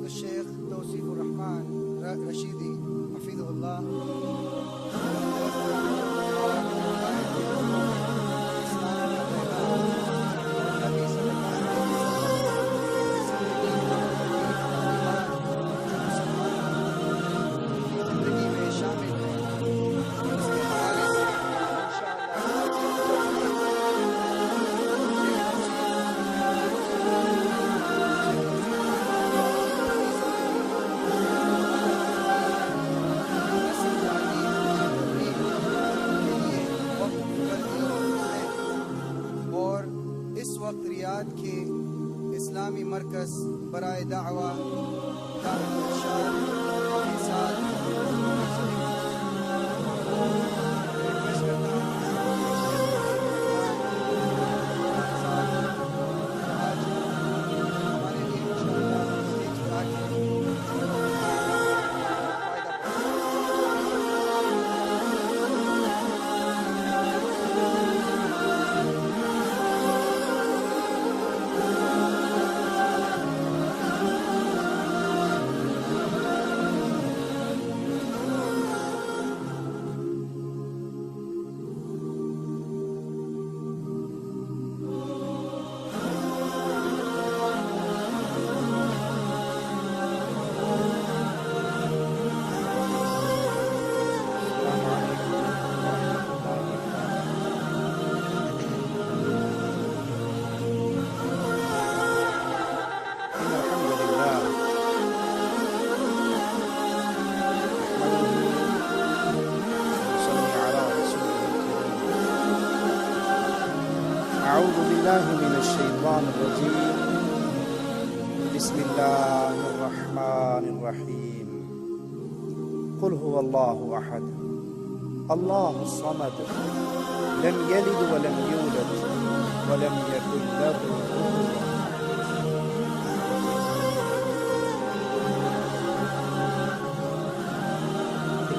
الشیخ توصیف الرحمن رشیدی حفیظہ اللہ ریاض کے اسلامی مرکز برائے دعویٰ دار الارشاد کے ساتھ أعوذ بالله من الشيطان الرجيم بسم الله الرحمن الرحيم قل هو الله أحد الله الصمد لم يلد ولم يولد ولم يكن له كفوا أحد.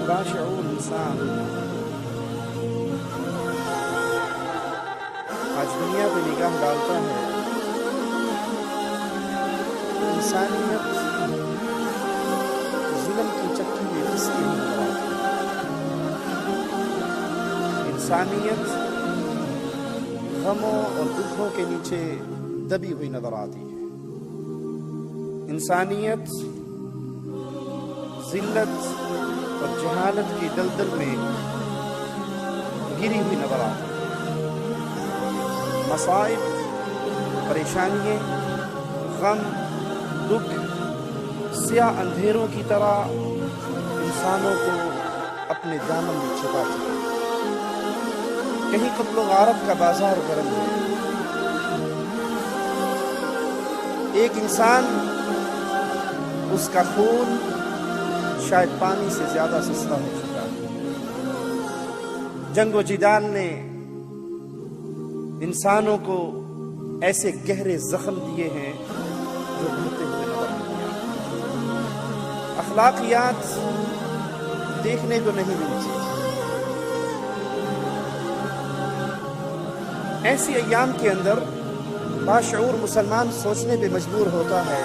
باشعور انسان آج دنیا پہ نگاہ ڈالتا ہے، انسانیت ظلم کی چکی میں پھنسی ہوئی نظر آتی ہے، انسانیت غموں اور دکھوں کے نیچے دبی ہوئی نظر آتی ہے، انسانیت ذلت اور جہالت کی دلدل میں گری ہوئی نظر آتی ہے۔ مصائب، پریشانیاں، غم، دکھ سیاہ اندھیروں کی طرح انسانوں کو اپنے دامن میں چھپا چکے، کہیں قتل و غارت کا بازار گرم ہے، ایک انسان اس کا خون شاید پانی سے زیادہ سستا ہو چکا ہے، جنگ و جدال نے انسانوں کو ایسے گہرے زخم دیے ہیں جو بھرتے ہوئے نظر آتے ہیں، اخلاقیات دیکھنے کو نہیں ملتی۔ ایسی ایام کے اندر باشعور مسلمان سوچنے پہ مجبور ہوتا ہے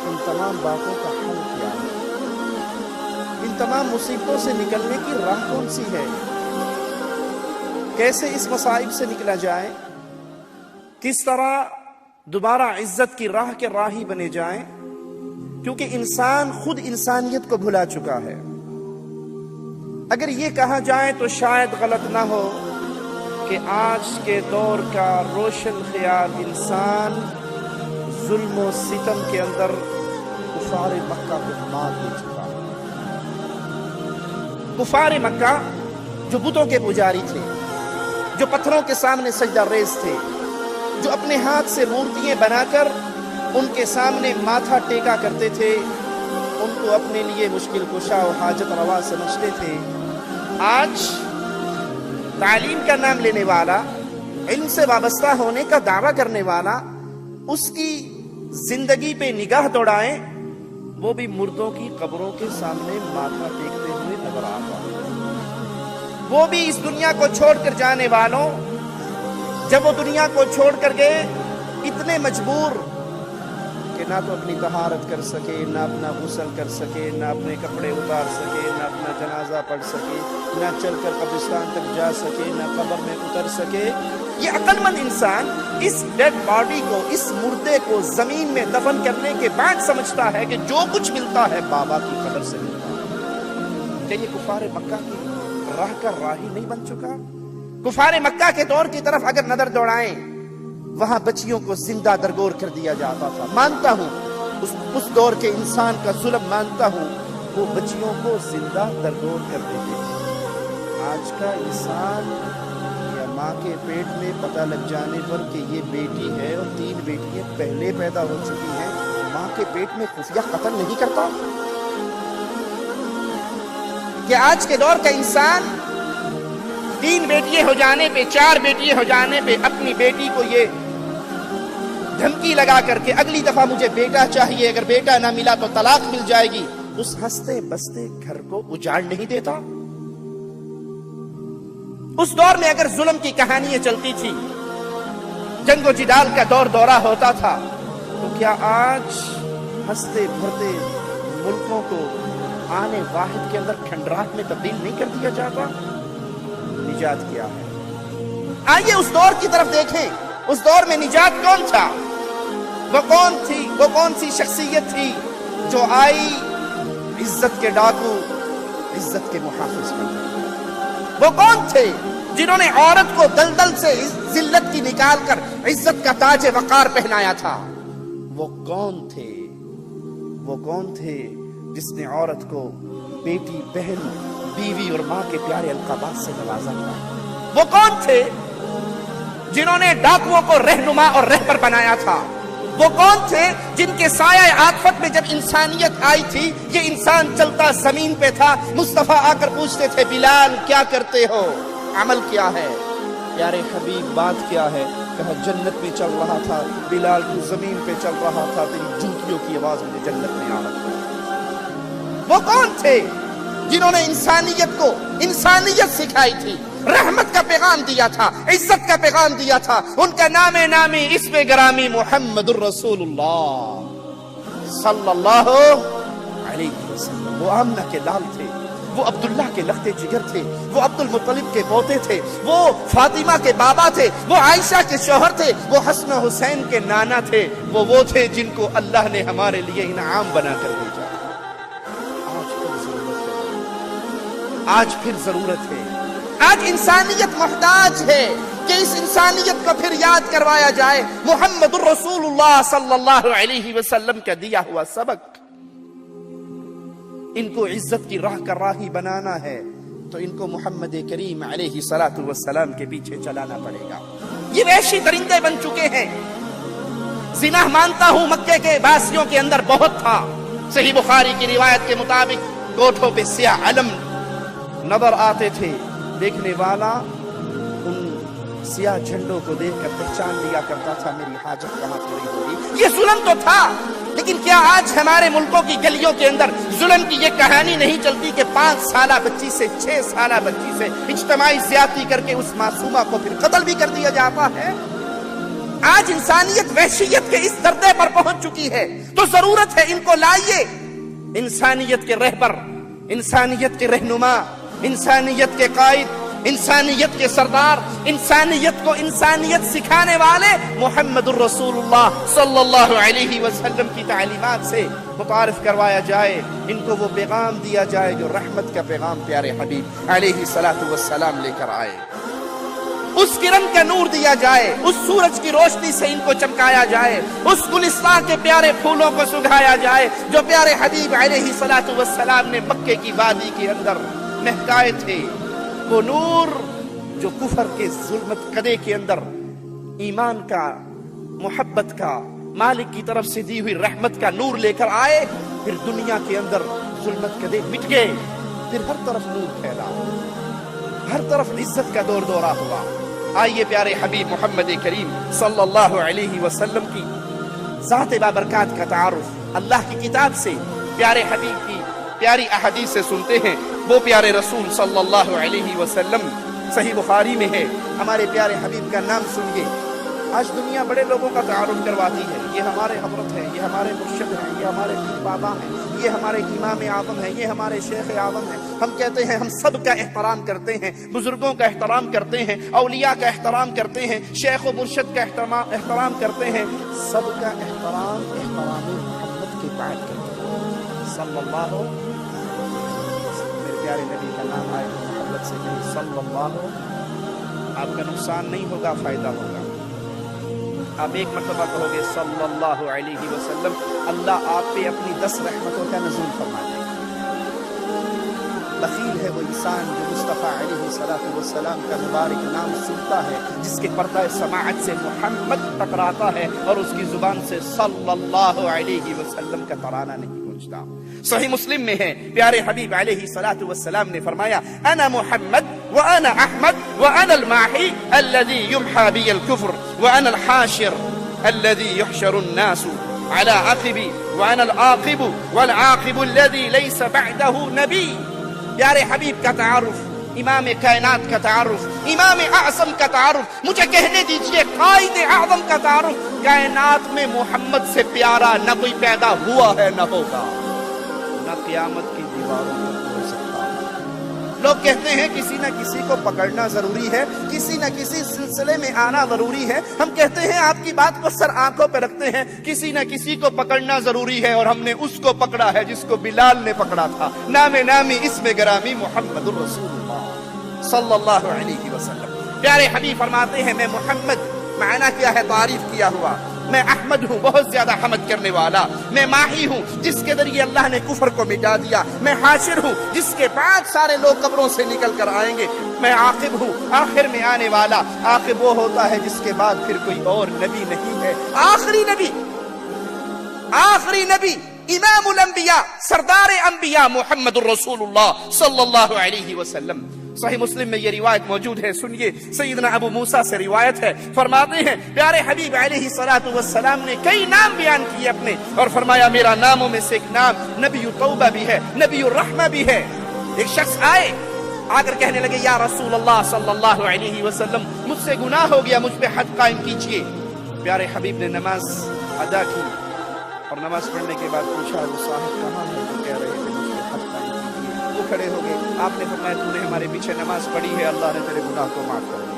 ان تمام باتوں کا حل کیا ہے، ان تمام مصیبتوں سے نکلنے کی راہ کون سی ہے، کیسے اس مصائب سے نکلا جائے، کس طرح دوبارہ عزت کی راہ کے راہی بنے جائیں، کیونکہ انسان خود انسانیت کو بھلا چکا ہے۔ اگر یہ کہا جائے تو شاید غلط نہ ہو کہ آج کے دور کا روشن خیال انسان ظلم و ستم کے اندر کفار مکہ کو مات دے چکا ہے۔ کفار مکہ جو بتوں کے پجاری تھے، جو پتھروں کے سامنے سجدہ ریز تھے، جو اپنے ہاتھ سے مورتیاں بنا کر ان کے سامنے ماتھا ٹیکا کرتے تھے، ان کو اپنے لیے مشکل کشا و حاجت روا سمجھتے تھے، آج تعلیم کا نام لینے والا، علم سے وابستہ ہونے کا دعویٰ کرنے والا، اس کی زندگی پہ نگاہ دوڑائیں، وہ بھی مردوں کی قبروں کے سامنے ماتھا ٹیکتے ہوئے نظر آتا ہے۔ وہ بھی اس دنیا کو چھوڑ کر جانے والوں، جب وہ دنیا کو چھوڑ کر گئے اتنے مجبور کہ نہ تو اپنی طہارت کر سکے، نہ اپنا غسل کر سکے، نہ اپنے کپڑے اتار سکے، نہ اپنا جنازہ پڑھ سکے، نہ چل کر قبرستان تک جا سکے، نہ قبر میں اتر سکے، یہ عقل مند انسان اس ڈیڈ باڈی کو، اس مردے کو زمین میں دفن کرنے کے بعد سمجھتا ہے کہ جو کچھ ملتا ہے بابا کی قبر سے ملتا ہے۔ کہ یہ کفار مکہ کی راہ کا راہی نہیں بن چکا؟ کفار مکہ کے دور کی طرف اگر نظر دوڑائیں، وہاں بچیوں کو زندہ درگور کر دیا جاتا تھا۔ مانتا ہوں اس دور کے انسان کا ظلم، مانتا ہوں وہ بچیوں کو زندہ درگور کر دیتے تھے۔ آج کا انسان یا ماں کے پیٹ میں پتہ لگ جانے پر کہ یہ بیٹی ہے اور 3 بیٹیاں پہلے پیدا ہو چکی ہیں، ماں کے پیٹ میں خفیہ قتل نہیں کرتا؟ کہ آج کے دور کا انسان 3 بیٹیاں ہو جانے پہ، 4 بیٹیاں ہو جانے پہ اپنی بیٹی کو یہ دھمکی لگا کر کے اگلی دفعہ مجھے بیٹا چاہیے، اگر بیٹا نہ ملا تو طلاق مل جائے گی، اس ہنستے بستے گھر کو اجاڑ نہیں دیتا؟ اس دور میں اگر ظلم کی کہانیاں چلتی تھی، جنگ و جدال کا دور دورہ ہوتا تھا، تو کیا آج ہنستے بھرتے ملکوں کو آنے واحد کے اندر کھنڈرات میں تبدیل نہیں کر دیا جاتا؟ نجات کیا ہے؟ آئیے اس دور کی طرف دیکھیں۔ اس دور میں نجات کون تھا؟ وہ کون تھی؟ وہ کون سی شخصیت تھی جو آئی عزت کے ڈاکو، عزت کے محافظ بن گئے؟ وہ کون تھے جنہوں نے عورت کو دلدل سے ذلت کی نکال کر عزت کا تاج وقار پہنایا تھا؟ وہ کون تھے؟ وہ کون تھے جس نے عورت کو بیٹی، بہن، بیوی اور ماں کے پیارے القابات سے نوازا تھا؟ وہ کون تھے جنہوں نے ڈاکوؤں کو رہنما اور رہبر بنایا تھا؟ وہ کون تھے جن کے سایہ عاطفت میں جب انسانیت آئی تھی، یہ انسان چلتا زمین پہ تھا، مصطفیٰ آ کر پوچھتے تھے بلال کیا کرتے ہو، عمل کیا ہے؟ پیارے حبیب بات کیا ہے؟ کہا جنت میں چل رہا تھا بلال، تو زمین پہ چل رہا تھا، تیری جوتیوں کی آواز مجھے جنت میں آ رہا تھا۔ وہ کون تھے جنہوں نے انسانیت کو انسانیت سکھائی تھی، رحمت کا پیغام دیا تھا، عزت کا پیغام دیا تھا؟ ان کا نام نامی اسم گرامی محمد الرسول اللہ صلی اللہ علیہ وسلم۔ وہ آمنہ کے لال تھے، وہ عبداللہ کے لخت جگر تھے، وہ عبد المطلب کے پوتے تھے، وہ فاطمہ کے بابا تھے، وہ عائشہ کے شوہر تھے، وہ حسن حسین کے نانا تھے، وہ تھے جن کو اللہ نے ہمارے لیے انعام بنا کر بھیجا۔ آج پھر ضرورت ہے، آج انسانیت محتاج ہے کہ اس انسانیت کو پھر یاد کروایا جائے محمد الرسول اللہ صلی اللہ علیہ وسلم کا دیا ہوا سبق۔ ان کو عزت کی راہ کا راہی بنانا ہے تو ان کو محمد کریم علیہ الصلوۃ والسلام کے پیچھے چلانا پڑے گا۔ یہ وحشی درندے بن چکے ہیں۔ زنا مانتا ہوں مکے کے باسیوں کے اندر بہت تھا، صحیح بخاری کی روایت کے مطابق کوٹھوں پہ سیاہ علم نظر آتے تھے، دیکھنے والا ان سیاہ جھنڈوں کو دیکھ کر پہچان لیا کرتا تھا میری حاجت کہاں پوری ہوگی۔ یہ ظلم تو تھا، لیکن کیا آج ہمارے ملکوں کی گلیوں کے اندر ظلم کی یہ کہانی نہیں چلتی کہ 5 سالہ بچی سے 6 سالہ بچی سے اجتماعی زیادتی کر کے اس معصومہ کو پھر قتل بھی کر دیا جاتا ہے؟ آج انسانیت وحشیت کے اس درجے پر پہنچ چکی ہے، تو ضرورت ہے ان کو لائیے، انسانیت کے رہبر، انسانیت کے رہنما، انسانیت کے قائد، انسانیت کے سردار، انسانیت کو انسانیت سکھانے والے محمد الرسول اللہ صلی اللہ علیہ وسلم کی تعلیمات سے متعارف کروایا جائے۔ ان کو وہ پیغام دیا جائے جو رحمت کا پیغام پیارے حبیب علیہ الصلوۃ والسلام لے کر آئے، اس کرن کا نور دیا جائے، اس سورج کی روشنی سے ان کو چمکایا جائے، اس گلستان کے پیارے پھولوں کو سگھایا جائے جو پیارے حبیب علیہ الصلوۃ والسلام نے مکے کی وادی کے اندر مہکائے تھے۔ وہ نور جو کفر کے ظلمت قدے کے اندر ایمان کا، محبت کا، مالک کی طرف سے دی ہوئی رحمت کا نور لے کر آئے، پھر دنیا کے اندر ظلمت قدے مٹ گئے، پھر ہر طرف نور پھیلا، ہر طرف عزت کا دور دورہ ہوا۔ آئیے پیارے حبیب محمد کریم صلی اللہ علیہ وسلم کی ذات بابرکات کا تعارف اللہ کی کتاب سے، پیارے حبیب کی پیاری احادیث سے سنتے ہیں۔ وہ پیارے رسول صلی اللہ علیہ وسلم صحیح بخاری میں ہے، ہمارے پیارے حبیب کا نام سنیے، آج دنیا بڑے لوگوں کا تعارف کرواتی ہے، یہ ہمارے حضرت ہیں، یہ ہمارے مرشد ہیں، یہ ہمارے پیر بابا ہیں، یہ ہمارے امام اعظم ہیں، یہ ہمارے شیخ اعظم ہیں۔ ہم کہتے ہیں ہم سب کا احترام کرتے ہیں، بزرگوں کا احترام کرتے ہیں، اولیاء کا احترام کرتے ہیں، شیخ و مرشد کا احترام کرتے ہیں، سب کا احترام محمد کے بعد کرتے ہیں صلی اللہ میرے پیارے نبی کا نام آئے محمد سے کہیں صلی اللہ، آپ کا نقصان نہیں ہوگا، فائدہ ہوگا۔ آپ ایک مرتبہ کہو گے صلی اللہ علیہ وسلم، اللہ آپ پہ اپنی 10 رحمتوں کا نزول فرما دے گا۔ بخیل ہے وہ انسان جو مصطفیٰ علیہ السلام کا مبارک نام سنتا ہے، جس کے پردہ سماعت سے محمد ٹکراتا ہے اور اس کی زبان سے صلی اللہ علیہ وسلم کا ترانہ نہیں پہنچتا۔ صحیح مسلم میں ہے، پیارے حبیب علیہ السلام نے فرمایا انا محمد وانا احمد وانا الماحی الذي يمحى بي الكفر وانا الحاشر الذي يحشر الناس على عقبي وانا العاقب والعاقب الذي ليس بعده نبي۔ پیارے حبیب کا تعارف، امام کائنات کا تعارف، امام اعظم کا تعارف، مجھے کہنے دیجئے قائد اعظم کا تعارف۔ کائنات میں محمد سے پیارا نہ کوئی پیدا ہوا ہے نہ ہوگا، نہ قیامت کی دیواروں پر ہو سکتا ہے۔ لوگ کہتے ہیں کسی نہ کسی کو پکڑنا ضروری ہے، کسی نہ کسی سلسلے میں آنا ضروری ہے۔ ہم کہتے ہیں آپ کی بات کو سر آنکھوں پہ رکھتے ہیں، کسی نہ کسی کو پکڑنا ضروری ہے، اور ہم نے اس کو پکڑا ہے جس کو بلال نے پکڑا تھا، نام نامی اسم گرامی محمد الرسول اللہ صلی اللہ علیہ وسلم۔ پیارے حبیب فرماتے ہیں میں محمد، معنی کیا ہے؟ تعریف کیا ہوا۔ میں احمد ہوں، بہت زیادہ حمد کرنے والا۔ میں ماہی ہوں، جس کے ذریعے اللہ نے کفر کو مٹا دیا۔ میں حاشر ہوں، جس کے بعد سارے لوگ قبروں سے نکل کر آئیں گے۔ میں عاقب ہوں، آخر میں آنے والا۔ عاقب وہ ہوتا ہے جس کے بعد پھر کوئی اور نبی نہیں ہے۔ آخری نبی امام الانبیاء، سردار انبیاء محمد الرسول اللہ صلی اللہ علیہ وسلم۔ صحیح مسلم میں یہ روایت موجود ہے، سنیے، سیدنا ابو موسیٰ سے روایت ہے، فرماتے ہیں پیارے حبیب علیہ السلام نے کئی نام بیان کیے اپنے، اور فرمایا میرا ناموں میں سے ایک نام نبی توبہ بھی ہے، نبی الرحمہ بھی ہے۔ ایک شخص آئے، آ کر کہنے لگے یا رسول اللہ صلی اللہ علیہ وسلم، مجھ سے گناہ ہو گیا، مجھ پہ حد قائم کیجئے۔ پیارے حبیب نے نماز ادا کی، اور نماز پڑھنے کے بعد پوچھا وہ صاحب کہاں ہے جو کہہ رہے تھے مجھ پہ حد قائم کیجئے؟ وہ کھڑے ہو گئے، آپ نے فرمایا تو نے ہمارے پیچھے نماز پڑھی ہے، اللہ نے تیرے گناہ کو معاف کر دیا۔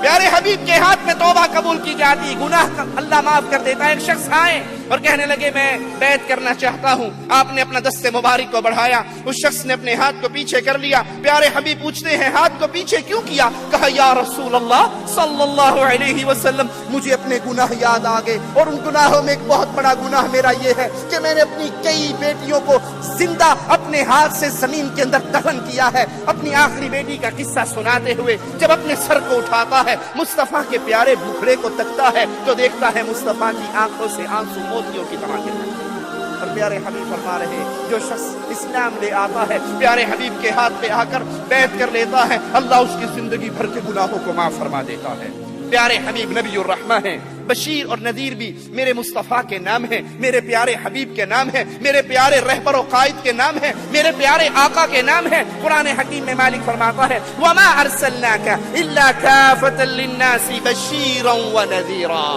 پیارے حبیب کے ہاتھ میں توبہ قبول کی جاتی، گناہ اللہ معاف کر دیتا ہے۔ ایک شخص آئے اور کہنے لگے میں بیعت کرنا چاہتا ہوں، آپ نے اپنا دست مبارک کو بڑھایا، اس شخص نے اپنے ہاتھ کو پیچھے کر لیا۔ پیارے حبیب پوچھتے ہیں ہاتھ کو پیچھے کیوں کیا؟ کہا یا رسول اللہ صلی اللہ علیہ وسلم، مجھے اپنے گناہ یاد آ گئے، اور ان گناہوں میں ایک بہت بڑا گناہ میرا یہ ہے کہ میں نے اپنی کئی بیٹیوں کو زندہ اپنے ہاتھ سے زمین کے اندر دفن کیا ہے۔ اپنی آخری بیٹی کا قصہ سناتے ہوئے جب اپنے سر کو اٹھاتا ہے، مصطفیٰ کے پیارے بکھڑے کو تکتا ہے تو دیکھتا ہے مصطفیٰ کی آنکھوں سے آنسو موتیوں کی طرح گر رہے ہیں۔ اور پیارے حبیب فرما رہے جو شخص اسلام لے آتا ہے، پیارے حبیب کے ہاتھ پہ آ کر بیعت کر لیتا ہے، اللہ اس کی زندگی بھر کے گناہوں کو معاف فرما دیتا ہے۔ پیارے حبیب نبی الرحمہ ہیں، بشیر اور نذیر بھی میرے مصطفیٰ کے نام ہیں، میرے پیارے حبیب کے نام ہیں، میرے پیارے رہبر و قائد کے نام ہیں، میرے پیارے آقا کے نام ہیں۔ قرآن حکیم میں مالک فرماتا ہے وَمَا أَرْسَلْنَاكَ إِلَّا كَافَةً لِلنَّاسِ بَشِيرًا وَنَذِيرًا۔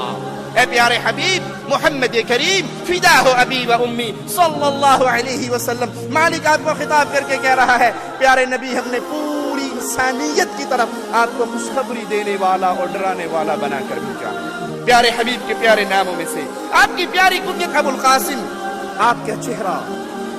اے پیارے حبیب محمد کریم فداہ ابی و امی صلی اللہ علیہ وسلم، مالک آپ کو خطاب کر کے کہہ رہا ہے پیارے نبی ہم نے پوری انسانیت کی طرف آپ کو خوشخبری دینے والا اور ڈرانے والا بنا کر بھیجا۔ پیارے حبیب کے پیارے ناموں میں سے آپ کی پیاری کنیت ابو القاسم، آپ کا چہرہ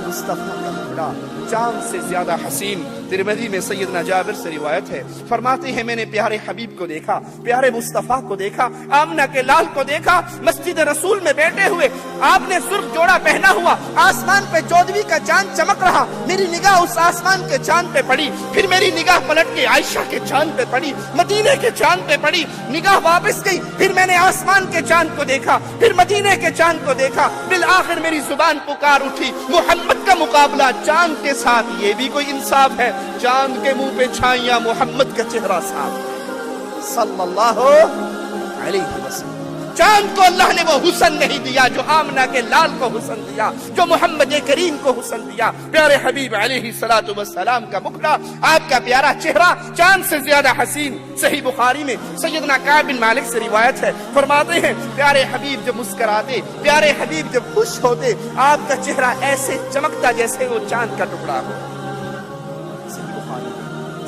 مصطفیٰ کا مکھڑا چاند سے زیادہ حسین۔ ترمذی میں سیدنا جابر سے روایت ہے، فرماتے ہیں میں نے پیارے حبیب کو دیکھا، پیارے مصطفیٰ کو دیکھا، آمنہ کے لال کو دیکھا، مسجد رسول میں بیٹھے ہوئے، آپ نے سرخ جوڑا پہنا ہوا، آسمان پہ 14ویں کا چاند چمک رہا، میری نگاہ اس آسمان کے چاند پہ پڑی، پھر میری نگاہ پلٹ کے عائشہ کے چاند پہ پڑی، مدینے کے چاند پہ پڑی، نگاہ واپس گئی، پھر میں نے آسمان کے چاند کو دیکھا، پھر مدینے کے چاند کو دیکھا، بالآخر میری زبان پکار اٹھی محمد کا مقابلہ چاند کے ساتھ، یہ بھی کوئی انصاف ہے؟ چاند کے منہ پہ چھائیاں، محمد کا چہرہ صاف صلی اللہ علیہ وسلم۔ چاند کو اللہ نے وہ حسن نہیں دیا جو آمنہ کے لال کو حسن دیا، جو محمد کریم کو حسن دیا۔ پیارے حبیب علیہ الصلوۃ والسلام کا مکھڑا، آپ کا پیارا چہرہ چاند سے زیادہ حسین۔ صحیح بخاری میں سیدنا کعب بن مالک سے روایت ہے، فرماتے ہیں پیارے حبیب جب مسکراتے، پیارے حبیب جب خوش ہوتے، آپ کا چہرہ ایسے چمکتا جیسے وہ چاند کا ٹکڑا ہو۔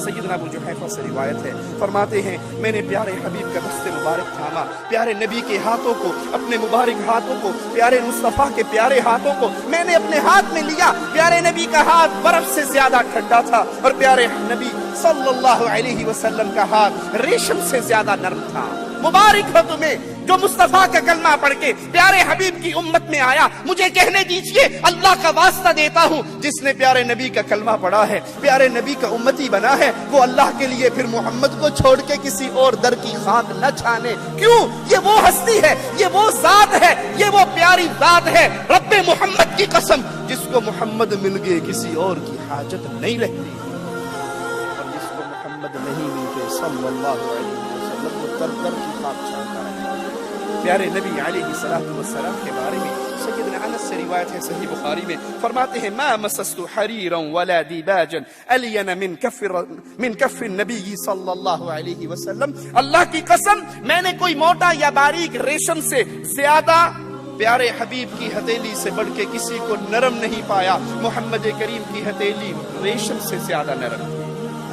سیدنا ابو جحیفہ سے روایت ہے، فرماتے ہیں میں نے پیارے حبیب کا دست مبارک تھاما، پیارے نبی کے ہاتھوں کو، اپنے مبارک ہاتھوں کو، پیارے مصطفیٰ کے پیارے ہاتھوں کو میں نے اپنے ہاتھ میں لیا۔ پیارے نبی کا ہاتھ برف سے زیادہ ٹھنڈا تھا اور پیارے نبی صلی اللہ علیہ وسلم کا ہاتھ ریشم سے زیادہ نرم تھا۔ مبارک ہو تمہیں جو مصطفیٰ کا کلمہ پڑھ کے پیارے حبیب کی امت میں آیا۔ مجھے کہنے دیجئے، اللہ کا واسطہ دیتا ہوں، جس نے پیارے نبی کا کلمہ پڑھا ہے، پیارے نبی کا امتی بنا ہے، وہ اللہ کے لیے پھر محمد کو چھوڑ کے کسی اور در کی خاک نہ چھانے۔ کیوں؟ یہ وہ ہستی ہے، یہ وہ ذات ہے، یہ وہ پیاری ذات ہے، رب محمد کی قسم، جس کو محمد مل گئے کسی اور کی حاجت نہیں رہتی، اور جس کو محمد نہیں ملتے صلی اللہ علیہ وسلم وہ در در کی خاک چھانتا رہتا ہے۔ پیارے نبی علیہ السلام کے بارے میں سیدنا انس سے روایت ہے، صحیح بخاری میں فرماتے ہیں ما مسست حریرا ولا دیباجا الین من کف النبی صلی اللہ علیہ وسلم۔ اللہ کی قسم، میں نے کوئی موٹا یا باریک ریشم سے زیادہ پیارے حبیب کی ہتھیلی سے بڑھ کے کسی کو نرم نہیں پایا۔ محمد کریم کی ہتھیلی ریشم سے زیادہ نرم تھی۔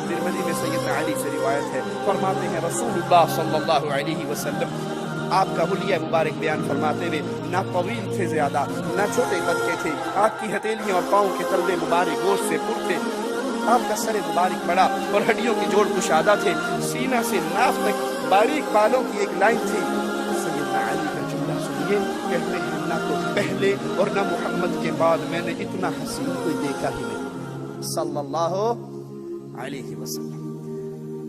ترمذی میں سیدنا علی سے روایت ہے، فرماتے ہیں رسول اللہ صلی اللہ علیہ وسلم آپ کا حلیہ مبارک بیان فرماتے ہوئے نہ طویل تھے زیادہ، نہ چھوٹے قد کے تھے، آپ کی ہتھیلیاں اور پاؤں کے تلوے مبارک گوشت سے پر تھے، آپ کا سر مبارک بڑا اور ہڈیوں کی جوڑ کشادہ تھے، سینہ سے ناف تک باریک بالوں کی ایک لائن تھی۔ سیدنا علی کا جملہ سنیے، کہتے ہیں نہ تو پہلے اور نہ محمد کے بعد میں نے اتنا حسین کوئی دیکھا ہی نہیں صلی اللہ علیہ وسلم۔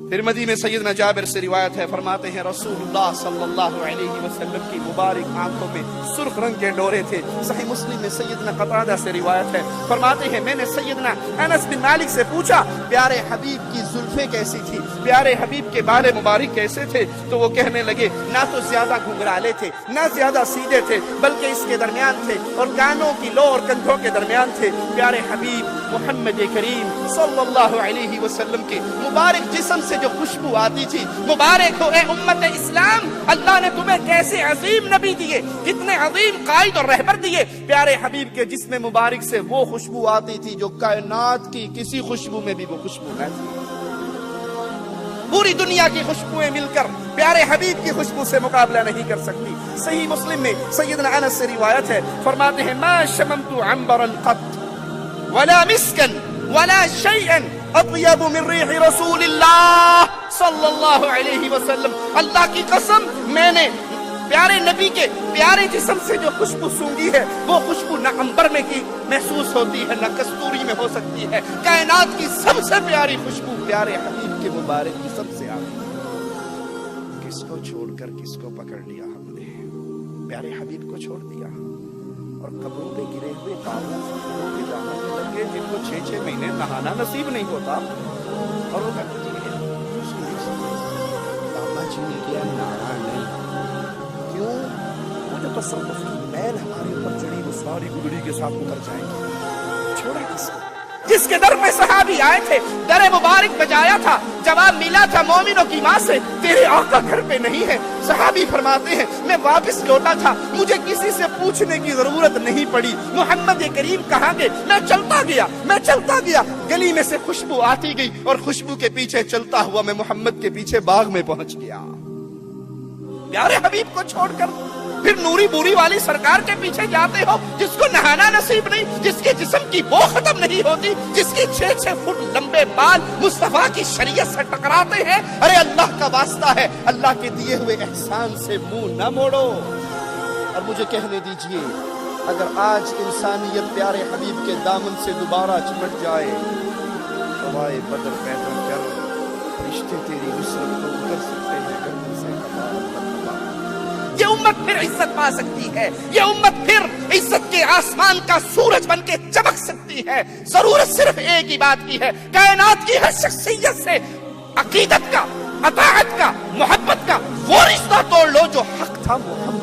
ترمذی میں سیدنا جابر سے روایت ہے، فرماتے ہیں رسول اللہ صلی اللہ علیہ وسلم کی مبارک آنکھوں میں سرخ رنگ کے ڈورے تھے۔ صحیح مسلم میں سیدنا قتادہ سے روایت ہے، فرماتے ہیں میں نے سیدنا انس بن مالک سے پوچھا پیارے حبیب کی زلفیں کیسی تھی، پیارے حبیب کے بال مبارک کیسے تھے، تو وہ کہنے لگے نہ تو زیادہ گھنگرالے تھے، نہ زیادہ سیدھے تھے، بلکہ اس کے درمیان تھے اور کانوں کی لو اور کندھوں کے درمیان تھے۔ پیارے حبیب محمد کریم صلی اللہ علیہ وسلم کے مبارک جسم سے جو خوشبو آتی تھی، مبارک ہو اے امت اسلام، اللہ نے تمہیں کیسے عظیم نبی دیے، کتنے عظیم قائد اور رہبر دیے۔ پیارے حبیب کے جسم مبارک سے وہ خوشبو آتی تھی جو کائنات کی کسی خوشبو میں بھی وہ خوشبو نہ تھی۔ پوری دنیا کی خوشبوئیں مل کر پیارے حبیب کی خوشبو سے مقابلہ نہیں کر سکتی۔ صحیح مسلم میں سیدنا انس سے روایت ہے، فرماتے ہیں ما شممت عنبرا قط ولا مسکا ولا شیئا اطیب من ریح رسول اللہ صلی اللہ علیہ وسلم۔ اللہ کی قسم، میں نے پیارے نبی کے پیارے جسم سے جو خوشبو سونگی ہے، وہ خوشبو نہ عنبر میں کی محسوس ہوتی ہے، نہ کستوری میں ہو سکتی ہے۔ کائنات کی سب سے پیاری خوشبو پیارے حبیب کے مبارک کی سب سے آتی ہے۔ کس کو چھوڑ کر کس کو پکڑ لیا ہم نے؟ پیارے حبیب کو چھوڑ دیا اور قبروں پہ گرے ہوئے کانوں کے دامن میں لگے جن کو 6 مہینے نہانا نصیب نہیں ہوتا، اور وہ کہتے بابا جی نے کیا نہانا نہیں، کیوں؟ وہ جو تصوف کی میل ہمارے اوپر چڑھی وہ ساری گدڑی کے ساتھ اتر جائیں گے۔ چھوڑا کس کو؟ جس کے در پہ صحابی آئے تھے، در مبارک بجایا تھا، جواب ملا تھا مومنوں کی ماں سے تیرے آقا گھر پہ نہیں ہے۔ صحابی فرماتے ہیں میں واپس لوٹا تھا، مجھے کسی سے پوچھنے کی ضرورت نہیں پڑی محمد کریم کہاں گئے، میں چلتا گیا، گلی میں سے خوشبو آتی گئی اور خوشبو کے پیچھے چلتا ہوا میں محمد کے پیچھے باغ میں پہنچ گیا۔ پیارے حبیب کو چھوڑ کر پھر نوری بوری والی سرکار کے پیچھے جاتے ہو، جس کو نہانا نصیب نہیں، جس کے جسم کی بو ختم نہیں ہوتی، جس کی 6 فٹ لمبے بال مصطفیٰ کی شریعت سے ٹکراتے ہیں۔ ارے اللہ کا واسطہ ہے، اللہ کے دیے ہوئے احسان سے منہ نہ موڑو۔ اور مجھے کہنے دیجئے، اگر آج انسانیت پیارے حبیب کے دامن سے دوبارہ چمٹ جائے، ہوائے بدر پیدا کر، فرشتے تیری نصرت کو اتر سکتے ہیں گردن سے یہ امت پھر عزت پا سکتی ہے، یہ امت پھر عزت کے آسمان کا سورج بن کے چمک سکتی ہے۔ ضرورت صرف ایک ہی بات کی ہے، کائنات کی ہر شخصیت سے عقیدت کا، اطاعت کا، محبت کا وہ رشتہ توڑ لو جو حق تھا محمد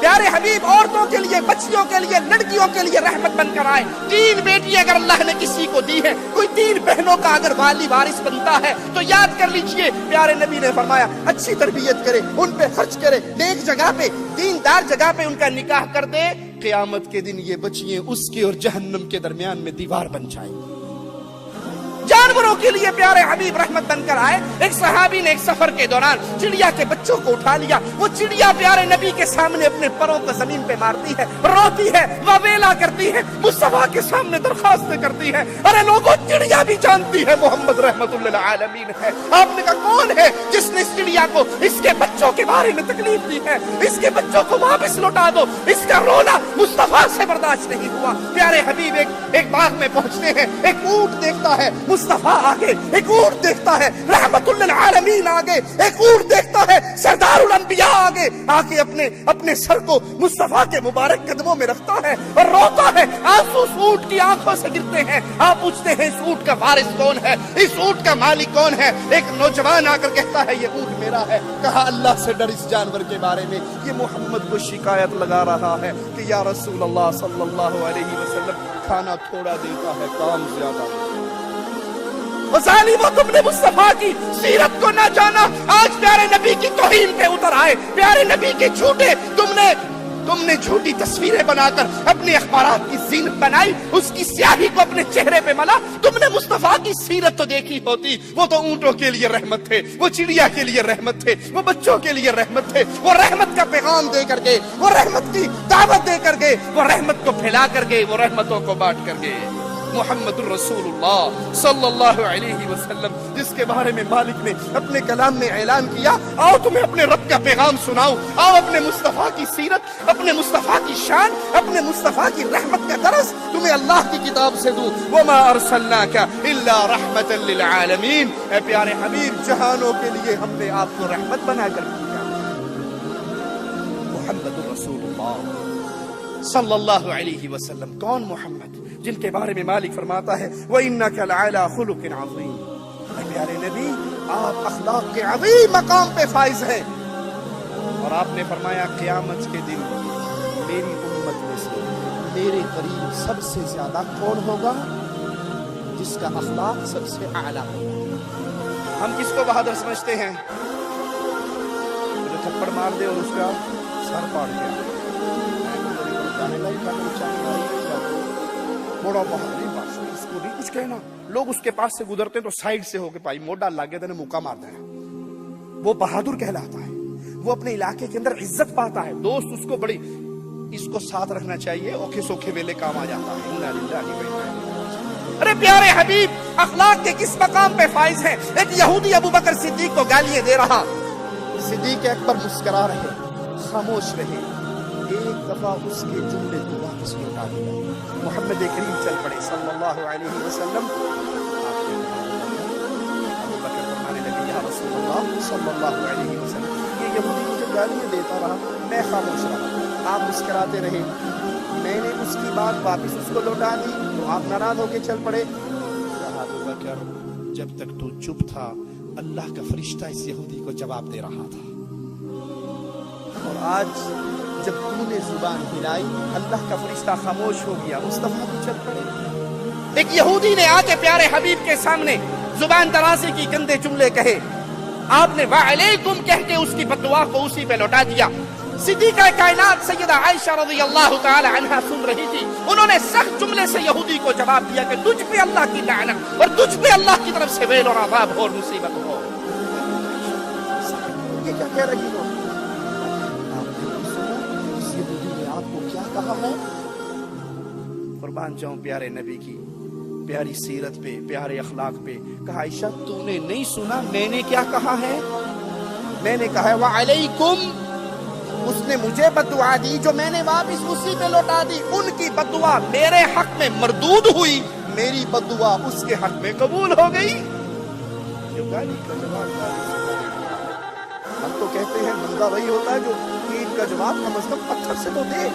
پیارے حبیب عورتوں کے لیے، بچیوں کے لیے، لڑکیوں کے لیے رحمت بن کر آئے. 3 بیٹی اگر اللہ نے کسی کو دی ہے، کوئی 3 بہنوں کا اگر والی وارث بنتا ہے تو یاد کر لیجئے پیارے نبی نے فرمایا اچھی تربیت کرے، ان پہ خرچ کرے، نیک جگہ پہ، دیندار جگہ پہ ان کا نکاح کر دے. قیامت کے دن یہ بچیاں اس کے اور جہنم کے درمیان میں دیوار بن جائیں گی. جانوروں کے لیے پیارے حبیب رحمت بن کر آئے. ایک صحابی نے ایک سفر کے دوران چڑیا کے بچوں کو اٹھا لیا. وہ چڑیا پیارے نبی کے سامنے اپنے پروں کو زمین پہ مارتی ہے، روتی ہے، واویلا کرتی ہے، مصطفیٰ کے سامنے درخواستیں کرتی ہے. ارے لوگوں، چڑیا بھی جانتی ہے محمد رحمت للعالمین ہے. آپ نے کہا کون ہے جس نے اس چڑیا کو اس کے بچوں کے بارے میں تکلیف دی ہے؟ اس کے بچوں کو واپس لوٹا دو. اس کا رونا مصطفیٰ سے برداشت نہیں ہوا. پیارے حبیب ایک باغ میں پہنچتے ہیں. ایک اونٹ دیکھتا ہے مصطفیٰ آگے، ایک اونٹ دیکھتا ہے رحمت للعالمین آگے، ایک اونٹ دیکھتا ہے سردار الانبیاء آگے. آگے اپنے سر کو مصطفیٰ کے مبارک قدموں میں رکھتا ہے اور روتا ہے. آنسو اس اونٹ کی آنکھوں سے گرتے ہیں. آپ پوچھتے ہیں اس اونٹ کا وارث کون ہے، اس اونٹ کا مالک کون ہے؟ ایک نوجوان آ کر کہتا ہے یہ اونٹ میرا ہے. کہا اللہ سے ڈر اس جانور کے بارے میں. یہ محمد کو شکایت لگا رہا ہے کہ یا رسول اللہ صلی اللہ علیہ وسلم کھانا تھوڑا دیتا ہے، کام زیادہ. ظالمو، تم نے مصطفیٰ کی سیرت کو نہ جانا، آج پیارے نبی کی توہین پہ اتر آئے. پیارے نبی کے جھوٹے تم نے جھوٹی تصویریں بنا کر اپنے اخبارات کی زینت بنائی، اس کی سیاہی کو اپنے چہرے پہ ملا. تم نے مصطفیٰ کی سیرت تو دیکھی ہوتی. وہ تو اونٹوں کے لیے رحمت تھے، وہ چڑیا کے لیے رحمت تھے، وہ بچوں کے لیے رحمت تھے. وہ رحمت کا پیغام دے کر گئے، وہ رحمت کی دعوت دے کر گئے، وہ رحمت کو پھیلا کر گئے، وہ رحمتوں کو بانٹ کر گئے. محمد الرسول اللہ صلی اللہ علیہ وسلم، جس کے بارے میں مالک نے اپنے کلام میں اعلان کیا آؤ تمہیں اپنے رب کا پیغام سناؤ، آؤ اپنے مصطفیٰ کی سیرت، اپنے مصطفیٰ کی شان، اپنے مصطفیٰ کی رحمت کا درس تمہیں اللہ کی کتاب سے دوں. وما ارسلناک الا رحمتا للعالمین. اے پیارے حبیب، جہانوں کے لیے ہم نے آپ کو رحمت بنا کر دیا. محمد الرسول اللہ صلی اللہ علیہ وسلم. کون محمد؟ جن کے بارے میں مالک فرماتا ہے وَإِنَّكَ لَعَلَىٰ خُلُقٍ عَظِيمٍ. اے پیارے نبی، آپ اخلاق کے عظیم مقام پہ فائز ہیں. اور آپ نے فرمایا قیامت کے دن میری امت میں سے میرے قریب سب سے زیادہ کون ہوگا؟ جس کا اخلاق سب سے اعلیٰ ہوگا. ہم کس کو بہادر سمجھتے ہیں؟ جو تھپڑ مار دے اور اس کا سر پاڑ دیا. بڑا بہادری بات، اس کو نہیں کچھ کہنا. لوگ اس کے پاس سے گزرتے تو سائڈ سے ہو کے پائی موڈا لاگے تنے موقع مار دینا. وہ بہادر کہلاتا ہے، وہ اپنے علاقے کے اندر عزت پاتا ہے. دوست اس کو بڑی، اس کو ساتھ رکھنا چاہیے، اوکھے سوکھے ویلے کام آ جاتا ہے. ارے پیارے حبیب، اخلاق کے کس مقام پہ فائز ہیں؟ ایک یہودی ابو بکر صدیق کو گالیاں دے رہا. صدیق اکبر مسکرا رہے، خاموش رہے. ایک دفعہ اس کے جملے کو واپس لوٹا دیا. محمد کریم چل پڑے صلی اللہ علیہ وسلم. ابو بکر فرمانے لگے یا رسول اللہ صلی اللہ علیہ وسلم، یہ یہودی مجھے گالیاں دیتا رہا، میں خاموش رہا، آپ مسکراتے رہے. میں نے اس کی بات واپس اس کو لوٹا دی تو آپ ناراض ہو کے چل پڑے. ابو بکر، جب تک تو چپ تھا اللہ کا فرشتہ اس یہودی کو جواب دے رہا تھا، اور آج جب تو نے زبان ہلائی اللہ کا فرشتہ خاموش ہو گیا، مصطفیٰ بھی چل پڑے. ایک یہودی نے آ کے پیارے حبیب کے سامنے زبان درازی کی گندے جملے کہے. آپ نے وعلیکم کہہ کے اس کی بددعا کو اسی پہ لوٹا دیا. صدیقہ کائنات سیدہ عائشہ رضی اللہ تعالی عنہا سن رہی تھی. انہوں نے سخت جملے سے یہودی کو جواب دیا کہ تجھ پہ اللہ کی لعنت اور تجھ پہ اللہ کی طرف سے ویل اور عذاب ہو اور مصیبت ہو. یہ کیا کہہ رہی ہو؟ کہا ہے قربان جاؤں پیارے نبی کی پیاری سیرت پہ، پیارے اخلاق پہ. کہا عائشہ تو نے نہیں سنا میں نے کیا کہا ہے؟ میں نے کہا ہے وعلیکم. اس نے مجھے بددعا دی جو میں نے واپس اسی پہ لوٹا دی. ان کی بددعا میرے حق میں مردود ہوئی، میری بددعا اس کے حق میں قبول ہو گئی. جو گالی کا جواب ہم تو کہتے ہیں بندہ وہی ہوتا ہے جو عید کا جواب کم از کم پتھر سے تو دے.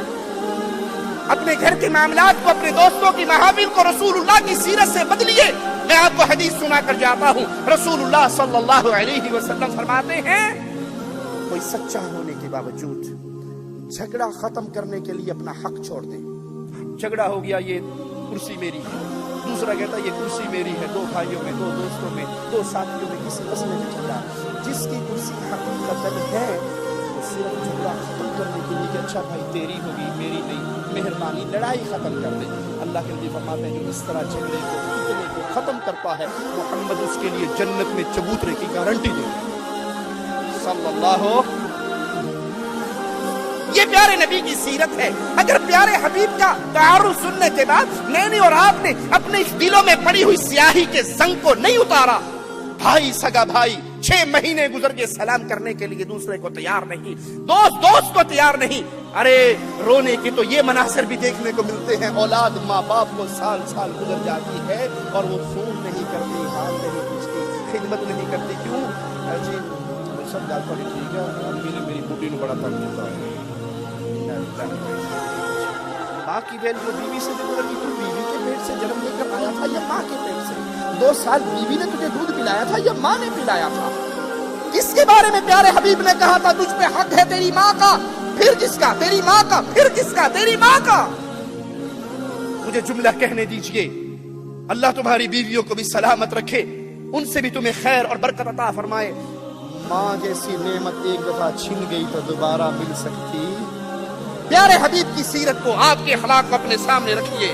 اپنے گھر کے معاملات کو، اپنے دوستوں کی محافل کو رسول اللہ کی سیرت سے بدلیے. میں آپ کو حدیث سنا کر جاتا ہوں. رسول اللہ صلی اللہ علیہ وسلم فرماتے ہیں کوئی سچا ہونے کے باوجود جھگڑا ختم کرنے کے لیے اپنا حق چھوڑ دے. جھگڑا ہو گیا، یہ کرسی میری ہے، دوسرا کہتا ہے یہ کرسی میری ہے، دو بھائیوں میں، دو دوستوں میں، دو ساتھیوں میں کسی مسئلے میں جھگڑا. جس کی کرسی حقیقتاً ہے وہ صرف جھگڑا ختم کرنے کے لیے کہ اچھا بھائی تیری ہوگی میری نہیں، مہربانی لڑائی ختم کر دے. اللہ کے نبی فرماتے ہیں جو اس طرح جھگڑے کو فتنے کو ختم کرتا ہے محمد اس کے لیے جنت میں چبوترے کی گارنٹی دے گا صلی اللہ. یہ پیارے نبی کی سیرت ہے. اگر پیارے حبیب کا تعارف سننے کے بعد میں نے اور آپ نے اپنے دلوں میں پڑی ہوئی سیاہی کے زنگ کو نہیں اتارا، بھائی سگا بھائی 6 مہینے گزر گئے سلام کرنے کے لیے دوسرے کو تیار نہیں، دوست کو تیار نہیں. ارے رونے کے تو یہ مناظر بھی دیکھنے کو ملتے ہیں، اولاد ماں باپ کو سال گزر جاتی ہے اور وہ فون نہیں کرتی، حال نہیں پوچھتی، خدمت نہیں کرتی. کیوں؟ جی سب ڈالتا ہے ٹھیک ہے، امی نے میری بوٹی نے بڑا تنگ کیا ہے. ماں کی ویلیو بیوی سے بھی گزر گئی. تو بیوی کے پیٹ سے جنم لے کر آیا تھا یا ماں کے پیٹ سے؟ 2 سال بیوی نے تجھے دودھ پلایا تھا یا ماں نے پلایا تھا؟ کس کے بارے میں پیارے حبیب نے کہا تھا تجھ پہ حق ہے تیری ماں کا، پھر کس کا؟ تیری ماں کا، پھر کس کا؟ تیری ماں کا. مجھے جملہ کہنے دیجئے، اللہ تمہاری بیویوں کو بھی سلامت رکھے، ان سے بھی تمہیں خیر اور برکت عطا فرمائے. ماں جیسی نعمت ایک دفعہ چھن گئی تو دوبارہ مل سکتی؟ پیارے حبیب کی سیرت کو، آپ کے اخلاق کو اپنے سامنے رکھیے.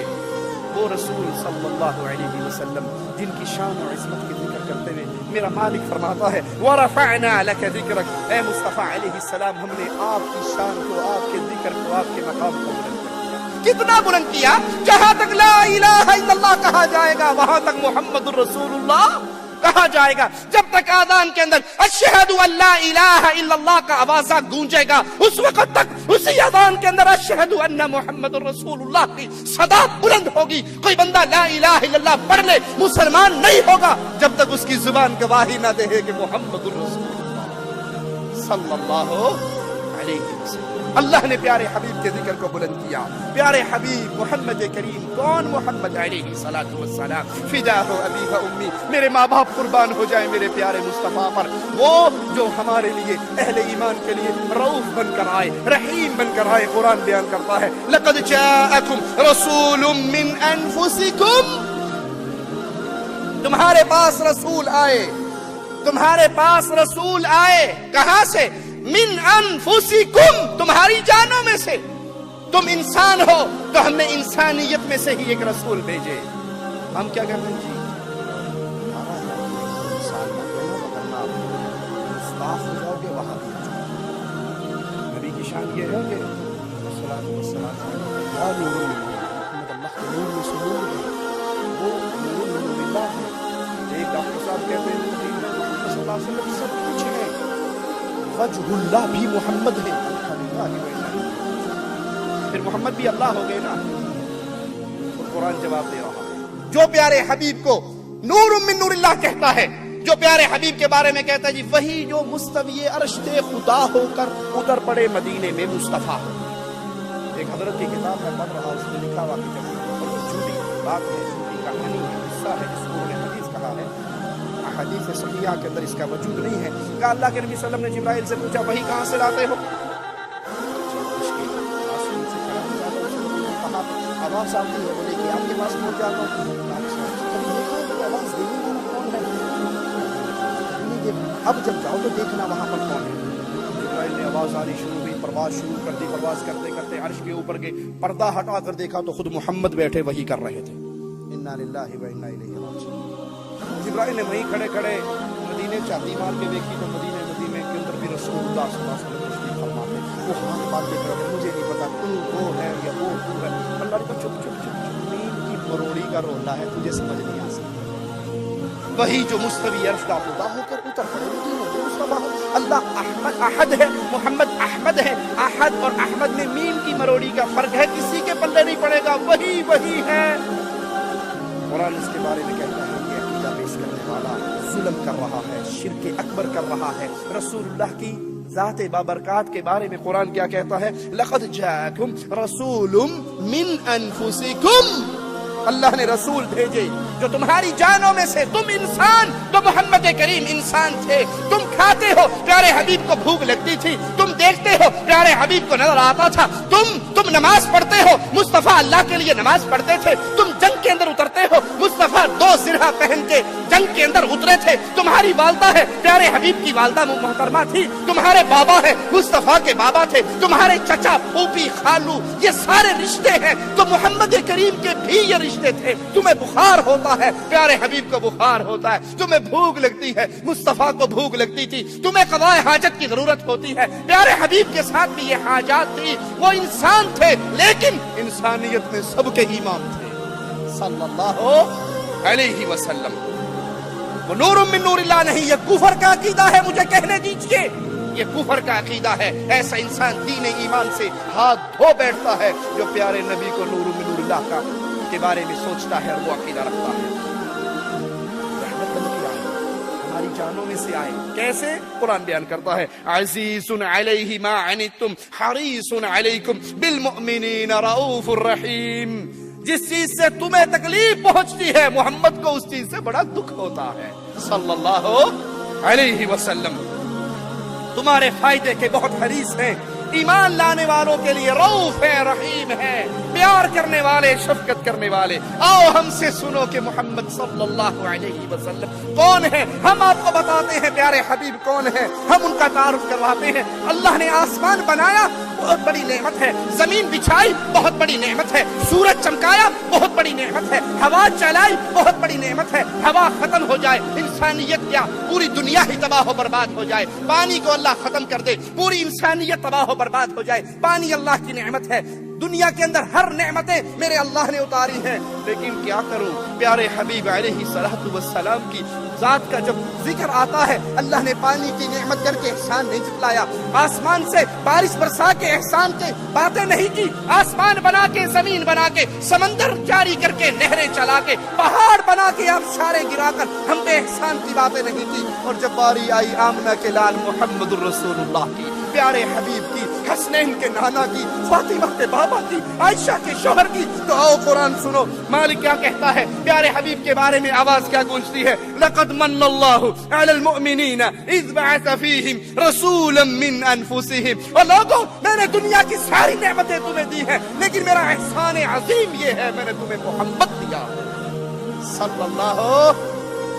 وہ رسول صلی اللہ علیہ وسلم جن کی شان اور عظمت کی ذکر کرتے ہوئے میرا مالک فرماتا ہے وَرَفَعْنَا لَكَ ذِكْرَكَ، اے مصطفیٰ علیہ السلام ہم نے آپ کی شان کو، آپ کے ذکر کو، آپ کے مقام کو بلند کیا. کتنا بلند کیا؟ جہاں تک لا الہ الا اللہ کہا جائے گا وہاں تک محمد الرسول اللہ کہا جائے گا. جب تک آذان کے اندر اشہد ان لا الہ الا اللہ کا آوازہ گونجے گا اس وقت تک اسی آذان کے اندر اشہد ان محمد الرسول اللہ کی صدا بلند ہوگی. کوئی بندہ لا الہ الا اللہ پڑھ لے مسلمان نہیں ہوگا جب تک اس کی زبان گواہی نہ دے کہ محمد الرسول اللہ صلی اللہ علیہ وسلم. اللہ نے پیارے حبیب کے ذکر کو بلند کیا. پیارے حبیب محمد کریم، کون محمد علیہ الصلوۃ والسلام، فداہ ابی و امی، میرے ماں باپ قربان ہو جائیں میرے پیارے مصطفیٰ پر. وہ جو ہمارے لیے اہل ایمان کے لیے رؤوف بن کر آئے، رحیم بن کر آئے. قرآن بیان کرتا ہے لقد جاءکم رسول من انفسکم، تمہارے پاس رسول آئے، تمہارے پاس رسول آئے. کہاں سے؟ من انفسکم، تمہاری جانوں میں سے. تم انسان ہو تو ہم نے انسانیت میں سے ہی ایک رسول بھیجے. ہم کیا کہتے ہیں؟ جی انسان گستاخ ہو جاؤ گے وہاں بھی. نبی کی شان یہ ہے کہ الصلاۃ والسلام علی محمد، اللہ کے نور میں سے نور ہے، وہ نور اللہ ہے. ایک ڈاکٹر صاحب کہتے ہیں محمد صلی اللہ علیہ وسلم سب کچھ ہے، وجہ اللہ بھی محمد ہے. پھر محمد بھی اللہ ہو گئے نا. قرآن جواب دے رہا ہے. جو پیارے حبیب کو نور من نور اللہ کہتا ہے، جو پیارے حبیب کے بارے میں کہتا ہے جی وہی جو مستوی عرش خدا ہو کر اتر پڑے مدینے میں مصطفیٰ ہو. ایک حضرت کی کتاب میں پڑھ رہا، اس میں لکھا ہوا کہ جب جھوٹی بات ہے، جھوٹی کہانی ہے، قصہ ہے جس کو انہوں نے حدیث کہا ہے، حدیث صحیحہ کے اندر اس کا وجود نہیں ہے. کہا اللہ کے نبی صلی اللہ علیہ وسلم نے جبرائیل سے پوچھا وہی کہاں سے لاتے ہو؟ آواز آتی ہے، بولے کہ آپ کے پاس پہنچ جاتا ہوں. آواز دینے والا کون ہے؟ اب جب جاؤ تو دیکھنا وہاں پر کون ہے. جبرائیل نے آواز آنی شروع ہوئی، پرواز شروع کر دی. پرواز کرتے کرتے عرش کے اوپر گئے، پردہ ہٹا کر دیکھا تو خود محمد بیٹھے وہی کر رہے تھے. انا للہ و انا الیہ راجعون. جبرائیل نے وہیں کھڑے کھڑے مدینے چاندی مار کے دیکھی تو مدینے کے اندر بھی رسول اللہ صلی اللہ علیہ وسلم تشریف فرما تھے. وہ ہاتھ بات دیکھ رہے تھے، مجھے نہیں پتا تو وہ ہے یا وہ ہے. اللہ نے کہا چپ چپ چپ، نیند کی مروڑی کا رونا ہے، تجھے سمجھ نہیں آ سکتا. وہی جو مستوی عرش کا خدا ہو کر اتر پڑے مدینے مصطفیٰ. اللہ احمد احد ہے، محمد احمد ہے. احد اور احمد میں میم کی مروڑی کا فرق ہے، کسی کے پلے نہیں پڑے گا. وہی ہے. قرآن اس کے بارے میں کہتا ہے کہ عقیدہ پیش کرنے والا ظلم کر رہا ہے، شرک اکبر کر رہا ہے. رسول اللہ کی ذات بابرکات کے بارے میں قرآن کیا کہتا ہے؟ لقد جاءکم رسول من انفسکم اللہ نے رسول بھیجے جو تمہاری جانوں میں سے، تم انسان تو محمد کریم انسان تھے، تم کھاتے ہو پیارے حبیب کو بھوک لگتی تھی، تم دیکھتے ہو پیارے حبیب کو نظر آتا تھا، تم نماز پڑھتے ہو، مصطفیٰ اللہ کے لیے نماز پڑھتے تھے، تم جنگ کے اندر اترتے ہو، مصطفیٰ 2 زرہ پہن کے جنگ کے اندر اترے تھے، تمہاری والدہ ہے پیارے حبیب کی والدہ محترمہ تھی، تمہارے بابا ہے مصطفیٰ کے بابا تھے، تمہارے چچا پھوپھی خالو یہ سارے رشتے ہیں، تو محمد کریم کے بھی یہ رشتے تھے۔ تمہیں بخار ہوتا ہے پیارے حبیب کو بخار ہوتا ہے، تمہیں بھوک لگتی ہے مصطفیٰ کو بھوک لگتی تھی، تمہیں قضاء حاجت کی ضرورت ہوتی ہے، پیارے حبیب کے ساتھ بھی یہ حاجات تھی، وہ انسان تھے لیکن انسانیت میں سب کے امام تھے صلی اللہ علیہ وسلم۔ وہ نور من نور اللہ نہیں، یہ کفر کا عقیدہ ہے، مجھے کہنے دیجئے یہ کفر کا عقیدہ ہے۔ ایسا انسان دین ایمان سے ہاتھ دھو بیٹھتا ہے جو پیارے نبی کو نور من نور اللہ کا کے بارے میں سوچتا ہے اور وہ عقیدہ رکھتا ہے۔ رحمت بن کے آئے، ہماری جانوں میں سے آئے، کیسے؟ قرآن بیان کرتا ہے عزیز علیہ ما عنتم حریص علیکم بالمؤمنین رؤوف الرحیم۔ جس چیز سے تمہیں تکلیف پہنچتی ہے محمد کو اس چیز سے بڑا دکھ ہوتا ہے صلی اللہ علیہ وسلم۔ تمہارے فائدے کے بہت حریص ہیں، ایمان لانے والوں کے لیے رؤوف ہے، رحیم ہے، پیار کرنے والے، شفقت کرنے والے۔ آؤ ہم سے سنو کہ محمد صلی اللہ علیہ وسلم کون ہے، ہم آپ کو بتاتے ہیں پیارے حبیب کون ہے، ہم ان کا تعارف کرواتے ہیں۔ اللہ نے آسمان بنایا، بہت بڑی نعمت ہے، زمین بچھائی، بہت بڑی نعمت ہے، سورج چمکایا، بہت بڑی نعمت ہے، ہوا چلائی، بہت بڑی نعمت ہے، ہوا ختم ہو جائے، انسانیت کیا پوری دنیا ہی تباہ و برباد ہو جائے، پانی کو اللہ ختم کر دے، پوری انسانیت تباہ و برباد ہو جائے۔ پانی اللہ کی نعمت ہے، دنیا کے اندر ہر نعمتیں میرے اللہ نے اتاری ہیں، لیکن کیا کروں پیارے حبیب علیہ الصلوۃ والسلام کی ذات کا جب ذکر آتا ہے، اللہ نے پانی کی نعمت کر کے احسان نہیں جتلایا، آسمان سے بارش برسا کے احسان کے باتیں نہیں کی، آسمان بنا کے، زمین بنا کے، سمندر جاری کر کے، نہریں چلا کے، پہاڑ بنا کے، آبشاریں گرا کر ہم پہ احسان کی باتیں نہیں کی۔ اور جب باری آئی آمنہ کے لال محمد الرسول اللہ کی، پیارے حبیب کی، حسنین کے نانا کی، فاطمہ کے بابا کی، عائشہ کے شوہر کی، تو آؤ قرآن سنو مالک کیا کہتا ہے پیارے حبیب کے بارے میں، آواز کیا گونجتی ہے؟ لقد من اللہ علی المؤمنین اذ بعث فیہم رسولا من انفسہم۔ اور لوگوں میں نے دنیا کی ساری نعمتیں تمہیں دی ہیں، لیکن میرا احسان عظیم یہ ہے میں نے تمہیں محمد دیا صلی اللہ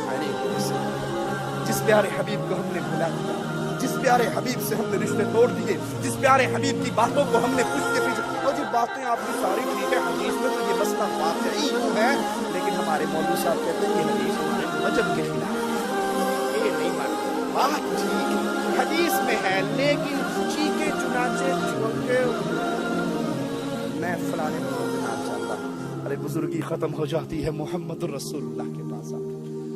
علیہ وسلم۔ جس پیارے حبیب کو ہم نے بھلا دیا، جس پیارے حبیب سے ہم نے رشتے توڑ دیے، جس پیارے حبیب کی باتوں کو ہم نے پوچھ کے پیچھے، اور یہ باتیں آپ کی ساری ٹھیک ہے، حدیث میں تو یہ مسئلہ واقعی یوں ہے، لیکن ہمارے مولوی صاحب کہتے ہیں یہ حدیث ہمارے مذہب کے خلاف ہے، یہ نہیں مانتے۔ بات ٹھیک ہے، حدیث میں ہے، لیکن چیخے چنانچے چھوڑ میں فلانے بزرگ کے نام چاہتا ہوں، ارے بزرگی ختم ہو جاتی ہے محمد الرسول اللہ کے پاس آ۔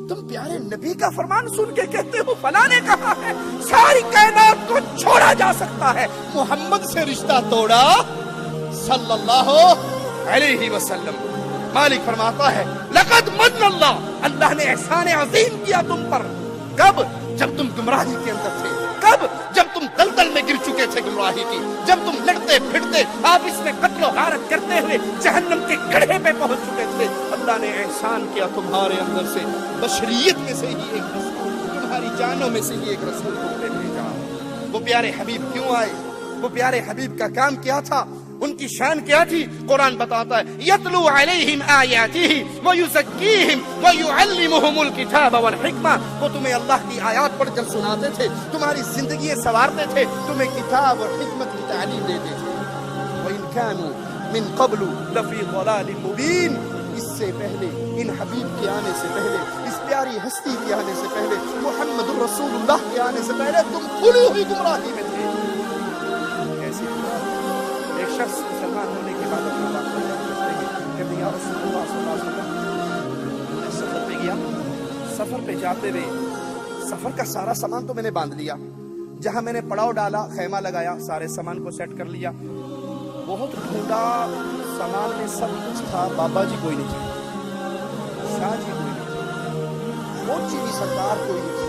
تم پیارے نبی کا فرمان سن کے کہتے ہو فلاں نے کہا ہے، ساری کائنات کو چھوڑا جا سکتا ہے، محمد سے رشتہ توڑا صلی اللہ علیہ وسلم۔ مالک فرماتا ہے لقد من اللہ نے احسان عظیم کیا تم پر۔ کب؟ جب تم گمراہی کے اندر تھے، کب؟ جب تم دلدل میں گر چکے تھے گمراہی کی، جب تم لڑتے پھرتے آپس میں قتل و غارت کرتے ہوئے جہنم کے گڑھے پہ پہنچ چکے تھے، اللہ نے احسان کیا تمہارے اندر سے، بشریت میں سے ہی ایک رسول، تمہاری جانوں میں سے ہی ایک رسول تم نے بھیجا۔ وہ پیارے حبیب کیوں آئے؟ وہ پیارے حبیب کا کام کیا تھا؟ ان کی شان کیا تھی؟ قرآن بتاتا ہے یتلو علیہم آیاتہ ویزکیہم ویعلمہم الکتاب والحکمہ۔ وہ تمہیں اللہ کی آیات پڑھ کر سناتے تھے، تمہاری زندگی سنوارتے تھے، تمہیں کتاب اور حکمت کی تعلیم دیتے تھے۔ وَإِن كَانُوا مِن قَبْلُ لَفِي ضَلَالٍ مُبِينٍ۔ اس سے پہلے، ان حبیب کے آنے سے پہلے، اس پیاری ہستی کے آنے سے پہلے، محمد الرسول اللہ کے آنے سے پہلے تم کھلی ہوئی گمراہی میں تھے۔ کیسی گمراہی؟ ایک شخص مسلمان ہونے کے بعد اپنا بات کرتے ہیں یا رسول اللہ صلی اللہ علیہ وسلم، میں سفر پہ گیا، سفر پہ جاتے ہوئے سفر کا سارا سامان تو میں نے باندھ لیا، جہاں میں نے پڑاؤ ڈالا، خیمہ لگایا، سارے سامان کو سیٹ کر لیا، بہت ڈھونڈا، سامان میں سب کچھ تھا، بابا جی کوئی نہیں تھے، شاہ جی کوئی نہیں تھے، پہنچی بھی سرکار کوئی نہیں تھی۔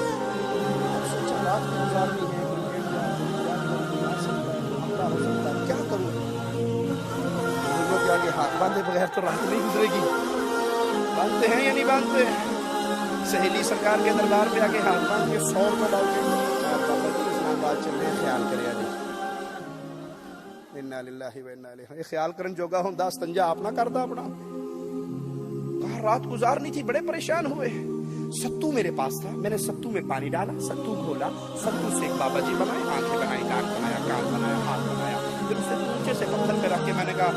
اب سوچا رات میں گزارنی ہے، ہو سکتا ہے، کیا کروں؟ بزرگوں کے آگے ہاتھ باندھے بغیر تو رات نہیں گزرے گی، باندھتے ہیں یا نہیں باندھتے؟ سہیلی سرکار کے دربار پہ آگے ہاتھ باندھ کے 100 روپے ڈالتے ہیں، بابا جی اسلام آباد چل رہے ہیں، خیال کرے جی انا للہ و انا الیہ۔ یہ خیال کرن جوگا ہوندا استنجا آپ نہ کردا اپنا؟ کہا رات گزارنی تھی، بڑے پریشان ہوئے، ستو میرے پاس تھا، میں نے ستو میں پانی ڈالا، ستو کھولا، ستو سے ایک بابا جی بنائے، آنکھیں بنائی، ناک بنایا، کان بنایا، ہاتھ بنایا، پھر اسے اونچے سے پتھر پہ رکھ کے میں نے کہا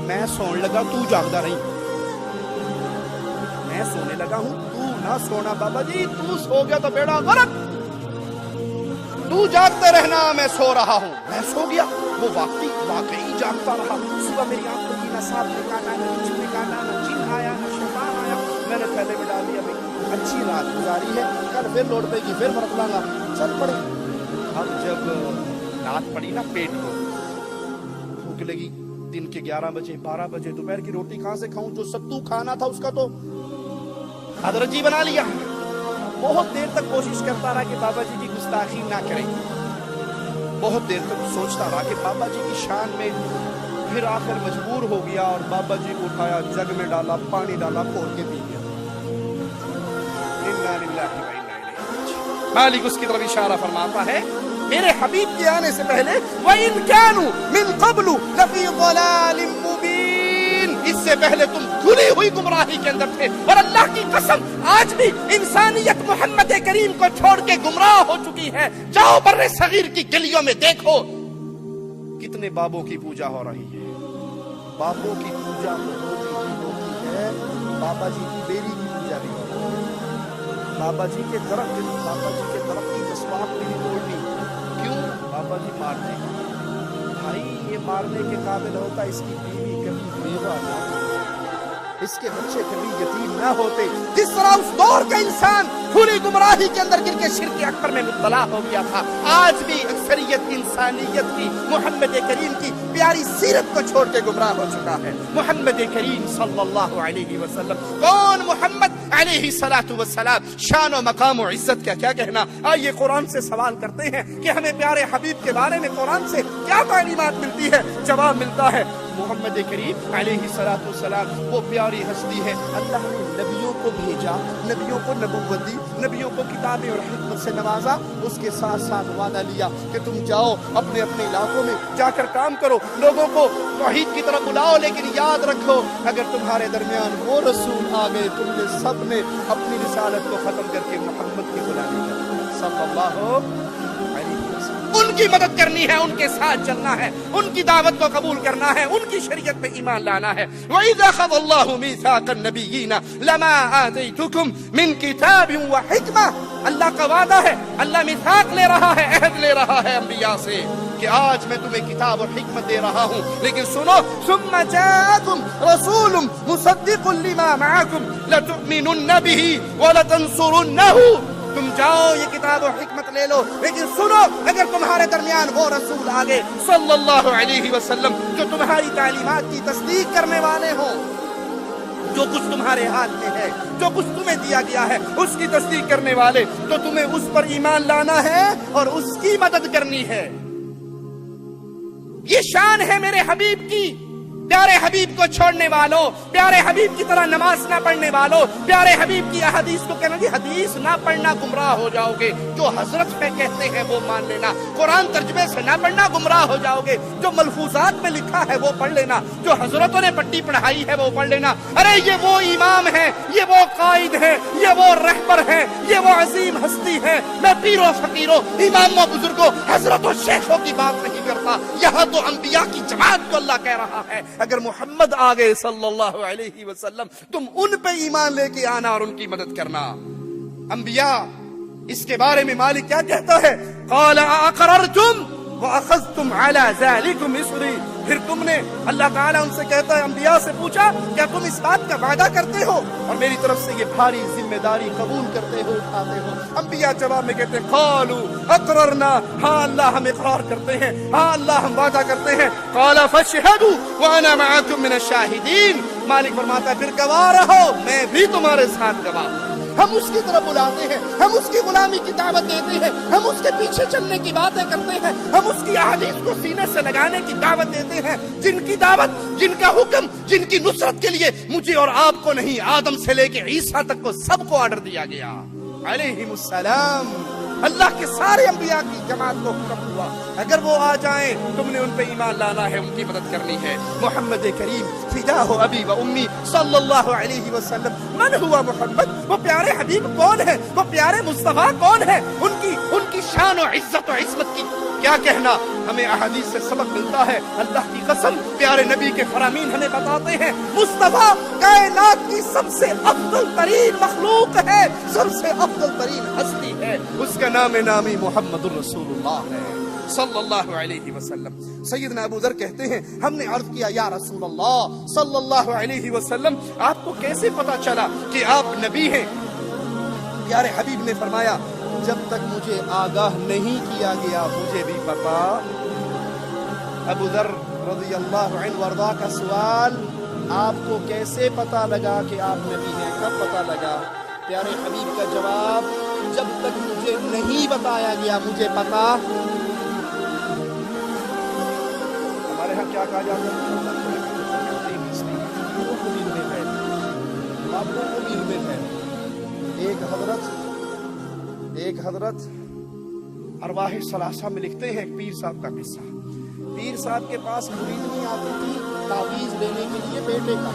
میں سون لگا تو جاگدا رہی، میں سونے لگا ہوں تو نہ سونا بابا جی، تو سو گیا تو بیڑا غرق، تو جاگتے رہنا، میں سو رہا ہوں۔ میں سو گیا، وہ واقعی جاگتا رہا، صبح میری آنکھوں کی نہ سانپ نے کاٹا، نہ بچھو نے کاٹا، نہ جن آیا، نہ شیطان آیا، میں نے تھیلے میں ڈال دیا، اچھی رات گزاری ہے، کل پھر لوٹ پے گی، پھر فرق لانا، چل پڑے۔ اب جب رات پڑی نا، پیٹ کو بھوک لگی، دن کے 11 بجے 12 بجے، دوپہر کی روٹی کہاں سے کھاؤں؟ جو ستو کھانا تھا اس کا تو ادرجی بنا لیا۔ بہت دیر تک کوشش کرتا رہا کہ بابا جی کی گستاخی نہ کریں، بہت دیر تک سوچتا رہا کہ بابا جی کی شان میں، پھر آخر مجبور ہو گیا اور بابا جی کو اٹھایا، جگ میں ڈالا، پانی ڈالا، کھول کے پی گیا۔ مالک اس کی طرف اشارہ فرماتا ہے میرے حبیب کے آنے سے پہلے وَإِن كَانُوا مِن قَبْلُ لَفِي ضَلَالٍ مُبِينٍ، اس سے پہلے تم کھلی ہوئی گمراہی کے اندر تھے، اور اللہ کی قسم آج بھی انسانیت محمد کریم کو چھوڑ کے گمراہ ہو چکی ہے۔ جاؤ بر صغیر کی گلیوں میں دیکھو کتنے بابوں کی پوجا ہو رہی ہے، بابوں کی پوجا ہوتی ہے، بابا جی کی بیری کی پوجا بھی ہوتی ہے، بابا جی کے درخت کی مسواک بھی نہیں توڑنی۔ کیوں؟ بابا جی مارنے کا، بھائی یہ مارنے کے قابل ہوتا، اس کی بیوی کبھی بیوہ نہ ہوتی، اس کے بچے کبھی یتیم نہ ہوتے، جس طرح اس دور کا انسان کھلی گمراہی کے اندر گر کے شرک اکبر میں مبتلا ہو گیا تھا، آج بھی اکثریت انسانیت کی محمد کریم کی پیاری سیرت کو چھوڑ کے گمراہ ہو چکا ہے۔ محمد کریم صلی اللہ علیہ وسلم کون؟ محمد علیہ السلام، شان و مقام و عزت کا کیا کہنا۔ آئیے قرآن سے سوال کرتے ہیں کہ ہمیں پیارے حبیب کے بارے میں قرآن سے کیا تعلیمات ملتی ہے؟ جواب ملتا ہے محمد کریم علیہ السلام وہ پیاری ہستی ہے، اللہ نے نبیوں کو بھیجا، نبیوں کو نبوت دی، نبیوں کو کتابیں اور حکمت سے نوازا، اس کے ساتھ ساتھ وعدہ لیا کہ تم جاؤ اپنے اپنے علاقوں میں جا کر کام کرو، لوگوں کو توحید کی طرف بلاؤ، لیکن یاد رکھو اگر تمہارے درمیان وہ رسول آ گئے، تم نے سب نے اپنی رسالت کو ختم کر کے محمد کی غلامی کرنی ہے، صلی اللہ علیہ وسلم، ان کی مدد کرنی ہے، ان کے ساتھ چلنا ہے، ان کی دعوت کو قبول کرنا ہے، ان کی شریعت میں ایمان لانا ہے۔ وَإِذَا أَخَذَ اللَّهُ مِيثَاقَ النَّبِيِّينَ لَمَا آتَيْتُكُم مِّن كِتَابٍ وَحِكْمَةٍ، اللہ کا وعدہ ہے، اللہ میثاق لے رہا ہے، عہد لے رہا ہے انبیاء سے کہ آج میں تمہیں کتاب اور حکمت دے رہا ہوں، لیکن سنو ثُمَّ جَاءَكُمْ رَسُولٌ مُصَدِّقٌ لِّمَا مَعَكُمْ لَتُؤْمِنُنَّ بِهِ وَلَتَنصُرُنَّهُ، تم جاؤ یہ کتاب و حکمت لے لو، لیکن سنو اگر تمہارے درمیان وہ رسول آگے صلی اللہ علیہ وسلم جو تمہاری تعلیمات کی تصدیق کرنے والے ہوں، جو کچھ تمہارے ہاتھ میں ہے، جو کچھ تمہیں دیا گیا ہے اس کی تصدیق کرنے والے، تو تمہیں اس پر ایمان لانا ہے اور اس کی مدد کرنی ہے۔ یہ شان ہے میرے حبیب کی، پیارے حبیب کو چھوڑنے والوں، پیارے حبیب کی طرح نماز نہ پڑھنے والوں، پیارے حبیب کی احادیث کو کہنا کہ حدیث نہ پڑھنا گمراہ ہو جاؤ گے، جو حضرت میں کہتے ہیں وہ مان لینا، قرآن ترجمے سے نہ پڑھنا گمراہ ہو جاؤ گے، جو ملفوظات میں لکھا ہے وہ پڑھ لینا، جو حضرتوں نے پٹی پڑھائی ہے وہ پڑھ لینا۔ ارے یہ وہ امام ہے، یہ وہ قائد ہے، یہ وہ رہبر ہے، یہ وہ عظیم ہستی ہے۔ میں پیروں فقیروں، اماموں بزرگوں، حضرتوں شیخوں کی بات نہیں کرتا، یہاں تو انبیاء کی جماعت کو اللہ کہہ رہا ہے اگر محمد آ گئے صلی اللہ علیہ وسلم تم ان پہ ایمان لے کے آنا اور ان کی مدد کرنا۔ انبیاء اس کے بارے میں مالک کیا کہتا ہے؟ قال اقررتم واخذتم على ذلكم اصري، پھر تم نے، اللہ تعالیٰ ان سے کہتا ہے انبیاء سے پوچھا کیا تم اس بات کا وعدہ کرتے ہو اور میری طرف سے یہ بھاری ذمہ داری قبول کرتے ہو، اٹھاتے ہو؟ انبیاء جواب میں کہتے ہیں قالوا اقررنا، ہاں اللہ ہم اقرار کرتے ہیں، ہاں اللہ ہم وعدہ کرتے ہیں۔ قال فاشهدوا وانا معكم من الشاهدين، مالک فرماتا ہے پھر گواہ رہو، میں بھی تمہارے ساتھ گواہ ہوں۔ ہم اس کی طرف بلاتے ہیں، ہم اس کی غلامی کی دعوت دیتے ہیں، ہم اس کے پیچھے چلنے کی باتیں کرتے ہیں، ہم اس کی احادیث کو سینے سے لگانے کی دعوت دیتے ہیں، جن کی دعوت، جن کا حکم، جن کی نصرت کے لیے مجھے اور آپ کو نہیں، آدم سے لے کے عیسیٰ تک کو سب کو آرڈر دیا گیا علیہم السلام۔ اللہ کے سارے انبیاء کی جماعت کو حکم ہوا اگر وہ آ جائیں تم نے ان پہ ایمان لانا ہے، ان کی مدد کرنی ہے۔ محمد کریم فداہ ابی و امی صلی اللہ علیہ وسلم۔ من ہوا محمد؟ وہ پیارے حبیب کون ہے؟ وہ پیارے مصطفیٰ کون ہے؟ ان کی شان و عزت و عصمت کی کیا کہنا؟ ہمیں احادیث سے سبق ملتا ہے، اللہ کی قسم پیارے نبی کے فرامین ہمیں بتاتے ہیں مصطفیٰ کائنات کی سب سے افضل ترین مخلوق ہے، سب سے افضل ترین ہستی ہے، اس کا نامی محمد الرسول اللہ ہے صلی اللہ علیہ وسلم۔ سیدنا ابو ذر کہتے ہیں ہم نے عرض کیا یا رسول اللہ صلی اللہ علیہ وسلم آپ کو کیسے پتا چلا کہ آپ نبی ہیں؟ پیارے حبیب نے فرمایا جب تک مجھے آگاہ نہیں کیا گیا مجھے بھی پتا۔ ابو ذر رضی اللہ عنہ وارضاہ کا سوال، آپ کو کیسے پتا لگا کہ آپ نبی ہیں؟ کب پتا لگا؟ پیارے حبیب کا جواب، جب تک مجھے نہیں بتایا گیا مجھے پتا۔ ہمارے ہاں کیا کہا جاتا ہے؟ ایک حضرت ارواح ثلاثہ میں لکھتے ہیں پیر صاحب کا قصہ۔ پیر صاحب کے پاس مرید نہیں آتی تھی تعویذ لینے کے لیے بیٹے کا،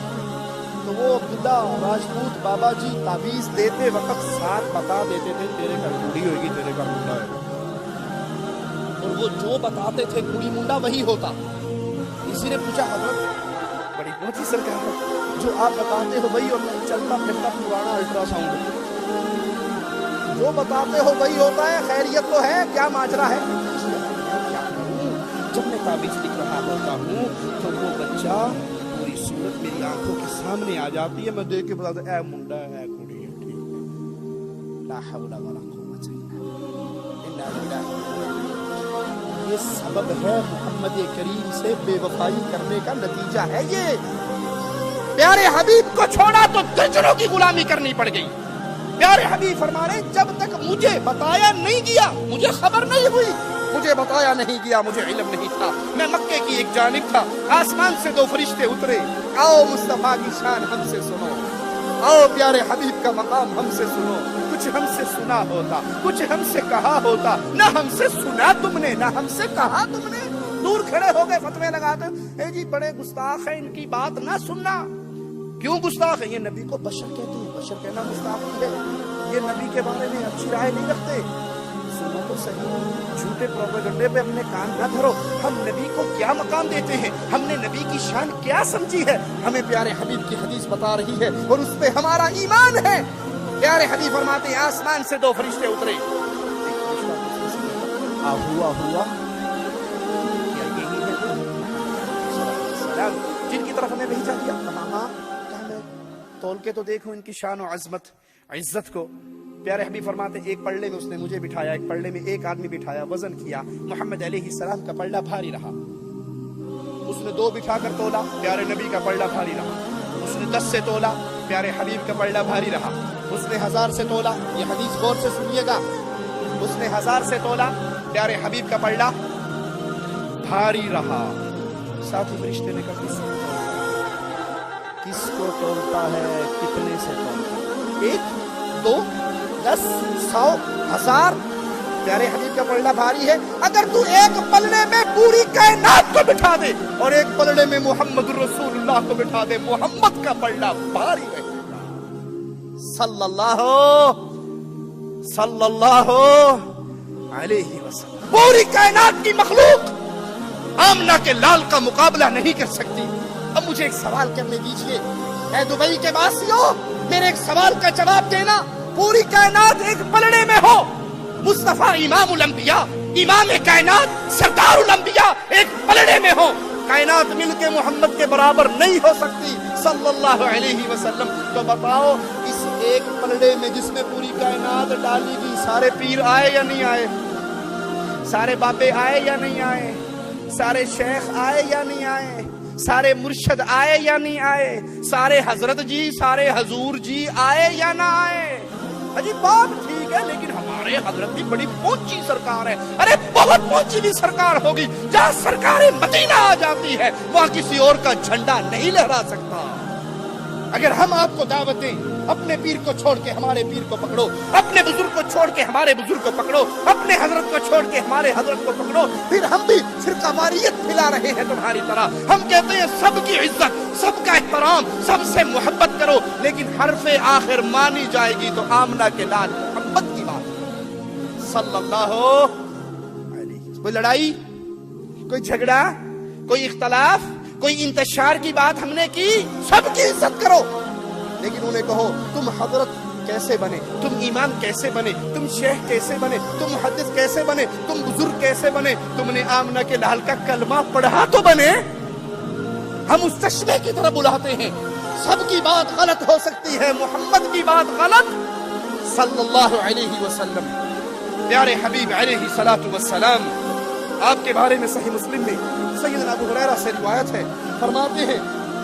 تو وہ عبداللہ راجپوت بابا جی تعویذ دیتے وقت ساتھ بتا دیتے تھے تیرے گھر بوڑھی ہوئے گی، تیرے گھر منڈا ہے، اور وہ جو بتاتے تھے کوڑی منڈا وہی ہوتا۔ کسی نے پوچھا حضرت بڑی بہت ہی سرکار جو آپ بتاتے ہو وہی ہوتا ہے؟ چلتا پھرتا پرانا الٹرا ساؤنڈ جو بتاتے ہو وہی ہوتا ہے، خیریت تو ہے، کیا ماجرا ہے؟ کیا کروں جب میں تعویذ لکھ رہا ہوتا ہوں تو وہ بچہ پوری صورت میری آنکھوں کے سامنے آ جاتی ہے، میں دیکھ کے بتاتا اے منڈا ہے کڑی ہے، ٹھیک ہے، لا حول ولا قوت الا باللہ۔ یہ سبب ہے محمد کریم سے بے وفائی کرنے کا نتیجہ ہے یہ۔ پیارے حبیب کو چھوڑا تو درجنوں کی غلامی کرنی پڑ گئی۔ پیارے حبیب فرما رہے جب تک مجھے بتایا نہیں گیا، مجھے خبر نہیں ہوئی، مجھے بتایا نہیں گیا، مجھے علم نہیں تھا، میں مکے کی ایک جانب تھا، آسمان سے دو فرشتے اترے، آؤ مصطفیٰ کی شان ہم سے سنو، آؤ پیارے حبیب کا مقام ہم سے سنو۔ کچھ ہم سے سنا ہوتا، کچھ ہم سے کہا ہوتا، نہ ہم سے سنا تم نے نہ ہم سے کہا تم نے۔ دور کھڑے ہو گئے فتوے لگاتے، اے جی بڑے گستاخ ہیں، ان کی بات نہ سننا۔ کیوں گستاخ ہے؟ یہ نبی کو بشر کہتے ہیں، بشر کہنا گستاخی ہے، یہ نبی کے بارے میں اچھی رائے نہیں رکھتے۔ سنو تو صحیح، جھوٹے پروپیگنڈے پہ اپنے کان نہ دھرو۔ ہم نبی کو کیا مقام دیتے ہیں، ہم نے نبی کی شان کیا سمجھی ہے، ہمیں پیارے حبیب کی حدیث بتا رہی ہے اور اس پہ ہمارا ایمان ہے۔ پیارے حبیب فرماتے ہیں آسمان سے دو فرشتے اترے، ہوا کیا یہی ہے جن کی طرف ہمیں بھیجا گیا؟ ماما تول کے تو دیکھو ان کی شان و عظمت عزت کو۔ پیارے حبیب فرماتے ایک پلڑے میں اس نے مجھے بٹھایا، ایک پلڑے میں ایک آدمی بٹھایا، وزن کیا، محمد علیہ السلام کا پلڑا بھاری رہا۔ اس نے 2 بٹھا کر تولا، پیارے نبی کا پلڑا بھاری رہا۔ اس نے 10 سے تولا، پیارے حبیب کا پلڑا بھاری رہا۔ اس نے 1000 سے تولا، یہ حدیث غور سے سنیے گا، اس نے 1000 سے تولا، پیارے حبیب کا پلڑا بھاری رہا۔ ساتھی فرشتے نے کہا کس کو تولتا ہے، کتنے سے تولتا ہے؟ 1 2 10 100 1000؟ پیارے حبیب کا پلڑا بھاری ہے، اگر تو ایک پلڑے میں پوری کائنات کو بٹھا دے اور ایک پلڑے میں محمد رسول اللہ کو بٹھا دے، محمد کا پلڑا بھاری رہے گا۔ صلی اللہ علیہ وسلم۔ پوری کائنات کی مخلوق آمنہ کے لال کا مقابلہ نہیں کر سکتی۔ اب مجھے ایک سوال کرنے دیجئے، اے دبئی کے واسیوں، میرے ایک سوال کا جواب دینا۔ پوری کائنات ایک پلڑے میں ہو، مصطفیٰ امام الانبیاء، امام کائنات، سردار الانبیاء ایک پلڑے میں ہو، کائنات مل کے محمد کے برابر نہیں ہو سکتی صلی اللہ علیہ وسلم۔ تو بتاؤ اس ایک پلڑے میں جس میں پوری کائنات ڈالی گئی، سارے پیر آئے یا نہیں آئے؟ سارے بابے آئے یا نہیں آئے؟ سارے شیخ آئے یا نہیں آئے؟ سارے مرشد آئے یا نہیں آئے، سارے حضرت جی، سارے حضور جی آئے یا نہ آئے، اجی بات ٹھیک ہے، لیکن ہمارے حضرت بھی بڑی پہنچی سرکار ہے۔ ارے بہت پہنچی بھی سرکار ہوگی، جہاں سرکار مدینہ آ جاتی ہے وہاں کسی اور کا جھنڈا نہیں لہرا سکتا۔ اگر ہم آپ کو دعوت دیں، اپنے پیر کو چھوڑ کے ہمارے پیر کو پکڑو، اپنے بزرگ کو چھوڑ کے ہمارے بزرگ کو پکڑو، اپنے حضرت کو چھوڑ کے ہمارے حضرت کو پکڑو، پھر ہم بھی فرقہ واریت پھیلا رہے ہیں تمہاری طرح۔ ہم کہتے ہیں سب کی عزت، سب کا احترام، سب سے محبت کرو، لیکن حرف آخر مانی جائے گی تو آمنہ کے لال محمد کی بات صلی اللہ علیہ۔ کوئی لڑائی، کوئی جھگڑا، کوئی اختلاف، کوئی انتشار کی بات ہم نے کی، سب کی عزت کرو، لیکن انہیں کہو تم حضرت کیسے بنے، تم امام کیسے بنے، تم شیخ کیسے بنے، تم محدث کیسے بنے، تم بزرگ کیسے بنے، تم نے آمنہ کے لال کا کلمہ پڑھا تو بنے۔ ہم اس چشمے کی طرف بلاتے ہیں، سب کی بات غلط ہو سکتی ہے، محمد کی بات غلط صلی اللہ علیہ وسلم۔ پیارے حبیب علیہ الصلوۃ والسلام، آپ کے بارے میں صحیح مسلم میں سیدنا ابو ہریرہ سے روایت ہے، فرماتے ہیں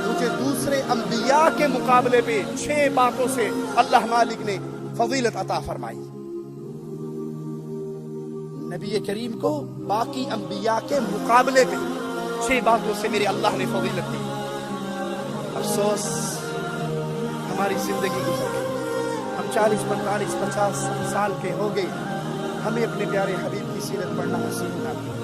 مجھے دوسرے انبیاء کے مقابلے پہ 6 باتوں سے اللہ مالک نے فضیلت عطا فرمائی۔ نبی کریم کو باقی انبیاء کے مقابلے پہ 6 باتوں سے میرے اللہ نے فضیلت دی۔ افسوس ہماری زندگی گزر گئی، ہم 40 45 50 سال کے ہو گئے، ہمیں اپنے پیارے حبیب کی سیرت پڑھنا نصیب نہ ہوا۔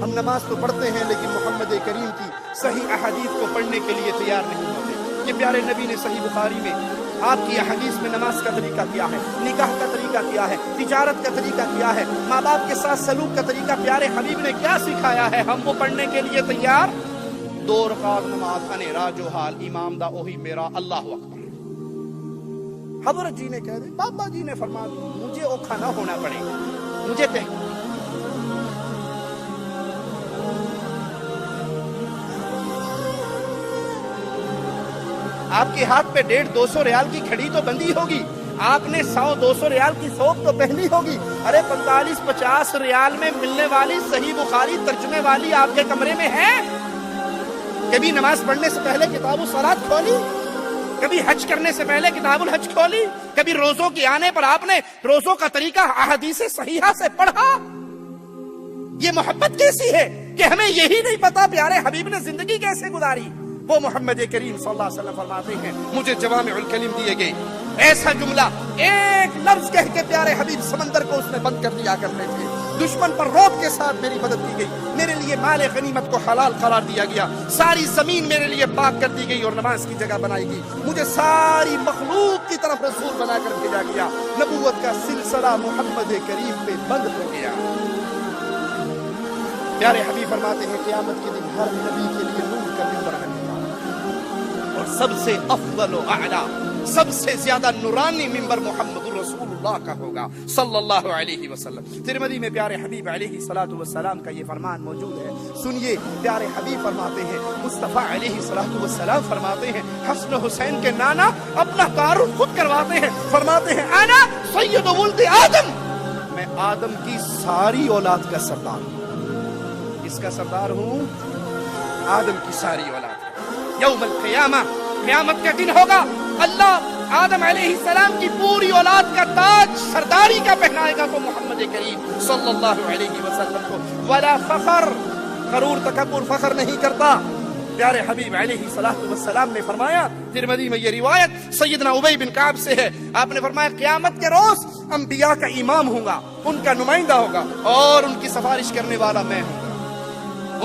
ہم نماز تو پڑھتے ہیں لیکن محمد کریم کی صحیح احادیث کو پڑھنے کے لیے تیار نہیں ہوتے۔ کہ پیارے نبی نے صحیح بخاری میں آپ کی احادیث میں نماز کا طریقہ کیا ہے، نکاح کا طریقہ کیا ہے، تجارت کا طریقہ کیا ہے، ماں باپ کے ساتھ سلوک کا طریقہ پیارے حبیب نے کیا سکھایا ہے، ہم وہ پڑھنے کے لیے تیار۔ 2 رکعت نماز انے راجو حال امام دا اوہی میرا اللہ اکبر۔ حضرت جی نے کہہ دے، بابا جی نے فرما دی، مجھے اوکھا نہ ہونا پڑے، مجھے آپ کے ہاتھ پہ 150-200 ریال کی کھڑی تو بندی ہوگی، آپ نے 100-200 ریال کی سوپ تو پہنی ہوگی، ارے 45-50 ریال میں ملنے والی صحیح بخاری ترجمے والی آپ کے کمرے میں ہے؟ کبھی نماز پڑھنے سے پہلے کتاب الصلاۃ کھولی؟ کبھی حج کرنے سے پہلے کتاب الحج کھولی؟ کبھی روزوں کے آنے پر آپ نے روزوں کا طریقہ احادیث صحیحہ سے پڑھا؟ یہ محبت کیسی ہے کہ ہمیں یہی نہیں پتا پیارے حبیب نے زندگی کیسے گزاری۔ وہ محمد کریم صلی اللہ علیہ وسلم فرماتے ہیں مجھے جوامع الکلم دیے گئے، ایسا جملہ ایک لفظ کہہ کے پیارے حبیب سمندر کو اس نے بند کر دیا کرتے تھے۔ دشمن پر روب کے ساتھ میری مدد کی گئی، میرے لیے مال غنیمت کو حلال قرار دیا گیا، ساری زمین میرے لیے پاک کر دی گئی اور نماز کی جگہ بنائی گئی، مجھے ساری مخلوق کی طرف رسول بنا کر بھیجا گیا، نبوت کا سلسلہ محمد کریم پہ بند ہو گیا۔ پیارے حبیب فرماتے ہیں قیامت کے دن ہر نبی کے لیے نور کا ممبر بنے گا، اور سب سے افضل و اعلیٰ، سب سے زیادہ نورانی ممبر محمد رسول اللہ کا ہوگا صلی اللہ علیہ وسلم۔ ترمذی میں پیارے حبیب علیہ الصلوۃ والسلام کا یہ فرمان موجود ہے، سنیے پیارے حبیب فرماتے ہیں، مصطفیٰ علیہ الصلوۃ والسلام فرماتے ہیں، حسن حسین کے نانا اپنا تعارف خود کرواتے ہیں، فرماتے ہیں انا سید ولد آدم، میں آدم کی ساری اولاد کا سردار ہوں۔ کس کا سردار ہوں؟ آدم کی ساری اولاد کا۔ یوم القیامہ، قیامت کا دن ہوگا، اللہ آدم علیہ السلام کی پوری اولاد کا تاج سرداری کا پہنائے گا تو محمد کریم صلی اللہ علیہ وسلم کو۔ ولا فخر، غرور تکبر فخر نہیں کرتا۔ پیارے حبیب علیہ الصلوۃ والسلام نے فرمایا، ترمذی میں یہ روایت سیدنا ابی بن کعب سے ہے، آپ نے فرمایا قیامت کے روز انبیاء کا امام ہوں گا، ان کا نمائندہ ہوگا اور ان کی سفارش کرنے والا میں ہوں گا۔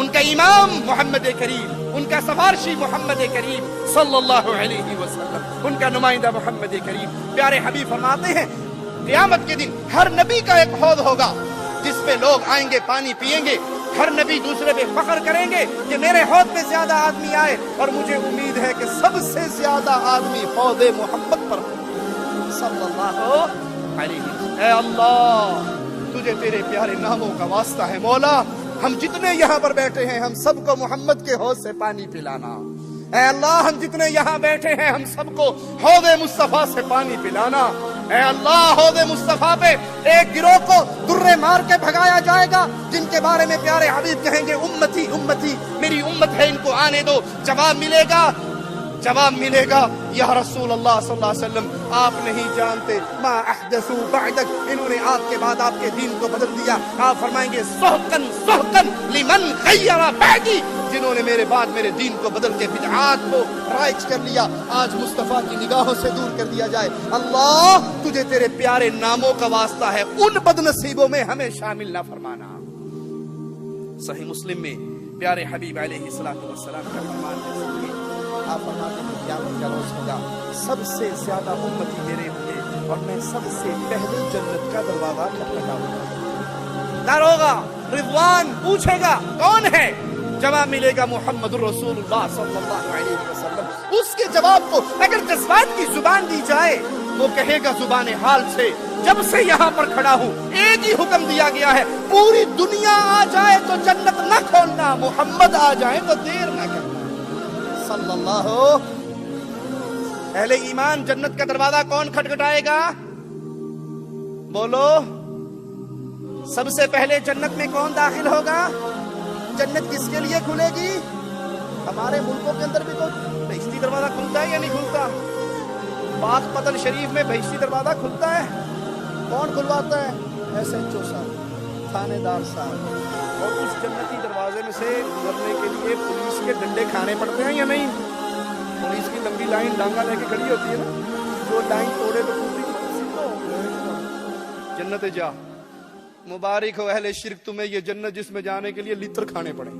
ان کا امام محمد کریم، ان کا سفارشی محمد کریم صلی اللہ علیہ وسلم، ان کا نمائندہ محمد کریم۔ پیارے حبیب فرماتے ہیں قیامت کے دن ہر نبی کا ایک حوض ہوگا جس پہ لوگ آئیں گے پانی پیئیں گے، ہر نبی دوسرے پہ فخر کریں گے کہ میرے حوض پہ زیادہ آدمی آئے، اور مجھے امید ہے کہ سب سے زیادہ آدمی حوض محمد پر صلی اللہ علیہ وسلم۔ اے اللہ تجھے تیرے پیارے ناموں کا واسطہ ہے مولا، ہم جتنے یہاں پر بیٹھے ہیں ہم سب کو محمد کے حوض سے پانی پلانا۔ اے اللہ ہم جتنے یہاں بیٹھے ہیں ہم سب کو حوض مصطفیٰ سے پانی پلانا۔ اے اللہ حوض مصطفیٰ پہ ایک گروہ کو درے مار کے بھگایا جائے گا جن کے بارے میں پیارے حبیب کہیں گے امتی امتی، میری امت ہے، ان کو آنے دو۔ جواب ملے گا یا رسول اللہ صلی اللہ علیہ وسلم آپ نہیں جانتے، ما احدثوا بعدک، انہوں نے آپ کے بعد آپ کے دین کو بدل دیا۔ آپ فرمائیں گے سحقن سحقن لمن غیر بعدی، جنہوں نے میرے بعد میرے دین کو بدل کے بدعات کو رائج کر لیا، آج مصطفیٰ کی نگاہوں سے دور کر دیا جائے۔ اللہ تجھے تیرے پیارے ناموں کا واسطہ ہے، ان بد نصیبوں میں ہمیں شامل نہ فرمانا۔ صحیح مسلم میں پیارے حبیب علیہ الصلوۃ والسلام کا فرمان ہے، آپ فرماتے ہیں قیامت کا روز ہوگا، سب سے زیادہ امتی میرے ہوں گے اور میں سب سے پہلے جنت کا دروازہ کھٹکھٹاؤں گا۔ داروغہ رضوان پوچھے گا کون ہے؟ جواب ملے گا محمد الرسول اللہ صلی اللہ علیہ وسلم۔ اس کے جواب کو اگر جذبات کی زبان دی جائے وہ کہے گا زبان حال سے، جب سے یہاں پر کھڑا ہوں ایک ہی حکم دیا گیا ہے، پوری دنیا آ جائے تو جنت نہ کھولنا، محمد آ جائے تو دیر نہ کرنا صلی اللہ۔ اہل ایمان جنت کا دروازہ کون کھٹکھٹائے گا؟ بولو، سب سے پہلے جنت میں کون داخل ہوگا؟ جنت کس کے لیے کھلے گی؟ ہمارے ملکوں کے اندر بھی تو بہشتی دروازہ کھلتا ہے یا نہیں کھلتا؟ پاک پتن شریف میں بہشتی دروازہ کھلتا ہے، کون کھلواتا ہے؟ ایس ایچ او صاحب، تھانے دار صاحب، اور اس جنتی دروازے میں سے گزرنے کے لیے پولیس کے ڈنڈے کھانے پڑتے ہیں یا نہیں؟ پولیس کی لمبی لائن ڈانگا لے کے کھڑی ہوتی ہے نا، جو لائن توڑے تو جنت جا۔ مبارک ہو اہل شرک تمہیں یہ جنت جس میں جانے کے لیے لتر کھانے پڑے،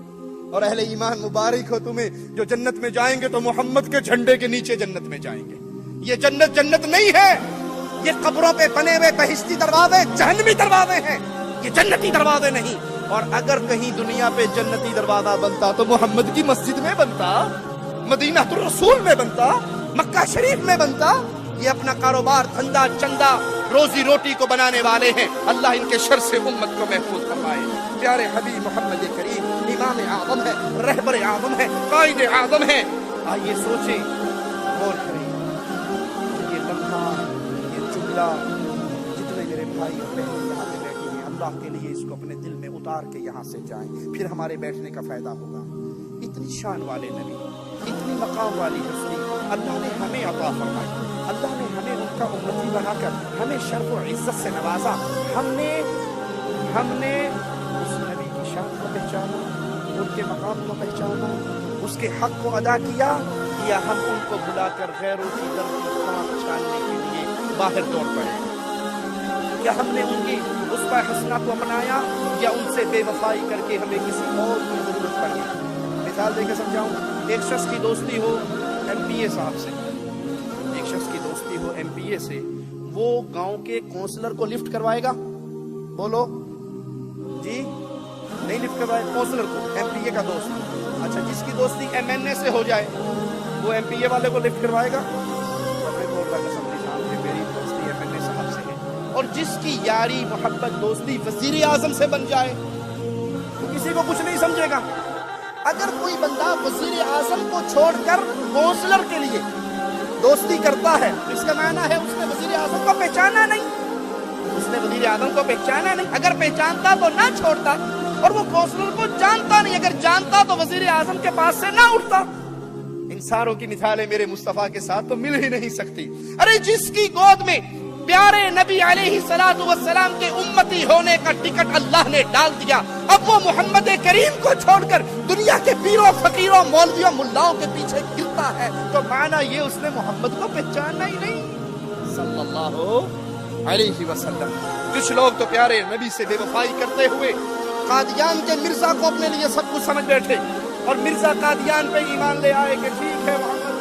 اور اہل ایمان مبارک ہو تمہیں جو جنت میں جائیں گے تو محمد کے جھنڈے کے نیچے جنت میں جائیں گے۔ یہ جنت جنت نہیں ہے، یہ قبروں پہ بنے ہوئے بہشتی دروازے جہنمی دروازے ہیں، یہ جنتی دروازے نہیں۔ اور اگر کہیں دنیا پہ جنتی دروازہ بنتا تو محمد کی مسجد میں بنتا، مدینہ الرسول میں بنتا، مکہ شریف میں بنتا۔ یہ اپنا کاروبار دھندا چندہ روزی روٹی کو بنانے والے ہیں، اللہ ان کے شر سے امت کو محفوظ فرمائے۔ پیارے حبیب محمد کریم امام اعظم ہے، رہبر اعظم ہے، قائد اعظم ہے۔ آئیے سوچیں، غور کریں، یہ لمحہ، یہ جملہ، جتنے میرے بھائی اور بہن یہاں پہ بیٹھے ہیں، اللہ کے لیے اس کو اپنے دل میں اتار کے یہاں سے جائیں، پھر ہمارے بیٹھنے کا فائدہ ہوگا۔ اتنی شان والے نبی، اتنی مقام والی ہستی اللہ نے ہمیں عطا فرمائی، اللہ نے ہمیں ان کا امتی بنا کر ہمیں شرف و عزت سے نوازا۔ ہم نے اس نبی کی شان کو پہچانا، ان کے مقام کو پہچانا، اس کے حق کو ادا کیا، یا ہم ان کو بلا کر غیروں کی درد کی خاک چھاننے کے لیے باہر دوڑ پڑے؟ کیا ہم نے ان کی اسوہ حسنہ کو اپنایا، یا ان سے بے وفائی کر کے ہمیں کسی اور کی ضرورت پڑ گئی؟ مثال دے کے سمجھاؤں، ایک شخص کی دوستی ہو ایم پی اے صاحب سے، ایک شخص کی دوستی ہو ایم پی اے سے، وہ گاؤں کے کونسلر کو لفٹ کروائے گا؟ بولو جی، نہیں لفٹ کروائے کونسلر کو، ایم پی اے کا دوست۔ اچھا، جس کی دوستی ایم این اے سے ہو جائے وہ ایم پی اے والے کو لفٹ کروائے گا؟ میری دوستی ایم این اے صاحب سے ہے۔ اور جس کی یاری محبت دوستی وزیر اعظم سے بن جائے تو کسی کو کچھ نہیں سمجھے گا۔ اگر کوئی بندہ وزیر اعظم کو چھوڑ کر کونسلر کے لیے دوستی کرتا ہے، اس کا معنی ہے اس نے وزیر اعظم کو پہچانا نہیں، اس نے وزیر اعظم کو پہچانا نہیں۔ اگر پہچانتا تو نہ چھوڑتا، اور وہ کونسلر کو جانتا نہیں، اگر جانتا تو وزیر اعظم کے پاس سے نہ اٹھتا۔ ان ساروں کی مثالیں میرے مصطفیٰ کے ساتھ تو مل ہی نہیں سکتی۔ ارے جس کی گود میں پیارے نبی علیہ الصلوۃ والسلام کے امتی ہونے کا ٹکٹ اللہ نے ڈال دیا، اب وہ محمد کریم کو چھوڑ کر دنیا کے پیروں فقیروں مولویوں ملاؤں کے پیچھے گرتا ہے، تو معنی یہ اس نے محمد کو پہچانا ہی نہیں صلی اللہ علیہ وسلم۔ کچھ لوگ تو پیارے نبی سے بے وفائی کرتے ہوئے قادیان کے مرزا کو اپنے لیے سب کچھ سمجھ بیٹھے، اور مرزا قادیان پہ ایمان لے آئے کہ ٹھیک ہے محمد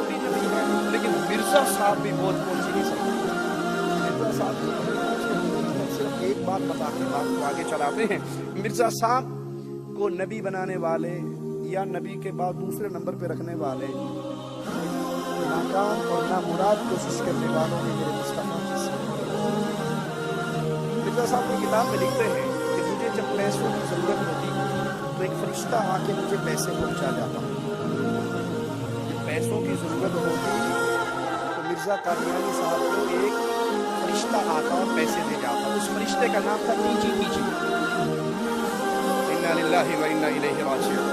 بھی نبی ہے، لیکن مرزا صاحب بھی بہت پہنچ نہیں سکتے۔ مرزا صاحب صرف ایک بات بتا کے بات کو آگے چلاتے ہیں، مرزا صاحب کو نبی بنانے والے یا نبی کے بعد دوسرے نمبر پہ رکھنے والے ناکام اور نامراد کوشش کرنے والوں نے میرے مصطفیٰ کی مرزا صاحب کی کتاب میں لکھتے ہیں کہ مجھے جب پیسوں کی ضرورت ہوتی تو ایک فرشتہ آ کے مجھے پیسے پہنچا جاتا، جب پیسوں کی ضرورت ہوتی تو مرزا قادیانی صاحب کو ایک فرشتہ آتا اور پیسے دے جاتا. اس فرشتے کا نام تھا ٹی جی. انا للہ و انا الیہ راجعون.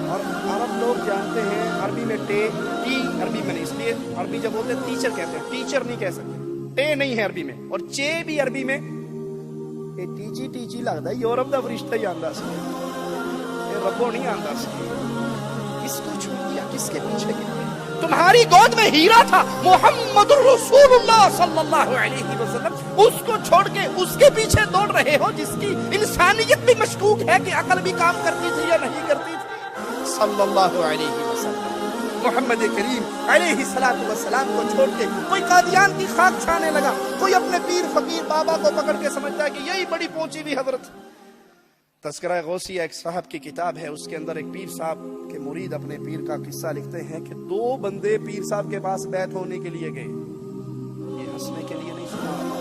اور عرب لوگ جانتے ہیں عربی میں ٹی عربی میں نہیں، اس لیے عربی جب بولتے ہیں ٹیچر کہتے ہیں، ٹیچر نہیں کہہ سکتے. ٹے نہیں ہے عربی میں، اور چے بھی عربی میں ٹی جی لگتا ہے. یورپ کا فرشتہ ہی آندا سی، ربو نہیں آندا سی. کس کو چھوڑ دیا، کس کے پیچھے گئے؟ تمہاری گود میں ہیرا تھا محمد رسول اللہ صلی اللہ علیہ وسلم، اس کو چھوڑ کے اس کے پیچھے دوڑ رہے ہو جس کی انسانیت بھی مشکوک ہے کہ عقل بھی کام کرتی تھی یا نہیں کرتی تھی. صلی اللہ علیہ وسلم محمد کریم علیہ الصلوۃ والسلام کو چھوڑ کے کوئی قادیان کی خاک چھانے لگا، کوئی اپنے پیر فقیر بابا کو پکڑ کے سمجھتا ہے کہ یہی بڑی پہنچی ہوئی حضرت. تذکرہ غوثیہ ایک صاحب کی کتاب ہے، اس کے اندر ایک پیر صاحب کے مرید اپنے پیر کا قصہ لکھتے ہیں کہ 2 بندے پیر صاحب کے پاس بیعت ہونے کے لیے گئے. یہ ہنسنے کے لیے نہیں سنا رہا،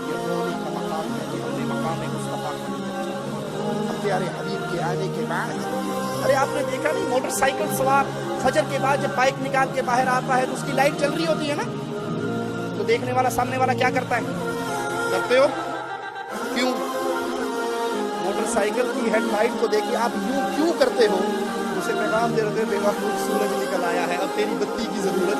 یہ رونے کا مقام ہے کہ ہم نے مقام مصطفیٰ کو پیارے حبیب کے آنے کے بعد. ارے آپ نے دیکھا نہیں موٹر سائیکل سوار فجر کے بعد جب بائک نکال کے باہر آتا ہے تو اس کی لائٹ چل رہی ہوتی ہے نا، تو دیکھنے والا سامنے والا کیا کرتا ہے؟ کرتے ہو کیوں؟ موٹر سائیکل کی ہیڈ لائٹ کو دیکھ کے آپ یوں کیوں کرتے ہو؟ اسے پیغام دے رہے بے وقت سورج نکل آیا ہے، اب تیری بتی کی ضرورت،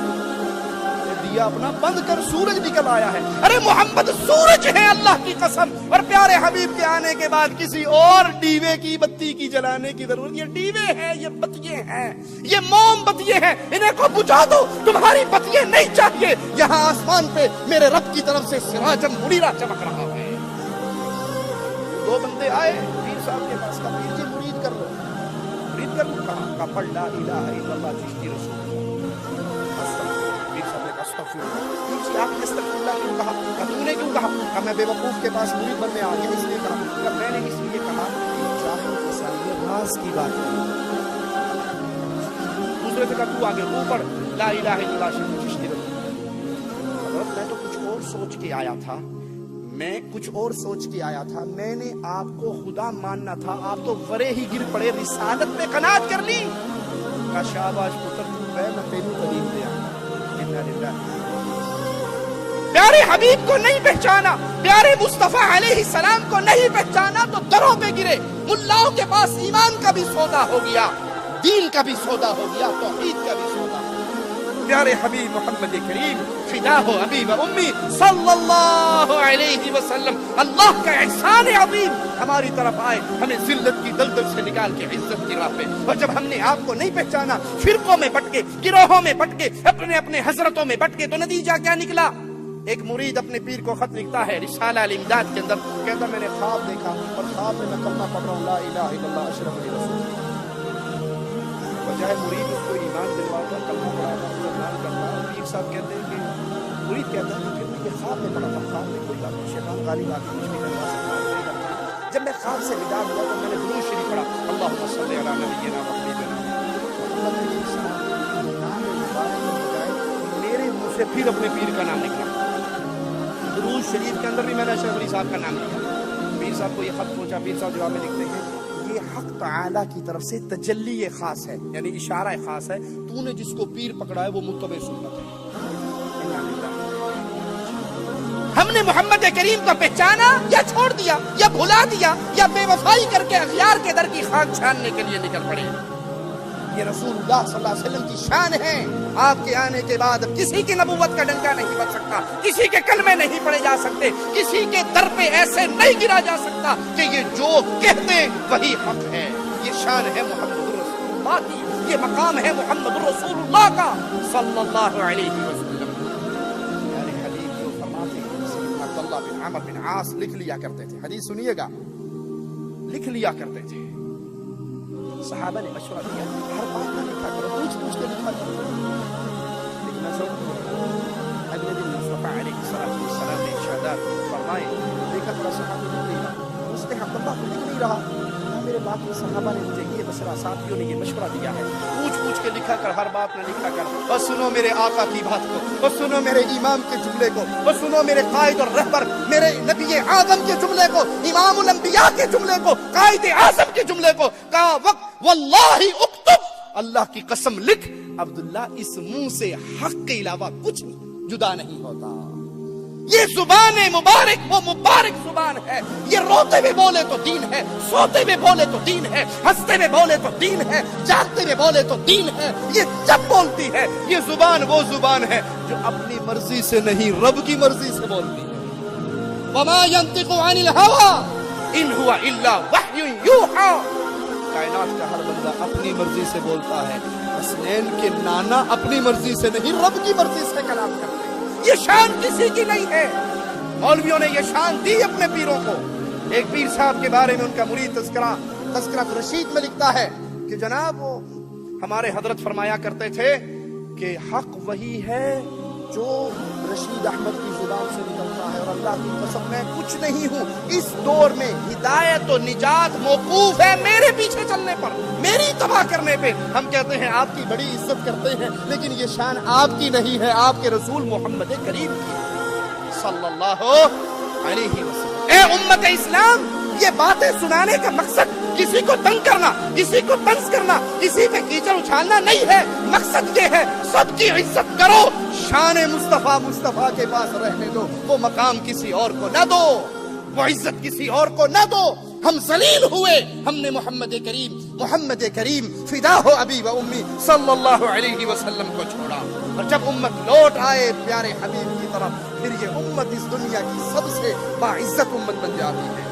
دیا اپنا بند کر، سورج نکل آیا ہے. ارے محمد سورج ہے اللہ کی قسم، اور پیارے حبیب کے آنے کے بعد کسی اور ڈیوے کی بتی کی جلانے کی ضرورت. یہ ڈیوے ہیں، یہ بتیے ہیں، یہ موم بتیے ہیں، انہیں کو بجھا دو. تمہاری بتیے نہیں چاہیے. یہاں آسمان پہ میرے رب کی طرف سے سراجم منیرہ چمک رہا ہے. 2 بندے آئے پیر صاحب کے پاس، کہا پیر جی مرید کر لو. مرید کر لو؟ کہا پڑھ لا الہ الا اللہ چشتی رسول. پیر صاحب نے کہا استغفر اللہ. پیر جی آپ نے استغفر اللہ کیوں کہا؟ کہا تو نے کیوں کہا؟ کہا میں بے وقوف کے پاس مرید بننے آ گیا اس لیے کہا. کہا میں نے اس لیے کہا کہ چاہوں کے سامنے راز کی بات ہے. دوسرے سے کہا تو آگے تو پڑھ لا الہ الا اللہ چشتی رسول. حضرت میں تو کچھ اور سوچ کے آیا تھا، میں نے آپ کو خدا ماننا تھا، آپ تو ورے ہی گر پڑے، رسالت میں قناعت کر لی. کا شاباش پتر تو ہے، میں تینوں تعلیم دے آیا. پیارے حبیب کو نہیں پہچانا، پیارے مصطفیٰ علیہ السلام کو نہیں پہچانا تو دروں پہ گرے. ملاؤں کے پاس ایمان کا بھی سودا ہو گیا، دین کا بھی سودا ہو گیا، توحید کا بھی سودا ہو گیا. پیارے حبیب محمد کریم فدا ہو ابی و امی صلی اللہ علیہ وسلم. اللہ کا احسان عظیم ہماری طرف آئے، ہمیں ذلت کی دلدل سے نکال کے عزت کی راہ پہ. اور جب ہم نے آپ کو نہیں پہچانا، فرقوں میں بٹ کے، گروہوں میں بٹ کے، اپنے اپنے حضرتوں میں بٹ کے، تو نتیجہ کیا نکلا؟ ایک مرید اپنے پیر کو خط لکھتا ہے رسالہ الامداد کے اندر، کہتا میں نے خواب دیکھا اور خواب میں کلمہ پڑھ رہا ہوں لا الہ الا اللہ اشرف رسول. بجائے مرید اس کو ایمان دلواتا، کلمہ پڑھاتا، ایمان کرتا. پیر صاحب کہتے ہیں کہ مرید کہتا ہے کہ یہ خواب میں پڑھا تھا، خواب میں کوئی بات نہیں، شیطان غالب آ کے مجھ بھی کروا سکتا ہے. جب میں خواب سے بیدار ہوا تو میں نے درود شریف پڑھا، اللہم صلی علی نبینا و حبیبنا محمد علیہ السلام. نام مبارک کے بجائے میرے منہ سے پھر اپنے پیر کا نام نکلا. درود شریف کے اندر بھی میں نے اشرف علی صاحب کا نام لیا. پیر صاحب کو یہ خط پہنچا. پیر صاحب جواب میں لکھتے ہیں یہ حق تعالیٰ کی طرف سے تجلی خاص ہے، یعنی اشارہ خاص ہے. تو نے جس کو پیر پکڑا ہے وہ متبع سنت ہے. ہم نے محمد کریم کو پہچانا یا چھوڑ دیا یا بھلا دیا یا بے وفائی کر کے اغیار کے در کی خاک چھاننے کے لیے نکل پڑے. یہ رسول اللہ صلی اللہ علیہ وسلم کی شان ہے. آپ کے آنے کے بعد کسی کی نبوت کا ڈنکا نہیں بج سکتا، کسی کے کلمے نہیں پڑے جا سکتے، کسی کے در پہ ایسے نہیں گرا جا سکتا کہ یہ جو کہتے وہی حق ہے. یہ شان ہے محمد رسول اللہ کی، یہ مقام ہے محمد رسول اللہ کا صلی اللہ علیہ وسلم. یعنی حدیث جو فرماتے ہیں عبداللہ بن عمر بن عاص لکھ لیا کرتے تھے. حدیث سنیے گا، لکھ لیا کرتے تھے. صحابہ نے مشورہ دیا ہر بات نہ لکھا کرو، پوچھ کے لکھا کرو. لیکن اگلے دن مصطفیٰ علیہ السلام نے ارشادات فرمائے. دیکھا تھوڑا صحابہ لکھ نہیں رہا، اس نے عبداللہ کو لکھ نہیں رہا. میرے باقی صحابہ نے مجھے یہ مشورہ، ساتھیوں نے یہ مشورہ دیا ہے، پوچھ کے لکھا کر، ہر بات نہ لکھا کر. اور سنو میرے آقا کی بات کو، اور سنو میرے امام کے جملے کو، اور سنو میرے قائد اور رہبر میرے نبی اعظم کے جملے کو، امام الانبیاء کے جملے کو، قائد اعظم کے جملے کو. کہا وقت واللہ اکتب، اللہ کی قسم لکھ عبداللہ اس منہ سے حق کے علاوہ کچھ جدا نہیں ہوتا. یہ زبان مبارک وہ مبارک زبان ہے. یہ روتے ہوئے بولے تو دین ہے, سوتے ہوئے بولے تو دین ہے, ہنستے ہوئے بولے تو دین ہے, جاگتے ہوئے بولے تو دین ہے. یہ جب بولتی ہے یہ زبان وہ زبان ہے جو اپنی مرضی سے نہیں رب کی مرضی سے بولتی ہے. وما ينطق عن الهوى ان هو الا وحی یوحی. کائنات کا ہر بندہ اپنی مرضی سے بولتا ہے. حسنین کے نانا اپنی مرضی سے نہیں رب کی مرضی سے کلام کرتے ہیں. یہ شان کسی کی نہیں ہے. مولویوں نے یہ شان دی اپنے پیروں کو. ایک پیر صاحب کے بارے میں ان کا مرید تذکرۃ رشید میں لکھتا ہے کہ جناب وہ ہمارے حضرت فرمایا کرتے تھے کہ حق وہی ہے جو رشید احمد کی زبان سے نکلتا ہے, اور اللہ کی قسم میں کچھ نہیں ہوں. اس دور میں ہدایت و نجات موقوف ہے میرے پیچھے چلنے پر, میری تباہ کرنے پہ. ہم کہتے ہیں آپ کی بڑی عزت کرتے ہیں, لیکن یہ شان آپ کی نہیں ہے, آپ کے رسول محمد کریم کی صلی اللہ علیہ وسلم. اے امت اسلام, یہ باتیں سنانے کا مقصد کسی کو تنگ کرنا, کسی کو طنز کرنا, کسی پہ کیچڑ اچھالنا نہیں ہے. مقصد یہ ہے سب کی عزت کرو, شان مصطفیٰ کے پاس رہنے دو. وہ مقام کسی اور کو نہ دو, وہ عزت کسی اور کو نہ دو. ہم ذلیل ہوئے, ہم نے محمد کریم فدا ہو ابی و امی صلی اللہ علیہ وسلم کو چھوڑا. اور جب امت لوٹ آئے پیارے حبیب کی طرف, پھر یہ امت اس دنیا کی سب سے باعزت امت بن جاتی ہے.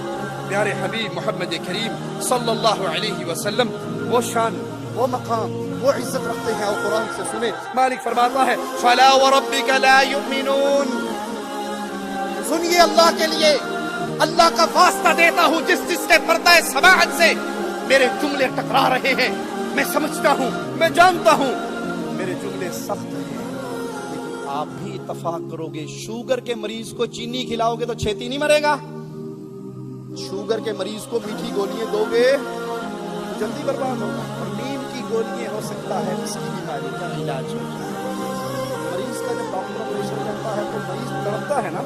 پیارے حبیب محمد کریم صلی اللہ علیہ وسلم وہ شان, وہ مقام, وہ عزت رکھتے ہیں. اور قرآن سے سنیں, مالک فرماتا ہے فلا وربک لا یؤمنون. سنیے اللہ کے لیے, اللہ کا واسطہ دیتا ہوں جس کے پردہ سماعت سے میرے جملے ٹکرا رہے ہیں. میں سمجھتا ہوں, میں جانتا ہوں میرے جملے سخت ہیں, لیکن آپ بھی اتفاق کرو گے شوگر کے مریض کو چینی کھلاؤ گے تو چھیتی نہیں مرے گا. شوگر کے مریض کو میٹھی گولیاں دو گے جلدی برباد ہوگا. اور نیم کی گولیاں ہو سکتا ہے اس کی بیماری کا علاج ہے. مریض کا جب ڈاکٹر آپریشن کرتا ہے تو مریض تڑپتا ہے نا,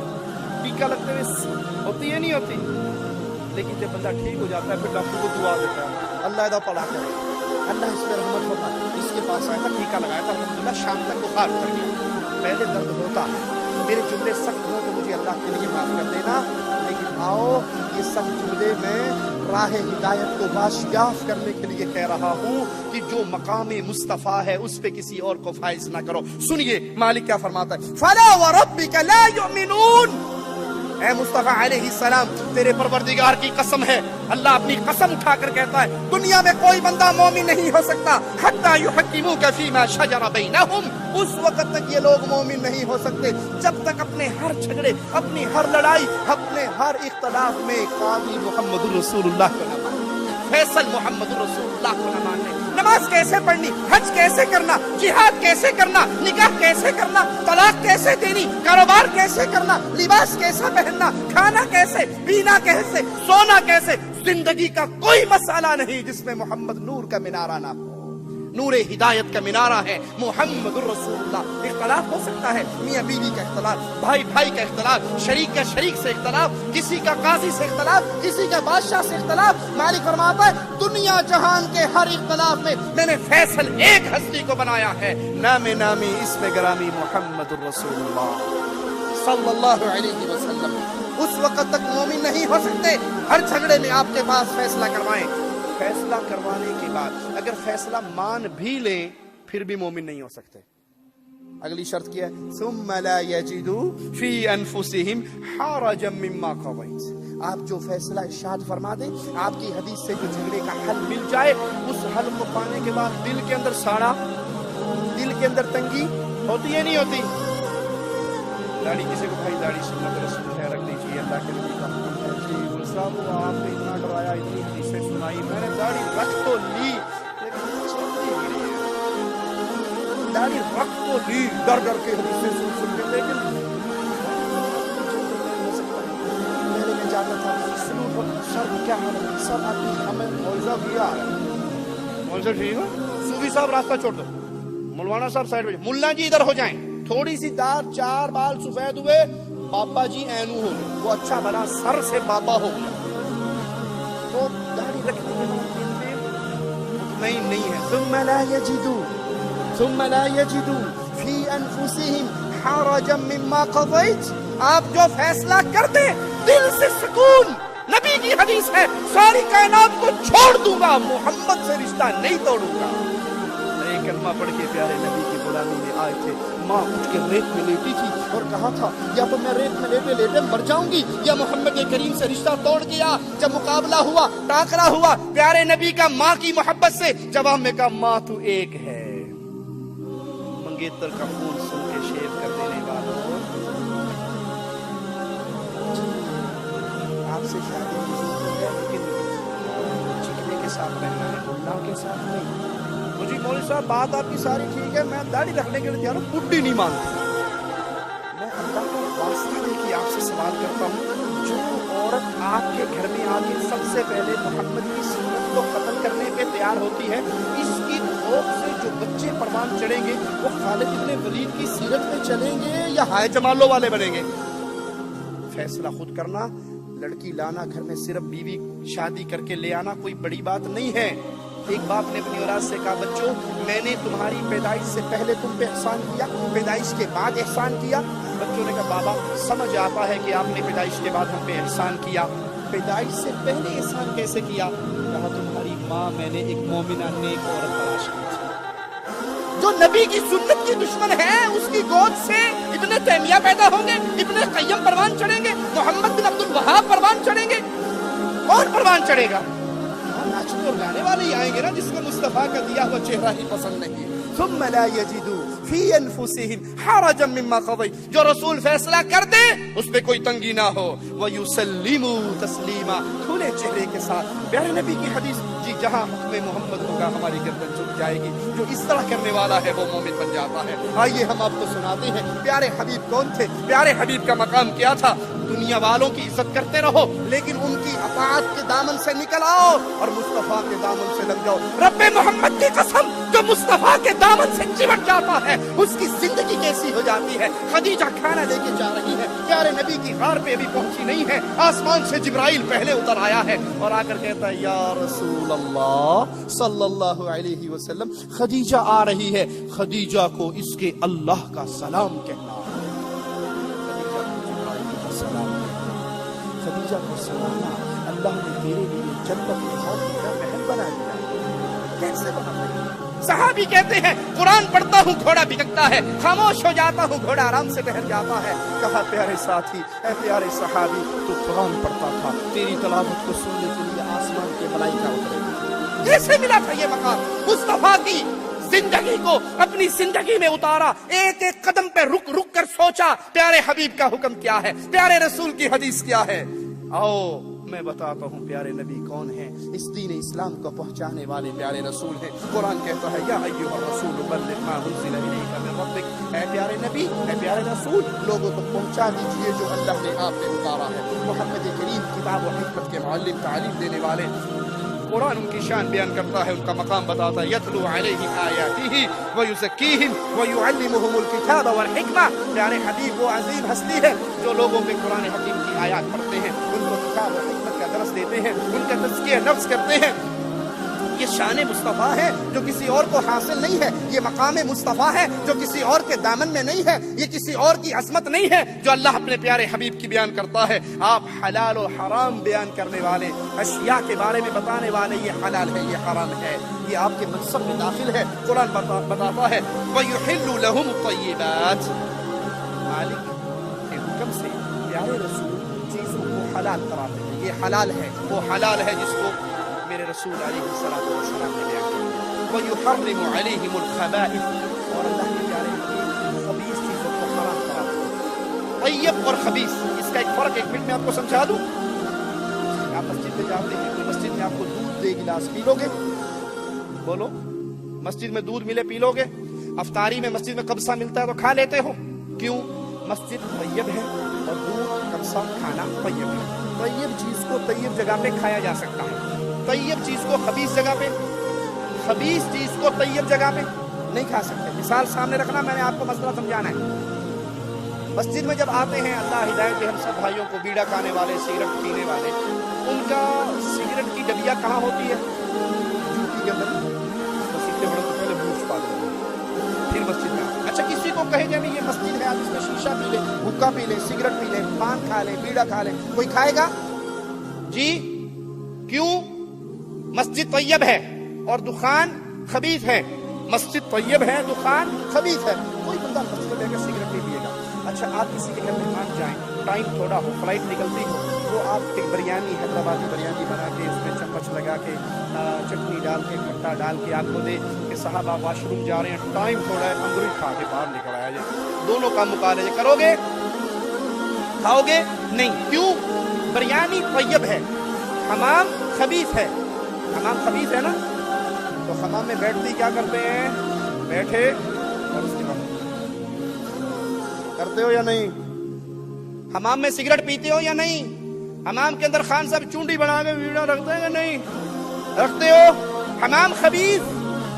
ٹیکا لگتے ہوئے ہوتی ہے نہیں ہوتی, لیکن جب بندہ ٹھیک ہو جاتا ہے پھر ڈاکٹر کو دعا دیتا ہے اللہ ادا پڑا کرے, اللہ اس پہ رحمت ہوتا ہے. اس کے پاس آیا تھا, ٹیکا لگایا تھا, الحمدللہ شام تک بخار اتر گیا. پہلے درد ہوتا ہے, میرے جملے سخت ہوں تو مجھے اللہ کے لیے معاف کر دینا, لیکن آؤ یہ سب جملے میں راہ ہدایت کو باشیاف کرنے کے لیے کہہ رہا ہوں کہ جو مقام مصطفیٰ ہے اس پہ کسی اور کو فائز نہ کرو. سنیے مالک کیا فرماتا ہے, فلا وربک لا یؤمنون. اے مصطفیٰ علیہ السلام, تیرے پروردگار کی قسم ہے, اللہ اپنی قسم اٹھا کر کہتا ہے دنیا میں کوئی بندہ مومن نہیں ہو سکتا حتی یحکموک فیما شجر بینہم. اس وقت تک یہ لوگ مومن نہیں ہو سکتے جب تک اپنے ہر جھگڑے, اپنی ہر لڑائی, اپنے ہر اختلاف میں قاضی محمد رسول اللہ کو نہ مانے, فیصل محمد رسول اللہ کو نہ مانے. نماز کیسے پڑھنی, حج کیسے کرنا, جہاد کیسے کرنا, نکاح کیسے کرنا, طلاق کیسے دینی, کاروبار کیسے کرنا, لباس کیسا پہننا, کھانا کیسے, پینا کیسے, سونا کیسے. زندگی کا کوئی مسئلہ نہیں جس میں محمد نور کا مینارہ نہ ہو. نور ہدایت کا مینارہ ہے محمد الرسول اللہ. اختلاف ہو سکتا ہے, میاں بیوی کا اختلاف, بھائی بھائی کا اختلاف, شریک کا شریک سے اختلاف, کسی کا قاضی سے اختلاف, کسی کا بادشاہ سے اختلاف. مالک فرماتا ہے دنیا جہان کے ہر اختلاف میں میں نے فیصل ایک ہستی کو بنایا ہے, نام نامی اس میں گرامی محمد الرسول اللہ صلی اللہ علیہ وسلم. اس وقت تک مومن نہیں ہو سکتے ہر جھگڑے میں آپ کے پاس فیصلہ کروائیں. فیصلہ کروانے کے بعد اگر فیصلہ مان بھی لیں پھر بھی مومن نہیں ہو سکتے. اگلی شرط کیا ہے, ثم لا یجدوا فی انفسہم حرجا مما قضیت. آپ جو فیصلہ ارشاد فرما دیں, آپ کی حدیث سے جو جھگڑے کا حل مل جائے, اس حل کو پانے کے بعد دل کے اندر ساڑا, دل کے اندر تنگی ہوتی ہے نہیں ہوتی. داڑھی کسی کو بھائی داڑھی سنت رسول ہے, رکھ لیجیے, اللہ کے نبی کا حکم ہے. جی گل صاحب وہ آپ نے اتنا ڈرایا, اتنی حدیثیں سنائی, میں نے داڑھی رکھ تو لی لیکن چلتی ہی نہیں ہے. داڑھی رکھ تو لی ڈر ڈر کے حدیثیں سن کے, لیکن پہلے میں جاتا تھا سلوٹ سر کیا حال ہے, سب آتی ہمیں موضوع بھی آ رہا ہے. موضوع ٹھیک ہو, صوفی صاحب راستہ چھوڑ دو, مولانا صاحب سائڈ پہ, ملا جی ادھر ہو جائیں, تھوڑی سی دار, چار بال سفید ہوئے, بابا جی اینو ہو گئے, وہ اچھا بنا سر سے بابا ہو گیا. تو داڑھی رکھنے کے بعد مطمئن نہیں ہے. ثم لا یجدوا ثم لا يجدوا في انفسهم حرجا مما قضيت. آپ جو فیصلہ کر دیں دل سے سکون. نبی کی حدیث ہے ساری کائنات کو چھوڑ دوں گا محمد سے رشتہ نہیں توڑوں گا. ایک کلمہ پڑھ کے پیارے نبی کی غلامی میں آئے تھے. ماں اٹھ کے ریت میں لیٹی تھی اور کہا تھا یا تو میں ریت میں لیٹے لیٹے مر جاؤں گی یا محمد کریم سے رشتہ توڑ دیا. جب مقابلہ ہوا ٹاکرا ہوا پیارے نبی کا ماں کی محبت سے, جواب میں کہا ماں تو ایک ہے. منگیتر کا خون سن کے شیو کر دینے والوں, آپ سے شادی کی ضرورت ہے لیکن چکنے کے ساتھ رہنا ہے, اللہ کے ساتھ نہیں. مجھے مولوی صاحب بات آپ کی ساری ٹھیک ہے, میں داڑھی رکھنے کے لیے تیار ہوں, بڈھی نہیں مانتی. میں اللہ کا واسطہ دے کے آپ سے سوال کرتا ہوں, جو عورت آپ کے گھر میں آ کے سب سے پہلے محمد کی سنت کو قتل کرنے پہ تیار ہوتی ہے, اس کی خوف سے جو بچے پروان چڑھیں گے وہ خالد ابن ولید کی سیرت میں چلیں گے یا ہائے جمالوں والے بنیں گے. فیصلہ خود کرنا. لڑکی لانا گھر میں صرف بیوی شادی کر کے لے آنا کوئی بڑی بات نہیں ہے. ایک باپ نے اپنی اولاد سے کہا بچوں میں نے تمہاری پیدائش سے پہلے تم پہ احسان کیا, پیدائش کے بعد احسان کیا. بچوں نے کہا بابا سمجھ آتا ہے کہ آپ نے پیدائش کے بعد ہم پہ احسان کیا, پیدائش سے پہلے احسان کیسے کیا؟ کہا تمہاری ماں میں نے ایک مومنہ نیک عورت تلاش کی تھی جو نبی کی سنت کی دشمن ہے, اس کی گود سے ابن تیمیہ پیدا ہوں گے, ابن قیم پروان چڑھیں گے, محمد بن عبد الوہاب پروان چڑھیں گے. کون پروان چڑھے گا؟ ناچنے اور گانے والے ہی آئیں گے نا جس کو مصطفیٰ کا دیا ہوا چہرہ ہی پسند نہیں. ثم لا يجدوا في انفسهم حرجا مما قضيت, جو رسول فیصلہ کر دے اس پہ کوئی تنگی نہ ہو. ويسلموا تسلیما, کھلے چہرے کے ساتھ. پیارے نبی کی حدیث, جی جہاں حکم محمد ہوگا ہماری گردن جھک جائے گی. جو اس طرح کرنے والا ہے وہ مومن بن جاتا ہے. آئیے ہم آپ کو سناتے ہیں پیارے حبیب کون تھے, پیارے حبیب کا مقام کیا تھا. دنیا والوں کی عزت کرتے رہو لیکن ان کی اطاعت کے دامن سے نکل آؤ اور مصطفیٰ کے دامن سے لگ جاؤ. رب محمد کی قسم, جو مصطفیٰ کے دامن سے چمٹ جاتا ہے اس کی زندگی کیسی ہو جاتی ہے. خدیجہ کھانا لے کے جا رہی ہے, پیارے نبی کی غار پہ ابھی پہنچی نہیں ہے, آسمان سے جبرائیل پہلے اتر آیا ہے اور آ کر کہتا ہے یا رسول اللہ صلی اللہ علیہ وسلم خدیجہ آ رہی ہے. خدیجہ کو اس کے اللہ کا سلام کہنا. خدیجہ کو سلانا, اللہ نے تیرے لیے جنت میں موت کا محل بنا دیا. کیسے بنا دیا؟ صحابی کہتے ہیں قرآن پڑھتا ہوں گھوڑا بھٹکتا ہے, خاموش ہو جاتا ہوں گھوڑا آرام سے ٹہل جاتا ہے. کہا پیارے ساتھی, اے پیارے صحابی, تو قرآن پڑھتا تھا, تیری تلاوت کو سننے کے لیے آسمان کے ملائکہ اترے. کیسے ملا تھا یہ مقام؟ مصطفیٰ کی زندگی کو اپنی زندگی میں اتارا, ایک ایک قدم پہ رک رک کر سوچا پیارے حبیب کا حکم کیا ہے, پیارے رسول کی حدیث کیا ہے. آؤ میں بتاتا ہوں پیارے نبی کون ہیں. اس دین اسلام کو پہنچانے والے پیارے رسول ہیں. قرآن کہتا ہے یا ایھا الرسول بلغ ما انزل الیک من ربک, اے پیارے نبی, اے پیارے رسول, لوگوں کو پہنچا دیجئے جو اللہ نے آپ پہ اتارا ہے. محمد کریم کتاب و حکمت کے معلم, تعلیم دینے والے. قرآن ان کی شان بیان کرتا ہے, ان کا مقام بتاتا ہے. یتلو علیہم آیاتہ ویزکیہم ویعلمہم الکتاب والحکمہ. پیارے حبیب وہ عظیم ہستی ہے جو لوگوں میں قرآن حکیم کی آیات پڑھتے ہیں, ان کو کتاب و حکمت کا درس دیتے ہیں, ان کا تزکیہ نفس کرتے ہیں. یہ شان مصطفیٰ ہے جو کسی اور کو حاصل نہیں ہے. یہ مقام مصطفیٰ ہے جو کسی اور کے دامن میں نہیں ہے. یہ کسی اور کی عظمت نہیں ہے جو اللہ اپنے پیارے حبیب کی بیان کرتا ہے. آپ حلال و حرام بیان کرنے والے, اشیاء کے بارے میں بتانے والے, یہ حلال ہے یہ حرام ہے, یہ آپ کے منصب میں داخل ہے. قرآن بتاتا ہے وَيُحِلُّ لَهُمُ الطَّيِّبَاتِ, مالک کے حکم سے پیارے رسول چیزوں کو حلال کراتے ہیں. یہ حلال ہے, وہ حلال ہے جس کو میرے رسول علیہ الصلوۃ والسلام نے بیان کیا. وَيُحَرِّمُ عَلَيْهِمُ الْخَبَائِثَ, اور اللہ کے پیارے حبیب خبیث چیزوں کو حرام کراتے ہیں. طیب اور خبیث, اس کا ایک فرق ایک منٹ میں آپ کو سمجھا دوں. آپ مسجد میں جاتے ہیں, کوئی مسجد میں آپ کو دودھ دے گلاس, پی لو گے؟ بولو, مسجد میں دودھ ملے پی لو گے؟ افطاری میں مسجد میں قبضہ ملتا ہے تو کھا لیتے ہو, کیوں؟ مسجد طیب ہے اور دودھ قبضہ کھانا طیب ہے. طیب چیز کو طیب جگہ پہ کھایا جا سکتا ہے, طیب چیز کو خبیث جگہ پہ, خبیث چیز کو طیب جگہ پہ نہیں کھا سکتے. مثال سامنے رکھنا, میں نے آپ کو مسئلہ سمجھانا ہے. مسجد میں جب آتے ہیں, اللہ ہدایت دے ہم سب بھائیوں کو, بیڑا کھانے والے, سگریٹ پینے والے, ان کا سگریٹ کی ڈبیا کہاں ہوتی ہے؟ جوتی کے اندر. تو سیدھے بڑے تو پہلے بوجھ پا دیں, مسجد میں. اچھا کسی کو کہے جائے یہ مسجد ہے آپ اس میں شیشہ پی لیں, حقہ پی لیں, سگریٹ پی لیں, پان کھا لیں, بیڑا کھا لیں, کوئی کھائے گا؟ جی کیوں؟ مسجد طیب ہے اور دخان خبیث ہے. مسجد طیب ہے, دخان خبیث ہے. کوئی بندہ مسجد میں لے کر سگریٹ نہیں پیے گا. اچھا آپ کسی کے گھر مہمان جائیں, ٹائم تھوڑا ہو, فلائٹ نکلتی ہو, تو آپ ایک بریانی, حیدرآبادی بریانی بنا کے اس میں چمچ لگا کے چٹنی ڈال کے کھٹا ڈال کے آپ کو دے کہ صاحب آپ واش روم جا رہے ہیں, ٹائم تھوڑا ہے, انگوری کھا کے باہر نکل آیا جائے. دونوں کا مقابلہ کرو گے؟ کھاؤ گے؟ نہیں. کیوں؟ بریانی طیب ہے, حمام خبیث ہے. حمام خبیث ہے نا, تو حمام میں بیٹھتے کیا کرتے ہیں؟ بیٹھے اور اس کے بعد کرتے ہو یا نہیں؟ حمام میں سگریٹ پیتے ہو یا نہیں؟ حمام کے اندر خان صاحب چونڈی بنا کے ویڈیو رکھتے ہیں یا نہیں رکھتے ہو؟ حمام خبیث,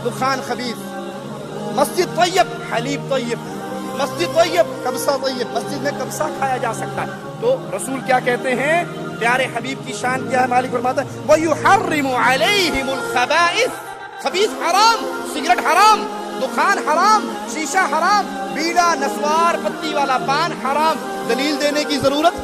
دخان خبیث. مسجد طیب, حلیب طیب. مسجد طیب, کبسہ طیب. مسجد میں کبسہ کھایا جا سکتا ہے. تو رسول کیا کہتے ہیں؟ پیارے حبیب کی شان کیا ہے؟ مالک فرماتا ہے وَيُحَرِّمُ عَلَيْهِمُ الْخَبَائِثِ. خبیث حرام, سگریٹ حرام, دخان حرام, شیشہ حرام, بیڑا, نسوار, پتی والا پان حرام. دلیل دینے کی ضرورت؟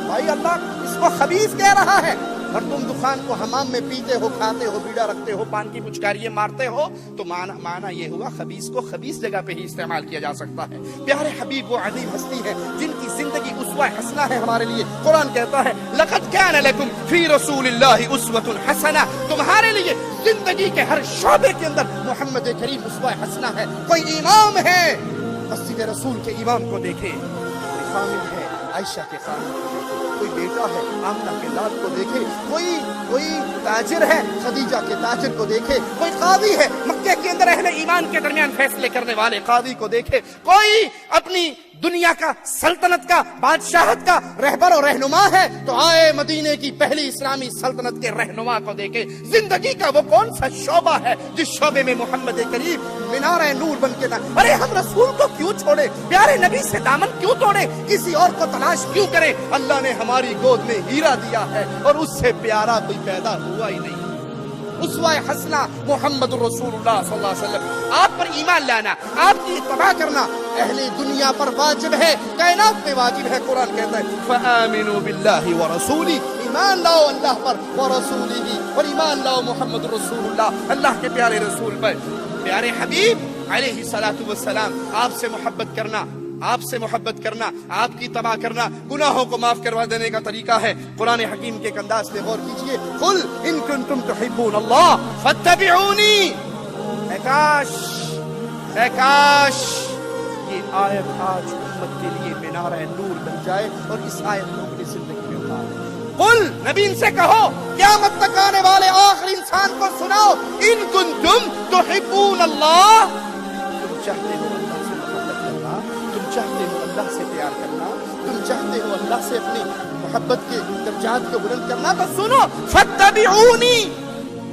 بھائی اللہ اس کو خبیث کہہ رہا ہے, اور تم دخان کو حمام میں پیتے ہو, کھاتے ہو, بیڑا رکھتے ہو, پان کی پچکاریاں مارتے ہو, تو معنی یہ ہوا خبیث کو خبیث جگہ پہ ہی استعمال کیا جا سکتا ہے. پیارے حبیب وہ عظیم ہستی ہے جن کی زندگی اسوہ حسنہ ہے ہمارے لیے. قرآن کہتا ہے لقد کان لکم فی رسول اللہ اسوۃ حسنہ. تمہارے لیے زندگی کے ہر شعبے کے اندر محمد کریم اسوہ حسنہ ہے. کوئی امام ہے, مسجد رسول کے امام کو دیکھے. کوئی خامد ہے, عائشہ کے خامد کو دیکھے. کوئی بیٹا ہے, آمنہ کے لال کو دیکھے. کوئی تاجر ہے, خدیجہ کے تاجر کو دیکھے. کوئی قاضی ہے, مکے کے اندر اہل ایمان کے درمیان فیصلے کرنے والے قاضی کو دیکھے. کوئی اپنی دنیا کا, سلطنت کا, بادشاہت کا رہبر و رہنما ہے, تو آئے مدینے کی پہلی اسلامی سلطنت کے رہنما کو دیکھے. زندگی کا وہ کون سا شعبہ ہے جس شعبے میں محمد کریم مینار نور بن کے نہ. ارے ہم رسول کو کیوں چھوڑے؟ پیارے نبی سے دامن کیوں توڑے؟ کسی اور کو تلاش کیوں کرے؟ اللہ نے ہماری گود میں ہیرا دیا ہے اور اس سے پیارا کوئی پیدا ہوا ہی نہیں. اسوہ حسنہ محمد رسول اللہ صلی اللہ علیہ وسلم. آپ پر ایمان لانا, آپ کی اتباع کرنا اہل دنیا پر واجب ہے, کائنات میں واجب ہے. قرآن کہتا ہے فآمنوا باللہ ورسولہ. ایمان لاؤ اللہ پر, ورسولہ, اور ایمان لاؤ محمد رسول اللہ, اللہ کے پیارے رسول پر. پیارے حبیب علیہ الصلوۃ والسلام, آپ سے محبت کرنا, آپ سے محبت کرنا, آپ کی اتباع کرنا گناہوں کو معاف کروا دینے کا طریقہ ہے. قرآن حکیم کے ایک انداز پہ غور کیجئے. قل ان کنتم تحبون اللہ فاتبعونی. اے کاش یہ آیت آج امت کے لیے مینار نور بن جائے اور اس آیت کو اپنی زندگی میں اتاریں. قل, نبی ان سے کہو, قیامت تک آنے والے آخر انسان کو سناؤ, ان کنتم تحبون اللہ. تم چاہتے ہو اللہ سے محبت کرنا, تم چاہتے ہو اللہ سے پیار کرنا, تم چاہتے ہو اللہ سے اپنی محبت کے درجات کو بلند کرنا, تو سنو فاتبعونی.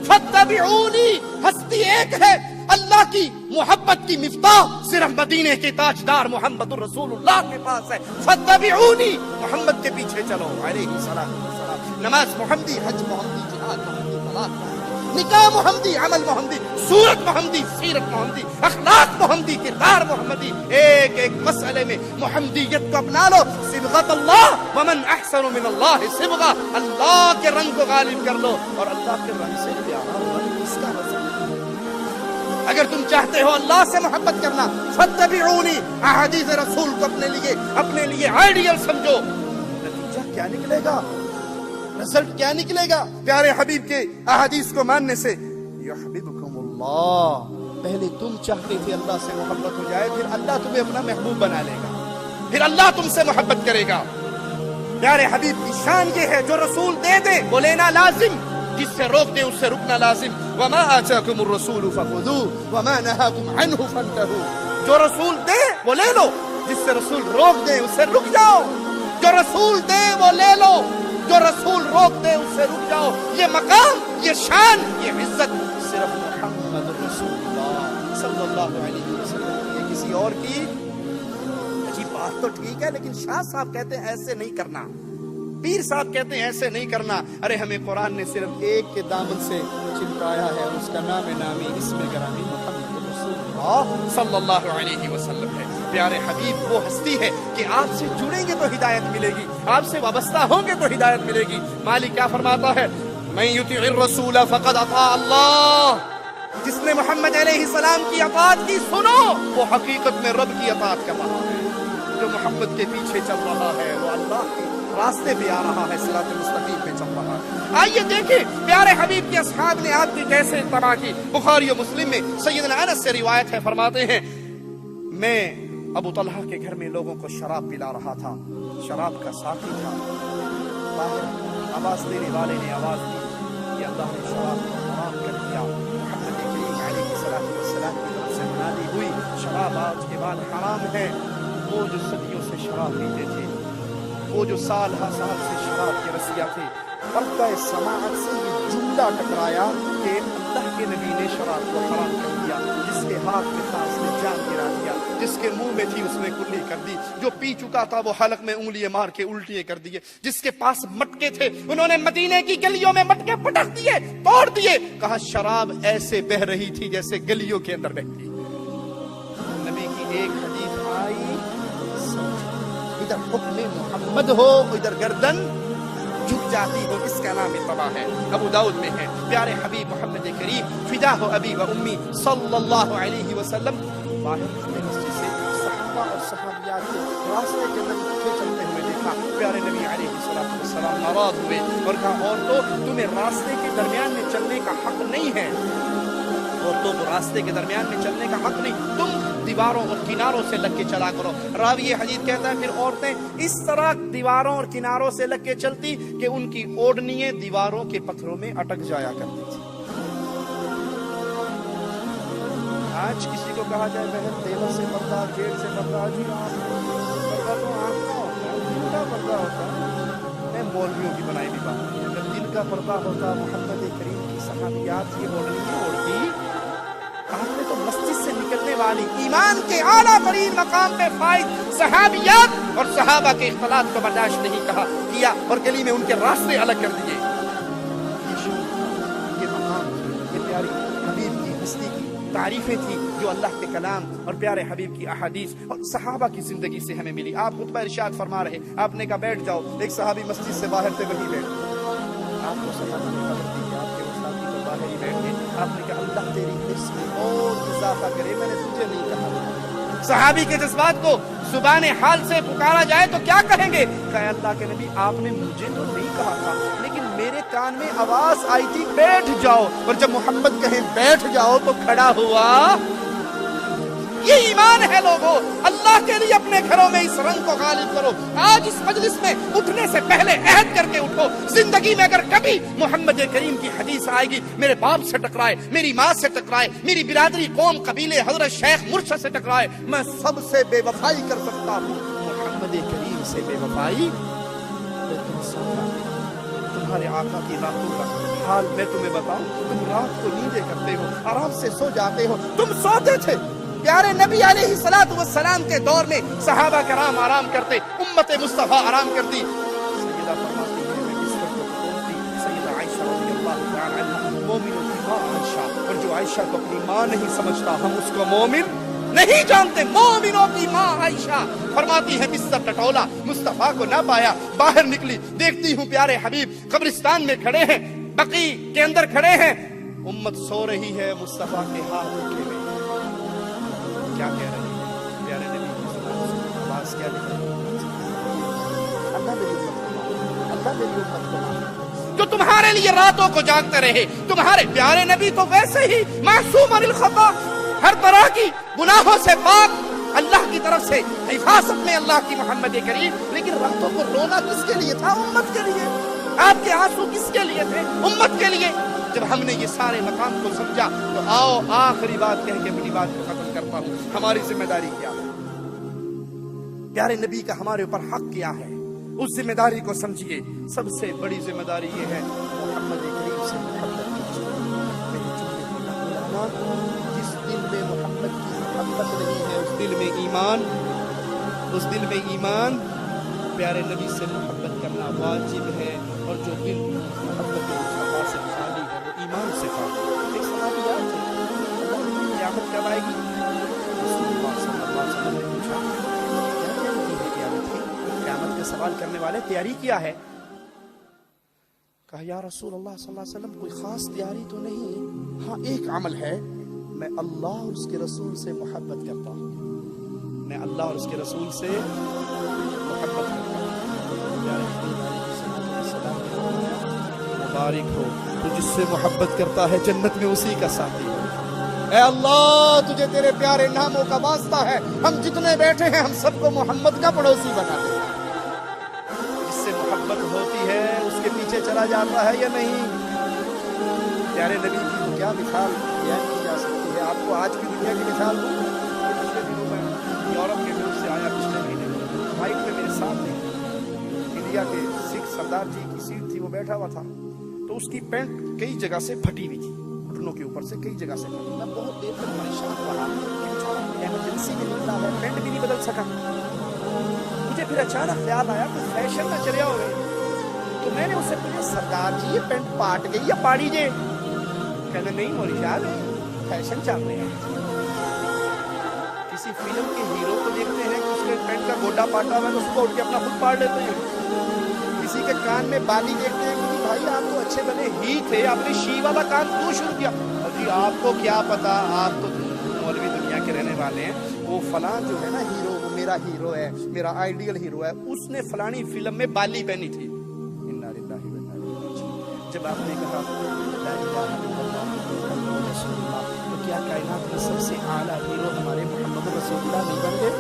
فاتبعونی, ہستی ایک ہے. اللہ کی محبت کی مفتاح صرف مدینے کے تاجدار محمد رسول اللہ کے پاس ہے. فاتبعونی, محمد کے پیچھے چلو علیہ الصلوۃ والسلام. نماز محمدی, حج محمدی, جہاد محمدی, طلاق محمدی, نکاح محمدی, عمل محمدی, صورت محمدی, سیرت محمدی, اخلاق محمدی, کردار محمدی. ایک ایک مسئلے میں محمدیت کو اپنا لو. صبغۃ اللہ ومن احسن من اللہ صبغہ. اللہ کے رنگ کو غالب کر لو, اور اللہ کے رنگ سے پیارا رنگ اس کا رسول. اگر تم چاہتے ہو اللہ سے محبت کرنا, فاتبعونی, احادیث رسول کو اپنے لیے آئیڈیل سمجھو. نتیجہ کیا نکلے گا؟ رزلٹ کیا نکلے گا پیارے حبیب کے احادیث کو ماننے سے؟ یحببکم اللہ. پہلے تم چاہتے تھے اللہ سے محبت ہو جائے, پھر اللہ تمہیں اپنا محبوب بنا لے گا, پھر اللہ تم سے محبت کرے گا. پیارے حبیب کی شان یہ ہے, جو رسول دے دے وہ لینا لازم, جس سے روک دے اس سے رکنا لازم. وما آتاکم الرسول فخذوه وما نهاکم عنه فانتهوا. جو رسول دے وہ لے لو, جس سے رسول روک دے اس سے رک جاؤ. جو رسول دے وہ لے لو, جو رسول روک دے اس سے رک جاؤ. یہ مقام, یہ شان, یہ عزت صرف محمد رسول اللہ صلی اللہ علیہ وسلم. یہ کسی اور کی عجیب بات تو ٹھیک ہے, لیکن شاہ صاحب کہتے ہیں ایسے نہیں کرنا. پیر صاحب کہتے ہیں ایسے نہیں کرنا. ارے ہمیں قرآن نے صرف ایک کے دامن سے چمٹایا ہے, اس کا نام نامی اسم گرامی محمد رسول اللہ صلی اللہ علیہ وسلم ہے. پیارے حبیب وہ ہستی ہے کہ آپ سے جڑیں گے تو ہدایت ملے گی, آپ سے وابستہ ہوں گے تو ہدایت ملے گی. مالک کیا فرماتا ہے, من یطع الرسول فقد اطاع اللہ. جس نے محمد علیہ السلام کی اطاعت کی, سنو, وہ حقیقت میں رب کی اطاعت کر رہا ہے. جو محمد کے پیچھے چل رہا ہے وہ اللہ کے راستے پہ آ رہا ہے, صراط مستقیم پہ چل رہا ہے. آئیے دیکھیں پیارے حبیب کے اصحاب نے آپ کی کیسے اتباع کی. بخاری و مسلم میں سیدنا انس سے روایت ہے, فرماتے ہیں میں ابو طلحہ کے گھر میں لوگوں کو شراب پلا رہا تھا, شراب کا ساقی تھا. باہر آواز دینے والے نے آواز دی کہ اللہ نے شراب کو حرام کر دیا. محمد کریم علیہ السلام کی طرف سے منادی ہوئی, شراب آج کے بعد حرام ہے. وہ جو صدیوں سے شراب پیتے تھے, وہ جو سال ہر سال سے شراب کے رسیا تھے, پردہ سماعت سے یہ جملہ ٹکرایا کہ اللہ کے نبی نے شراب کو حرام کر دیا. جس کے ہاتھ میں تھا اس نے جان گرا دیا, جس کے منہ میں تھی اس نے کلی کر دی, جو پی چکا تھا وہ حلق میں انگلیاں مار کے الٹیے کر دیے, جس کے پاس مٹکے تھے انہوں نے مدینے کی گلیوں میں مٹکے پٹک دیے, توڑ دیے. کہا شراب ایسے بہ رہی تھی جیسے گلیوں کے اندر بہتی. نبی کی ایک حدیث آئی, ادھر حکم محمد ہو ادھر گردن جھک جاتی ہو, اس کا نام اتباع ہے. ابو داؤد میں ہے پیارے حبیب محمد کریم فدا ہو ابی و امی صلی اللہ علیہ وسلم باہر مسجد سے صحابہ اور صحابیات کو راستے کے اندر اٹھے چلتے ہوئے دیکھا. پیارے نبی علیہ السلام ناراض ہوئے اور کہا عورتوں تمہیں راستے کے درمیان میں چلنے کا حق نہیں ہے, عورتوں کو راستے کے درمیان میں چلنے کا حق نہیں, تم دیواروں اور کناروں سے لگ کے چلا کرو. راوی حدیث کہتا ہے پھر عورتیں اس طرح دیواروں اور کناروں سے لگ کے چلتی کہ ان کی اوڑنیاں دیواروں کے پتھروں میں اٹک جایا کرتی تھی. آج کسی کو کہا جائے بہن دیور سے پردہ, جیل سے پردہ, جی پردہ تو آنکھ کا ہوتا ہے, دل کا پردہ ہوتا ہے. میں مولویوں کی بنائی بھی بات نہیں, اگر دل کا پردہ ہوتا محمد کریم کی صحابیات کی اوڑنیاں اوڑھتی, آپ نے تو مسجد سے نکلنے والی ایمان کے اعلیٰ ترین مقام پہ فائز صحابیات اور صحابہ کے اختلاط کو برداشت نہیں کیا اور گلی میں ان کے راستے الگ کر دیے. یہ مقام, یہ پیاری حبیب کی ہستی کی تعریفیں تھی جو اللہ کے کلام اور پیارے حبیب کی احادیث اور صحابہ کی زندگی سے ہمیں ملی. آپ خطبہ ارشاد فرما رہے, آپ نے کہا بیٹھ جاؤ, ایک صحابی مسجد سے باہر تھے وہیں بیٹھ, آپ کو صحابہ نے خبر دی کہ آپ کے استادی تو باہر ہی بیٹھ گئے. آپ نے کہا اللہ تیری حرص میں اور اضافہ کرے, میں نے تجھے نہیں کہا. صحابی کے جذبات کو زبان حال سے پکارا جائے تو کیا کہیں گے؟ کہا اللہ کے نبی آپ نے مجھے تو نہیں کہا تھا, لیکن میرے کان میں آواز آئی تھی بیٹھ جاؤ, اور جب محمد کہیں بیٹھ جاؤ تو کھڑا ہوا. یہ ایمان ہے لوگوں, اللہ کے لیے اپنے گھروں میں اس رنگ کو غالب کرو. آج اس مجلس میں اٹھنے سے پہلے عہد کر کے اٹھو, زندگی میں اگر کبھی محمد کریم کی حدیث آئے گی, میرے باپ سے ٹکرائے, میری ماں سے ٹکرائے, میری برادری قوم قبیلے حضرت شیخ مرشد سے ٹکرائے, میں سب سے بے وفائی کر سکتا ہوں, محمد کریم سے بے وفائی. تمہارے آقا کی راتوں کا حال میں تمہیں بتاؤں, تم رات کو نیندیں کرتے ہو, آرام سے سو جاتے ہو, تم سوتے تھے. پیارے نبی علیہ السلام کے دور میں صحابہ کرام آرام کرتے, امت مصطفیٰ آرام کرتی. سیدہ فرماتی ہے میں اس وقت پہنچتی سیدہ عائشہ رضی اللہ تعالی عنہا, مومنوں کی ماں عائشہ, اور جو عائشہ کو اپنی ماں نہیں سمجھتا ہم اس کو مومن نہیں جانتے. مومنوں کی ماں عائشہ فرماتی ہے بستر ٹٹولا, مصطفیٰ کو نہ پایا, باہر نکلی, دیکھتی ہوں پیارے حبیب قبرستان میں کھڑے ہیں, بقی کے اندر کھڑے ہیں, امت سو رہی ہے, مصطفیٰ کے ہاتھ رکھے ہوئے. کیا کہہ رہی ہے پیارے نبی کی آواز کیا نکل رہی ہے؟ اللہ میری امت کو جو تمہارے لیے راتوں کو جاگتے رہے. تمہارے پیارے نبی تو ویسے ہی معصوم عن الخطا, ہر طرح کی گناہوں سے پاک, اللہ کی طرف سے حفاظت میں اللہ کی محمد کریم. لیکن راتوں کو رونا کس کے لیے تھا؟ امت کے لیے. آپ کے آنسو کس کے لیے تھے؟ امت کے لیے. جب ہم نے یہ سارے مقام کو سمجھا تو آؤ آخری بات کہہ کے اپنی بات کو ختم کرتا ہوں. ہماری ذمہ داری کیا ہے؟ پیارے نبی کا ہمارے اوپر حق کیا ہے؟ اس ذمہ داری کو سمجھیے. سب سے بڑی ذمہ داری یہ ہے محمد کریم سے محبت کیجیے. جس دل میں محمد کی محبت نہیں ہے اس دل میں ایمان پیارے نبی سے محبت کرنا واجب ہے، اور جو دل محبت مصطفیٰ سے خالی ہے وہ ایمان سے خالی ہے۔ ایک صحابی یاد ہے، قیامت کب آئے گی؟ رسول اللہ صلی اللہ علیہ وسلم نے پوچھا کیا تیاری کی ہے قیامت کی؟ قیامت کا سوال کرنے والے تیاری کیا ہے؟ کہا یا رسول اللہ صلی اللہ علیہ وسلم کوئی خاص تیاری تو نہیں، ہاں ایک عمل ہے، میں اللہ اور اس کے رسول سے محبت کرتا ہوں، میں اللہ اور اس کے رسول سے محبت کرتا ہوں۔ مبارک ہو تو جس سے محبت کرتا ہے جنت میں اسی کا ساتھی ہے۔ اے اللہ تجھے تیرے پیارے ناموں کا واسطہ ہے، ہم جتنے بیٹھے ہیں ہم سب کو محمد کا پڑوسی بنا دے۔ جس سے محبت ہوتی ہے اس کے پیچھے چلا جاتا ہے یا نہیں؟ پیارے نبی کی تو کیا مثال بیان کی جا سکتی ہے۔ آپ کو آج کی دنیا کی مثال دوں، پچھلے دنوں میں یورپ کے ملک سے آیا، پچھلے مہینے بائک میں میرے ساتھ تھے، انڈیا کے سکھ سردار جی کی سیٹ تھی، وہ بیٹھا ہوا تھا، تو اس کی پینٹ کئی جگہ سے پھٹی ہوئی تھی، گھٹنوں کے اوپر سے کئی جگہ سے پھٹی۔ میں بہت دیر تک پریشان رہا، ایمرجنسی میں نکلا ہے، پینٹ بھی نہیں بدل سکا۔ مجھے پھر اچانک خیال آیا کہ فیشن نہ چلیا ہو گئے، تو میں نے اس سے پوچھا سردار جی یہ پینٹ پاٹ گئی یا پاڑی جے؟ کہنا نہیں موری شاہ فیشن چل رہے ہیں۔ کسی فلم کے ہیرو کو دیکھتے ہیں کہ اس کے پینٹ کا گوڈا پاٹا ہوا ہے تو اس کو اٹھ کے اپنا خود پاڑ لیتے ہیں۔ کسی کے کان میں بالی دیکھتے ہیں کہ بھائی آپ تو اچھے بنے ہی تھے، آپ نے شی والا کام کیوں شروع کیا؟ اور جی آپ کو کیا پتا، آپ تو مولوی دنیا کے رہنے والے ہیں، وہ فلاں جو ہے نا ہیرو، وہ میرا ہیرو ہے، میرا آئیڈیل ہیرو ہے، اس نے فلانی فلم میں بالی پہنی تھی۔ انا للہ و انا الیہ راجعون۔ جب آپ نے کہا لا الہ الا اللہ محمد رسول اللہ، تو کیا کائنات میں سب سے اعلیٰ ہیرو ہمارے محمد رسول اللہ نہیں بن گئے؟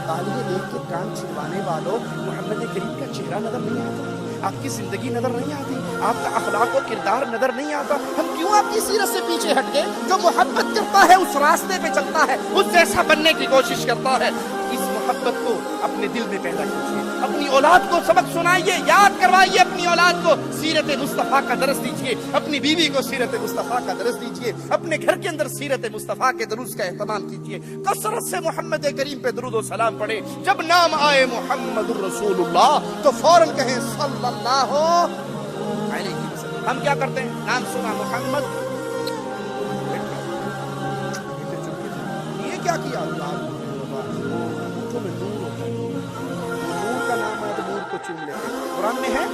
بالیاں دیکھ کے کان چھلوانے والوں محمد کریم کا چہرہ نظر نہیں آتا، آپ کی زندگی نظر نہیں آتی، آپ کا اخلاق و کردار نظر نہیں آتا، ہم کیوں آپ کی سیرت سے پیچھے ہٹ گئے؟ جو محبت کرتا ہے اس راستے پہ چلتا ہے، اس جیسا بننے کی کوشش کرتا ہے۔ اس محبت کو اپنے دل میں پیدا کیجیے، اپنی اولاد کو سبق سنائیے، یاد کروائیے اپنی اولاد کو، سیرت مصطفیٰ کا درس دیجیے، اپنی بیوی کو سیرت مصطفیٰ کا درس دیجیے، اپنے گھر کے اندر سیرت مصطفیٰ کے دروس کا اہتمام کیجیے، کثرت سے محمد کریم پہ درود و سلام پڑھے۔ جب نام آئے محمد الرسول اللہ تو فوراً کہیں صلی اللہ علیہ وسلم۔ ہم کیا کرتے ہیں؟ نام سنا محمد، یہ کیا کیا؟ اللہ میں نور ہوتا ہے، نور کا نام ہے تو نور کو چن لیتے ہیں۔ قرآن میں ہے،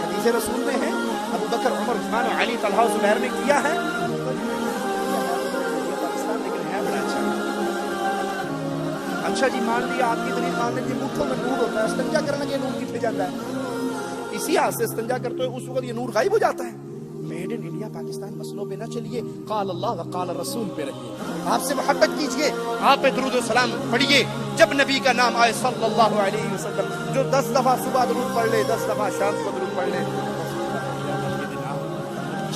حدیث رسول میں ہے، ابو بکر عمر عثمان علی طلحہ زبیر نے کیا ہے، پاکستان لیکن ہے بڑا اچھا۔ اچھا جی مان لیا، آپ کی دلیل مان لیجیے، منٹھوں میں نور ہوتا ہے، استنجا کرنا یہ نور کتنے جاتا ہے؟ اسی ہاتھ سے استنجا کرتے ہوئے اس وقت یہ نور غائب ہو جاتا ہے۔ میڈ ان انڈیا پاکستان مسئلوں پہ نہ چلیے، قال اللہ و قال رسول پہ رہیے، آپ سے محبت کیجیے، آپ پہ درود و سلام پڑھیے۔ جب نبی کا نام آئے صلی اللہ علیہ وسلم، جو 10 دفعہ صبح درود پڑھ لے، 10 دفعہ شام کو درود پڑھ لے،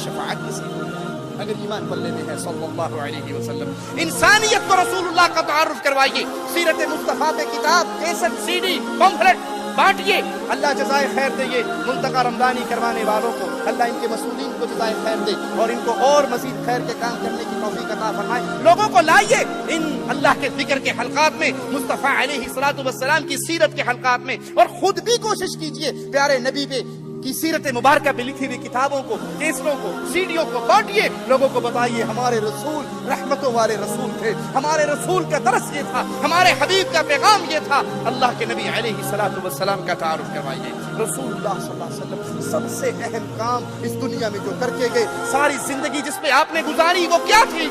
شفاعت نصیب ہو جائے اگر ایمان پلے میں ہے صلی اللہ علیہ وسلم۔ انسانیت کو رسول اللہ کا تعارف کروائیے، سیرت مصطفیٰ پہ کتاب، کیسٹ، سی ڈی، پمفلٹ بانٹیے، اللہ جزائے خیر دے۔ یہ ملتقى رمضانی کروانے والوں کو اللہ ان کے مسئولین کو جزائے خیر دے اور ان کو اور مزید خیر کے کام کرنے کی توفیق عطا فرمائے۔ لوگوں کو لائیے ان اللہ کے ذکر کے حلقات میں، مصطفیٰ علیہ الصلوۃ والسلام کی سیرت کے حلقات میں، اور خود بھی کوشش کیجیے پیارے نبی پہ کی سیرت مبارکہ پہ لکھی ہوئی کتابوں کو، کیسٹوں کو، سیڈیوں کو بانٹیے، لوگوں کو بتائیے ہمارے رسول رحمتوں والے رسول تھے، ہمارے رسول کا درس یہ تھا، ہمارے حبیب کا پیغام یہ تھا۔ اللہ کے نبی علیہ الصلوۃ والسلام کا تعارف کروائیے۔ رسول اللہ صلی اللہ علیہ وسلم سب سے اہم کام اس دنیا میں جو کر کے گئے، ساری زندگی جس پہ آپ نے گزاری وہ کیا تھی؟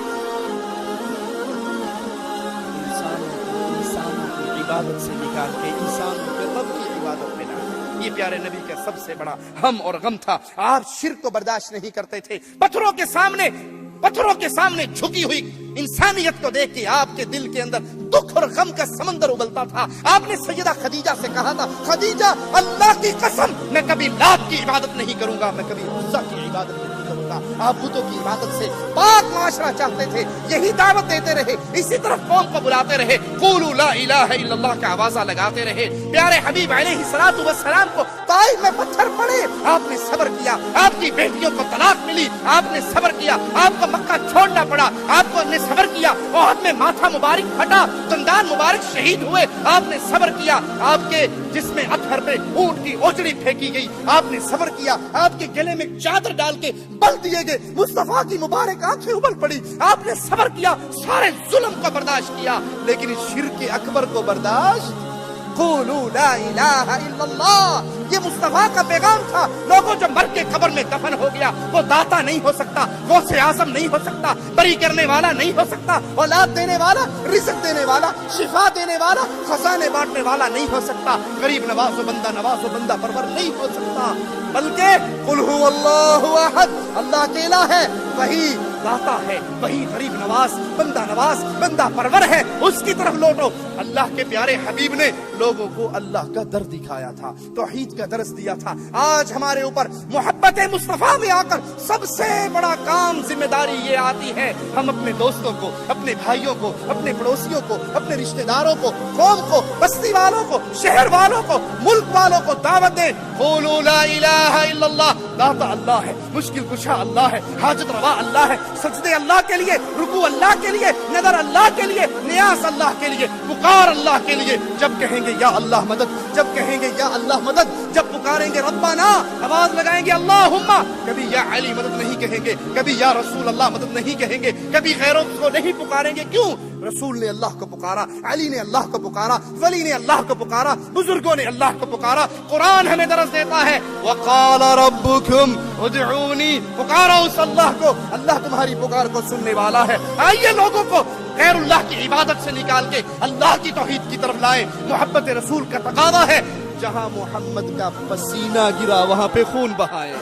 انسانوں کی عبادت سے نکال کے انسانوں کے رب کی عبادت میں لایا۔ یہ پیارے نبی کا سب سے بڑا ہم اور غم تھا۔ آپ شرک کو برداشت نہیں کرتے تھے، پتھروں کے سامنے جھکی ہوئی انسانیت کو دیکھ کے آپ کے دل کے اندر دکھ اور غم کا سمندر ابلتا تھا۔ آپ نے سیدہ خدیجہ سے کہا تھا، خدیجہ اللہ کی قسم میں کبھی لات کی عبادت نہیں کروں گا، میں کبھی عزا کی عبادت نہیں کروں گا۔ آپ بتوں کی عبادت سے پاک معاشرہ چاہتے تھے، یہی دعوت دیتے رہے، اسی طرف قوم کو بلاتے رہے، قولوا لا الہ الا اللہ کا آوازہ لگاتے رہے۔ پیارے حبیب علیہ الصلوۃ والسلام کو طائف میں پتھر پڑے، آپ نے صبر کیا، آپ کی بیٹیوں کو طلاق ملی، آپ نے صبر کیا، آپ کو مکہ چھوڑنا پڑا، آپ کو نے صبر کیا، احد میں ماتھا مبارک پھٹا، دندان مبارک شہید ہوئے، آپ نے صبر کیا، آپ کے جسم اطہر پہ اونٹ کی اوجڑی پھینکی گئی، آپ نے صبر کیا، آپ کے گلے میں چادر ڈال کے بل دیے گئے، مصطفیٰ کی مبارک آنکھیں ابل پڑی، آپ نے صبر کیا، سارے ظلم کو برداشت کیا، لیکن اس شرک اکبر کو برداشت قولوا لا الہ الا اللہ، یہ مصطفیٰ کا پیغام تھا۔ لوگوں جو مر کے قبر میں دفن ہو گیا، وہ داتا نہیں ہو سکتا، غوث اعظم نہیں ہو سکتا، بری کرنے والا نہیں ہو سکتا، اولاد دینے والا، رزق دینے والا، شفا دینے والا، خزانے بانٹنے والا نہیں ہو سکتا، غریب نواز و بندہ پرور نہیں ہو سکتا، بلکہ قل هو اللہ احد، اللہ اکیلا ہے، وہی داتا ہے، وہی غریب نواز، بندہ پرور ہے، اس کی طرف لوٹو۔ اللہ کے پیارے حبیب نے لوگوں کو اللہ کا در دکھایا تھا، توحید کا درس دیا تھا۔ آج ہمارے اوپر محبت مصطفیٰ میں آ کر سب سے بڑا کام، ذمہ داری یہ آتی ہے، ہم اپنے دوستوں کو، اپنے بھائیوں کو، اپنے پڑوسیوں کو، اپنے رشتہ داروں کو، قوم کو، بستی والوں کو، شہر والوں کو، ملک والوں کو دعوت دیں، قولوا لا الہ الا اللہ، داتا اللہ ہے، مشکل کشا اللہ ہے، حاجت روا اللہ ہے، سجدے اللہ کے لیے، رکوع اللہ کے لیے، نظر اللہ کے لیے، نیاز اللہ کے لیے، پکار اللہ کے لیے۔ جب کہیں گے یا اللہ مدد، جب کہیں گے یا اللہ مدد، جب پکاریں گے ربنا، آواز لگائیں گے اللہم، کبھی یا علی مدد نہیں کہیں گے، کبھی یا رسول اللہ مدد نہیں کہیں گے، کبھی غیروں کو نہیں پکاریں گے۔ کیوں؟ رسول نے اللہ کو پکارا، علی نے اللہ کو پکارا، ولی نے اللہ کو پکارا، بزرگوں نے اللہ کو پکارا۔ قرآن ہمیں درس دیتا ہے وقال ربکم ادعونی، پکارا اس اللہ کو، اللہ تمہاری پکار کو سننے والا ہے۔ آئیے لوگوں کو غیر اللہ کی عبادت سے نکال کے اللہ کی توحید کی طرف لائیں۔ محبت رسول کا تقاضا ہے، جہاں محمد کا پسینہ گرا وہاں پہ خون بہائے۔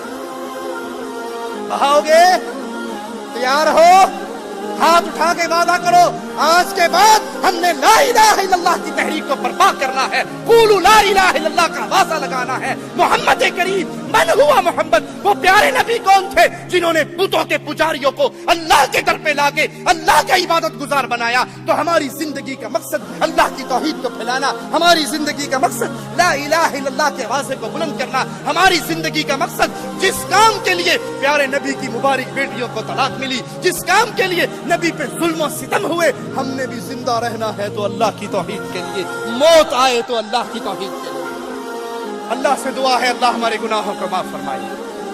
بہاؤ گے؟ تیار ہو؟ ہاتھ اٹھا کے وعدہ کرو، آج کے بعد ہم نے لا الہ الا اللہ کی تحریک کو برپا کرنا ہے، قولوا لا الہ الا اللہ کا وعدہ لگانا ہے۔ محمد کریم، من ہوا محمد، وہ پیارے نبی کون تھے جنہوں نے بتوں کے پجاریوں کو اللہ کے در پہ لا کے اللہ کا عبادت گزار بنایا؟ تو ہماری زندگی کا مقصد اللہ کی توحید کو پھیلانا، ہماری زندگی کا مقصد لا الہ الا اللہ کے واضح کو بلند کرنا، ہماری زندگی کا مقصد جس کام کے لیے پیارے نبی کی مبارک بیٹیوں کو طلاق ملی، جس کام کے لیے نبی پہ ظلم و ستم ہوئے، ہم نے بھی زندہ رہنا ہے تو اللہ کی توحید کے لیے، موت آئے تو اللہ کی توحید کے لیے۔ اللہ سے دعا ہے اللہ ہمارے گناہوں کو معاف فرمائے،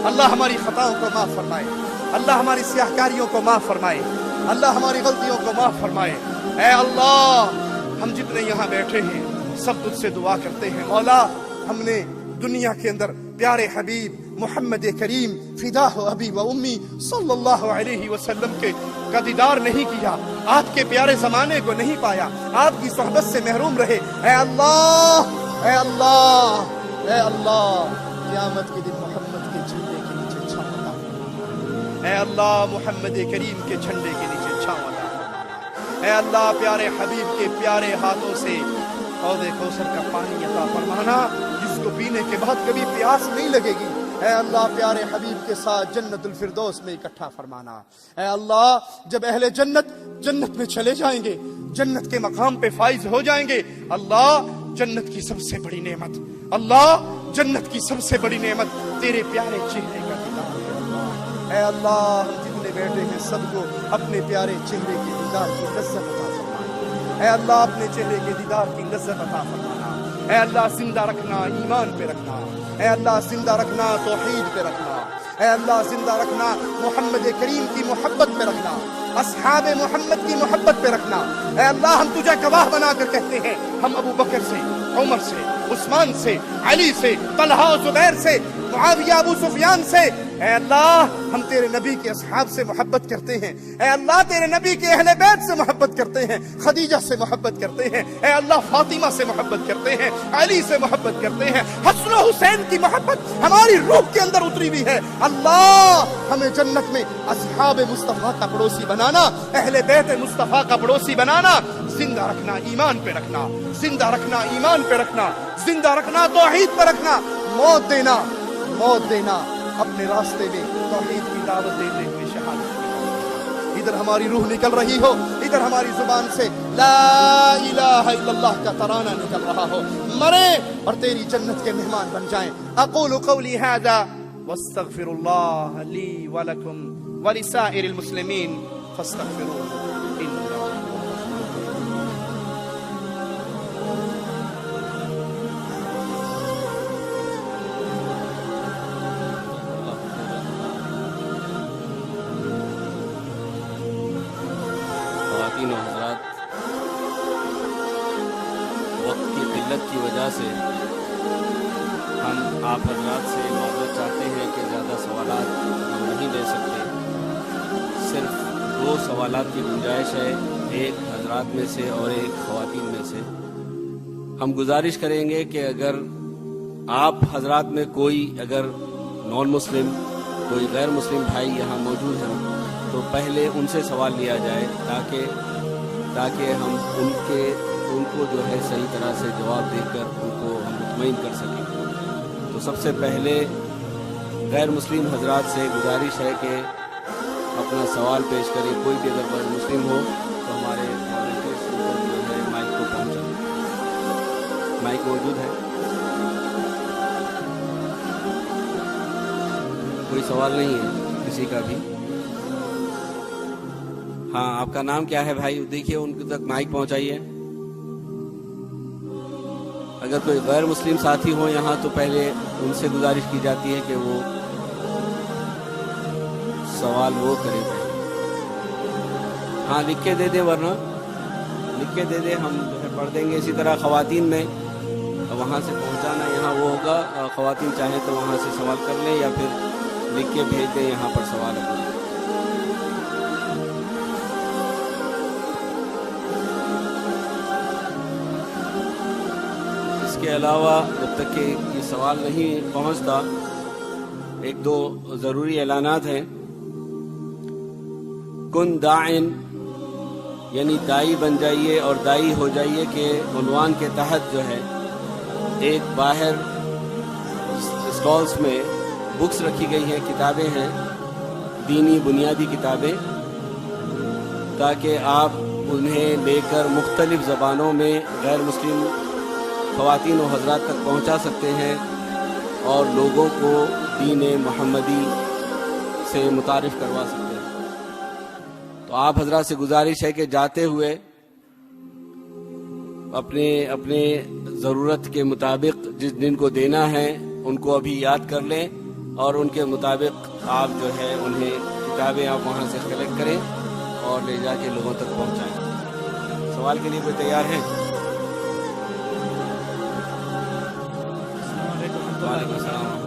اللہ ہماری خطاؤں کو معاف فرمائے، اللہ ہماری سیاہکاریوں کو معاف فرمائے، اللہ ہماری غلطیوں کو معاف فرمائے۔ اے اللہ، ہم جتنے یہاں بیٹھے ہیں سب تجھ سے دعا کرتے ہیں، مولا ہم نے دنیا کے اندر پیارے حبیب محمد کریم فداہ ابی و امی صلی اللہ علیہ وسلم کے کا دیدار نہیں کیا، آپ کے پیارے زمانے کو نہیں پایا، آپ کی صحبت سے محروم رہے۔ اے اللہ، اے اللہ، اے اللہ، قیامت کے دن محمد کے جھنڈے کے نیچے چھاؤں عطا فرما۔ اے اللہ، محمد کریم کے جھنڈے کے نیچے چھاؤں عطا فرما۔ اے اللہ، پیارے حبیب کے پیارے ہاتھوں سے حوض کوثر کا پانی عطا فرمانا، جس کو پینے کے بعد کبھی پیاس نہیں لگے گی۔ اے اللہ، پیارے حبیب کے ساتھ جنت الفردوس میں اکٹھا فرمانا۔ اے اللہ، جب اہل جنت جنت میں چلے جائیں گے، جنت کے مقام پہ فائز ہو جائیں گے، اللہ جنت کی سب سے بڑی نعمت، اللہ جنت کی سب سے بڑی نعمت تیرے پیارے چہرے کا دیدار ہے۔ اے اللہ، ہم جتنے بیٹھے ہیں سب کو اپنے پیارے چہرے کے دیدار کی لذت عطا فرمانا۔ اے اللہ، اپنے چہرے کے دیدار کی لذت عطا فرمانا۔ اے اللہ، زندہ رکھنا ایمان پہ رکھنا، اے اللہ زندہ رکھنا توحید پہ رکھنا، اے اللہ زندہ رکھنا محمد کریم کی محبت پہ رکھنا، اصحاب محمد کی محبت پہ رکھنا۔ اے اللہ، ہم تجھے گواہ بنا کر کہتے ہیں، ہم ابو بکر سے، عمر سے، عثمان سے، علی سے، طلحہ و زبیر سے، معاویہ ابو سفیان سے، اے اللہ ہم تیرے نبی کے اصحاب سے محبت کرتے ہیں، اے اللہ تیرے نبی کے اہل بیت سے محبت کرتے ہیں، خدیجہ سے محبت کرتے ہیں، اے اللہ فاطمہ سے محبت کرتے ہیں، علی سے محبت کرتے ہیں، حسن و حسین کی محبت ہماری روح کے اندر اتری ہوئی ہے۔ اللہ ہمیں جنت میں اصحاب مصطفیٰ کا پڑوسی بنانا، اہل بیت مصطفیٰ کا پڑوسی بنانا، زندہ رکھنا ایمان پہ رکھنا، زندہ رکھنا ایمان پہ رکھنا، زندہ رکھنا توحید پہ رکھنا، موت دینا اپنے راستے میں توحید کی دعوت دیتے ہوئے شہادت۔ ادھر ہماری روح نکل رہی ہو، ادھر ہماری زبان سے لا الہ الا اللہ کا ترانہ نکل رہا ہو، مرے اور تیری جنت کے مہمان بن جائیں۔ اقول قولی ھذا واستغفر اللہ لی ولکم ولسائر المسلمین فاستغفروہ علت کی وجہ سے ہم آپ حضرات سے معذرت چاہتے ہیں کہ زیادہ سوالات ہم نہیں لے سکتے. صرف 2 سوالات کی گنجائش ہے، ایک حضرات میں سے اور ایک خواتین میں سے. ہم گزارش کریں گے کہ اگر آپ حضرات میں کوئی اگر نان مسلم کوئی غیر مسلم بھائی یہاں موجود ہیں تو پہلے ان سے سوال لیا جائے تاکہ ہم ان کو جو ہے صحیح طرح سے جواب دے کر ان کو ہم مطمئن کر سکیں. تو سب سے پہلے غیر مسلم حضرات سے گزارش ہے کہ اپنا سوال پیش کریں. کوئی بھی اگر غیر مسلم ہو تو ہمارے والنٹیئرز جو ہے مائک کو پہنچائیں. مائک موجود ہے؟ کوئی سوال نہیں ہے کسی کا بھی؟ ہاں، آپ کا نام کیا ہے بھائی؟ دیکھیے ان تک مائک پہنچائیے. اگر کوئی غیر مسلم ساتھی ہو یہاں تو پہلے ان سے گزارش کی جاتی ہے کہ وہ سوال وہ کرے. ہاں لکھ کے دے دیں، ورنہ لکھ کے دے دیں، ہم جو ہے پڑھ دیں گے. اسی طرح خواتین میں وہاں سے پہنچانا یہاں وہ ہوگا. خواتین چاہیں تو وہاں سے سوال کر لیں یا پھر لکھ کے بھیج دیں یہاں پر سوال اپنا. اس کے علاوہ جب تک کہ یہ سوال نہیں پہنچتا 1-2 ضروری اعلانات ہیں. کن داعن یعنی دائی بن جائیے اور دائی ہو جائیے کہ عنوان کے تحت جو ہے ایک باہر اسٹالز میں بکس رکھی گئی ہیں، کتابیں ہیں، دینی بنیادی کتابیں، تاکہ آپ انہیں لے کر مختلف زبانوں میں غیر مسلم خواتین و حضرات تک پہنچا سکتے ہیں اور لوگوں کو دین محمدی سے متعارف کروا سکتے ہیں. تو آپ حضرات سے گزارش ہے کہ جاتے ہوئے اپنے ضرورت کے مطابق جن کو دینا ہے ان کو ابھی یاد کر لیں اور ان کے مطابق آپ جو ہے انہیں کتابیں آپ وہاں سے کلیکٹ کریں اور لے جا کے لوگوں تک پہنچائیں. سوال کے لیے کوئی تیار ہے؟ وعلیکم السلام.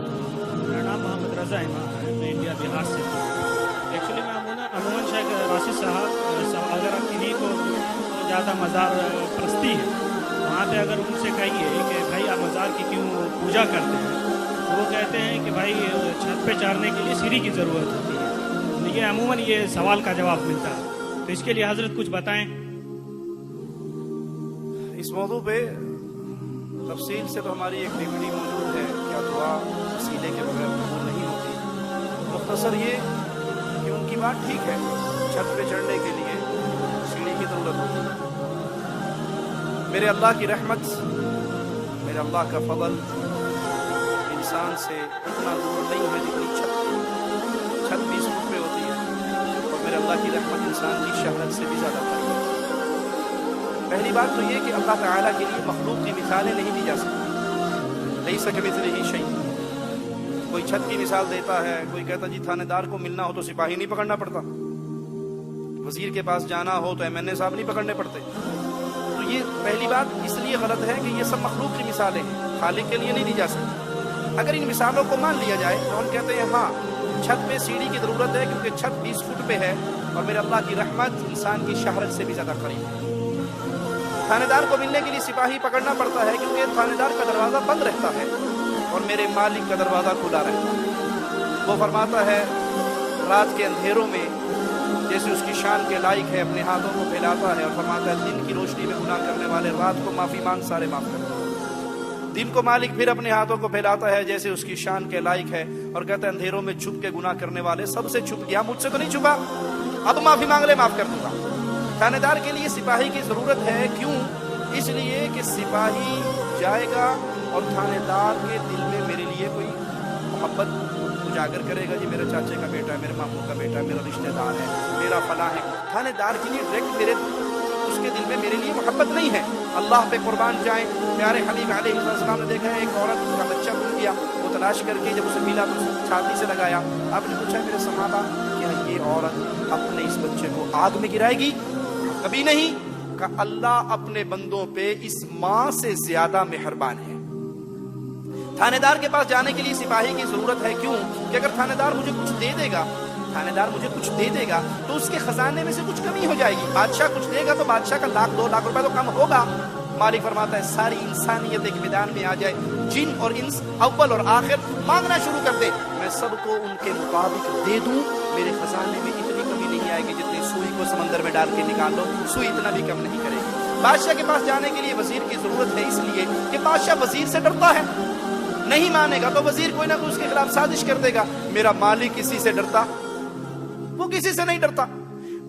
میرا نام محمد رضا امام ہے، میں انڈیا بہار سے ہوں. ایکچولی میں عموماً شیخ راشد صاحب اگر انہیں کو زیادہ مزار پرستی ہے وہاں پہ اگر ان سے کہیے کہ بھائی آپ مزار کی کیوں پوجا کرتے ہیں، وہ کہتے ہیں کہ بھائی چھت پہ چڑھنے کے لیے سیڑھی کی ضرورت ہوتی ہے. یہ عموماً یہ سوال کا جواب ملتا ہے، تو اس کے لیے حضرت کچھ بتائیں. اس موضوع پہ تفصیل سے تو ہماری ایک ڈگری موجود ہے، کیا دعا وسیلے کے بغیر قبول نہیں ہوتی. مختصر یہ کہ ان کی بات ٹھیک ہے، چھت پہ چڑھنے کے لیے سیڑھی کی ضرورت ہوتی ہے. میرے اللہ کی رحمت، میرے اللہ کا فضل انسان سے اتنا دور نہیں ہے جتنی چھت 20 فٹ پہ ہوتی ہے، اور میرے اللہ کی رحمت انسان کی شہرت سے بھی زیادہ قریب ہے. پہلی بات تو یہ کہ اللہ تعالیٰ کے لیے مخلوق کی مثالیں نہیں دی جا سکتی. لیس کمثلہ شیء. کوئی چھت کی مثال دیتا ہے، کوئی کہتا جی تھانے دار کو ملنا ہو تو سپاہی نہیں پکڑنا پڑتا، وزیر کے پاس جانا ہو تو ایم این اے صاحب نہیں پکڑنے پڑتے. تو یہ پہلی بات اس لیے غلط ہے کہ یہ سب مخلوق کی مثالیں ہیں، خالق کے لیے نہیں دی جا سکتی. اگر ان مثالوں کو مان لیا جائے تو ہم کہتے ہیں ہاں چھت پہ سیڑھی کی ضرورت ہے کیونکہ چھت 20 فٹ پہ ہے اور میرے اللہ کی رحمت انسان کی شہرت سے بھی زیادہ قریب ہے. تھانے دار کو ملنے کے لیے سپاہی پکڑنا پڑتا ہے کیونکہ تھانے دار کا دروازہ بند رہتا ہے اور میرے مالک کا دروازہ کھلا رہتا ہے. وہ فرماتا ہے رات کے اندھیروں میں جیسے اس کی شان کے لائق ہے اپنے ہاتھوں کو پھیلاتا ہے اور فرماتا ہے دن کی روشنی میں گناہ کرنے والے رات کو معافی مانگ سارے معاف کرتا ہے. دن کو مالک پھر اپنے ہاتھوں کو پھیلاتا ہے جیسے اس کی شان کے لائق ہے اور کہتا ہے اندھیروں میں چھپ کے گناہ کرنے والے سب سے چھپ گیا، مجھ سے تو نہیں چھپا، اب معافی مانگ لے معاف کر دوں گا. تھانے دار کے لیے سپاہی کی ضرورت ہے، کیوں؟ اس لیے کہ سپاہی جائے گا اور تھانے دار کے دل میں میرے لیے کوئی محبت اجاگر کرے گا، جی میرے چاچے کا بیٹا ہے، میرے ماموں کا بیٹا ہے، میرا رشتہ دار ہے، میرا فلاں ہے. تھانے دار کے لیے ڈائریکٹ اس کے دل میں میرے لیے محبت نہیں ہے. اللہ پہ قربان جائیں، پیارے حبیب علیہ السلام نے دیکھا ہے ایک عورت کا بچہ گم گیا، وہ تلاش کر کے جب اسے ملا تو اسے چھاتی سے لگایا. آپ نے پوچھا میرے صحابہ کیا یہ عورت اپنے اس بچے کو آگ میں گرائے گی؟ کبھی نہیں. کہ اللہ اپنے بندوں پہ اس ماں سے زیادہ مہربان ہے. تھانے دار کے پاس جانے کے لیے سپاہی کی ضرورت ہے. کیوں؟ کہ اگر تھانے دار مجھے کچھ دے دے گا تو اس کے خزانے میں سے کچھ کمی ہو جائے گی. بادشاہ کچھ دے گا تو بادشاہ کا 1,00,000 2,00,000 روپے تو کم ہوگا. مالک فرماتا ہے ساری انسانیت ایک میدان میں آ جائے, جن اور انس اول اور آخر مانگنا شروع کر دے, میں سب کو ان کے مطابق دے دوں. میرے خزانے میں اتنی کمی نہیں آئے گی جتنی سوئی کو سمندر میں ڈال کے نکال لو, سوئی اتنا بھی کم نہیں کرے گی. بادشاہ کے پاس جانے کے لیے وزیر کی ضرورت ہے, اس لیے کہ بادشاہ وزیر سے ڈرتا ہے. نہیں مانے گا تو وزیر کوئی نہ کوئی اس کے خلاف سازش کر دے گا. میرا مالک کسی سے ڈرتا, وہ کسی سے نہیں ڈرتا.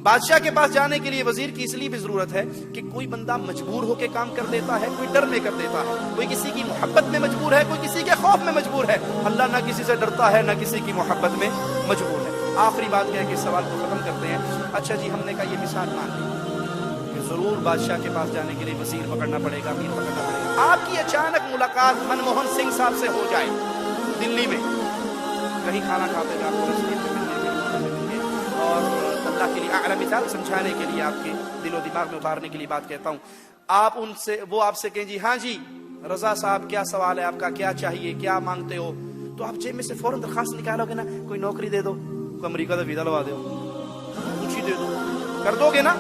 بادشاہ کے پاس جانے کے لیے وزیر کی اس لیے بھی ضرورت ہے کہ کوئی بندہ مجبور ہو کے کام کر دیتا ہے, کوئی ڈر میں کر دیتا ہے, کوئی کسی کی محبت میں مجبور ہے, کوئی کسی کے خوف میں مجبور ہے. اللہ نہ کسی سے ڈرتا ہے نہ کسی کی محبت میں مجبور ہے. آخری بات کہہ کے اس سوال کو ختم کرتے ہیں. اچھا جی, ہم نے کہا یہ مثال مان لی کہ ضرور بادشاہ کے پاس جانے کے لیے وزیر پکڑنا پڑے گا, امیر پکڑنا پڑے گا. آپ کی اچانک ملاقات منموہن سنگھ صاحب سے ہو جائے دلی میں, کہیں کھانا کھاتے گا, اور اللہ کے لیے اعلیٰ مثال سمجھانے کے لیے, آپ کے دل و دماغ میں اتارنے کے لیے بات کہتا ہوں. آپ ان سے, وہ آپ سے کہیں جی ہاں جی رضا صاحب کیا سوال ہے آپ کا, کیا چاہیے, کیا مانگتے ہو, تو آپ جیب میں سے فوراً درخواست نکالو گے نا, کوئی نوکری دے دو, کوئی امریکہ کا ویزا لوا دو, کچھ ہی دے دو, کر دو گے نا.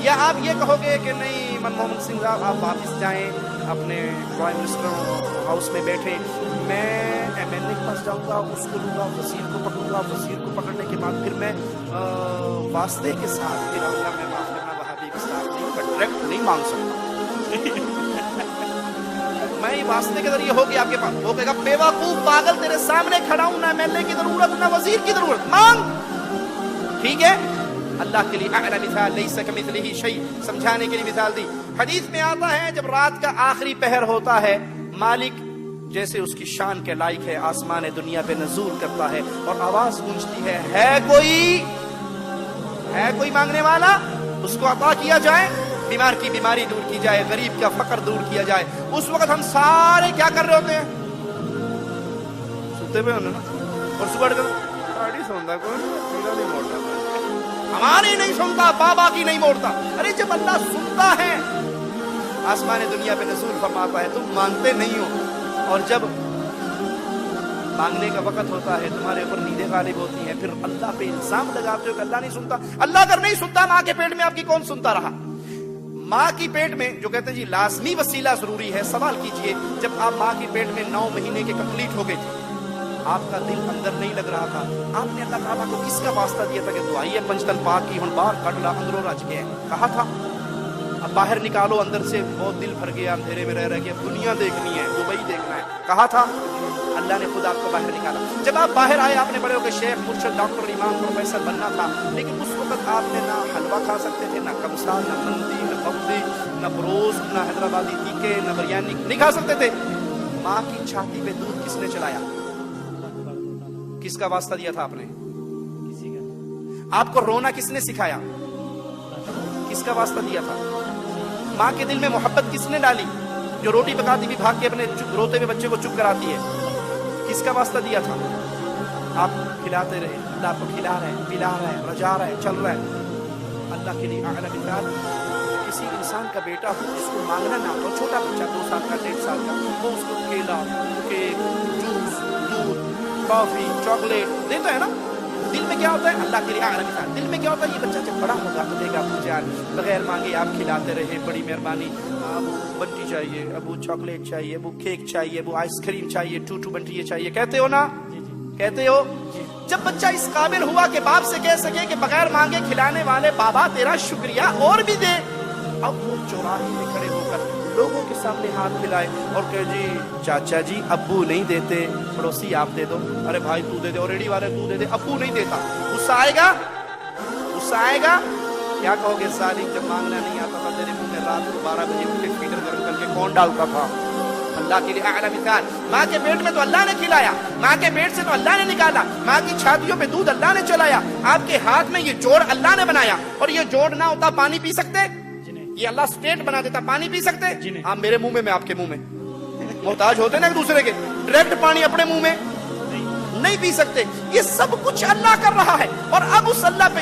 یا آپ یہ کہو گے کہ نہیں منموہن سنگھ صاحب آپ واپس جائیں اپنے پرائم منسٹر ہاؤس میں بیٹھے, میں MLA کے پاس جاؤں گا, اس کو لوں گا, وزیر کو پکڑوں گا, وزیر کو پکڑنے کے بعد پھر میں واسطے کے ساتھ پھر آؤں گا. میں معاف کرنا وہابی کے ساتھ نہیں, ڈائریکٹ نہیں مانگ سکتا. میں واسطے کے ذریعے ہوگی آپ کے پاس, وہ کہے گا بے وقوف پاگل تیرے سامنے کھڑا ہوں, نہ MLA کی ضرورت نہ وزیر کی ضرورت, مانگ. ٹھیک ہے, اللہ کے لیے اعلیٰ مثال لیس کمثلہ شیء, سمجھانے کے لیے مثال دی. حدیث میں آتا ہے جب رات کا آخری پہر ہوتا ہے, مالک جیسے اس کی شان کے لائق ہے آسمان دنیا پہ نزول کرتا ہے اور آواز گونجتی ہے کوئی مانگنے والا, اس کو عطا کیا جائے, بیمار کی بیماری دور کی جائے, غریب کا فقر دور کیا جائے. اس وقت ہم سارے کیا کر رہے ہوتے ہیں, سوتے ہوئے نا, اور صبح سنتا کوئی ہماری نہیں سنتا, بابا کی نہیں موڑتا. ارے جب اللہ سنتا ہے, آسمان دنیا پہ نزول فرماتا ہے, تم مانگتے نہیں ہو, اور جب مانگنے کا وقت ہوتا ہے تمہارے اوپر نیندیں غالب ہوتی ہیں, پھر اللہ پہ الزام لگاتے ہو کہ اللہ نہیں سنتا. اللہ اگر نہیں سنتا, ماں کے پیٹ میں آپ کی کون سنتا رہا؟ ماں کی پیٹ میں جو کہتے ہیں جی لازمی وسیلہ ضروری ہے, سوال کیجئے جب آپ ماں کی پیٹ میں 9 مہینے کے کمپلیٹ ہو گئے تھے, آپ کا دل اندر نہیں لگ رہا تھا, آپ نے اللہ تعالیٰ کو کس کا واسطہ دیا تھا کہ دعائی ہے پنجتن پاک کی, ہن باہر کٹ لا اندروں رج کے کہا تھا, اب باہر نکالو, اندر سے بہت دل بھر گیا, اندھیرے میں رہ کے اب دنیا دیکھنی ہے, دبئی دیکھنا ہے, کہا تھا. اللہ نے خود آپ کو باہر نکالا. جب آپ باہر آئے, آپ نے بڑے ہو کہ شیخ, مرشد, ڈاکٹر, امام, پروفیسر بننا تھا, لیکن اس وقت آپ نے نہ حلوہ کھا سکتے تھے, نہ کمسا, نہ مندی, نہ ببدی, نہ بروز, نہ حیدرآبادی تیکے, نہ بریانی نہیں کھا سکتے تھے. ماں کی چھاتی پہ دودھ کس نے چلایا, کس کا واسطہ دیا تھا آپ نے, آپ کو رونا کس نے سکھایا, کس کا واسطہ دیا تھا, ماں کے دل میں محبت کس نے ڈالی, جو روٹی پکاتی بھی بھاگ کے اپنے روتے ہوئے بچے کو چپ کراتی ہے, کس کا واسطہ دیا تھا. آپ کھلاتے رہے, اللہ آپ کو کھلا رہے ہیں, پلا رہے ہیں, رجا رہے ہیں, چل رہے ہیں. اللہ کے لیے اعلیٰ مثال, کسی انسان کا بیٹا ہو جس کو مانگنا نہ ہو, چھوٹا بچہ 2 سال کا 1.5 سال کا, وہ اس کو کیلا, کیک, جوس, دودھ, کافی, چاکلیٹ دیتا ہے نا, دل میں کیا ہوتا ہے, اللہ کے لیے اعلیٰ مثال, دل میں کیا ہوتا ہے, یہ بچہ جب بڑا ہوگا تو دے گا ابو جان, بغیر مانگے آپ کھلاتے رہے, بڑی مہربانی, ابو بنٹی چاہیے, ابو چاکلیٹ چاہیے, ابو کیک چاہیے, ابو آئس کریم چاہیے, 2 بنٹی یہ چاہیے, کہتے ہو نا, کہتے ہو. جب بچہ اس قابل ہوا کہ باپ سے کہہ سکے کہ بغیر مانگے کھلانے والے بابا تیرا شکریہ اور بھی دے, اب وہ چوراہے میں کھڑے ہو کر لوگوں کے سامنے ہاتھ ملائے اور کہ جی چاچا جی ابو نہیں دیتے, پڑوسی آپ دے دو, ارے بھائی تو دے دے, اور ریڈی والے تو دے دے, ابو نہیں دیتا, غصہ آئے گا, کیا کہو گے, ظالم جب مانگنا نہیں آتا تھا تیرے منہ میں رات کو 12 بجے اٹھ کے فیڈر گرم کر کے کون ڈالتا تھا. اللہ کے لیے اعلیٰ مثال, ماں کے پیٹ میں تو اللہ نے کھلایا, ماں کے پیٹ سے تو اللہ نے نکالا, ماں کی چھاتیوں پہ دودھ اللہ نے چلایا, آپ کے ہاتھ میں یہ جوڑ اللہ نے بنایا, اور یہ جوڑ نہ ہوتا پانی پی سکتے, یہ اللہ سٹیٹ بنا دیتا, پانی پی سکتے. آپ میرے منہ میں آپ کے منہ میں, محتاج ہوتے نا ایک دوسرے کے, ڈائریکٹ پانی اپنے منہ میں نہیں پی سکتے. یہ سب کچھ اللہ کر رہا ہے, اور اب اس اللہ پہ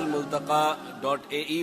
almultaqa.ae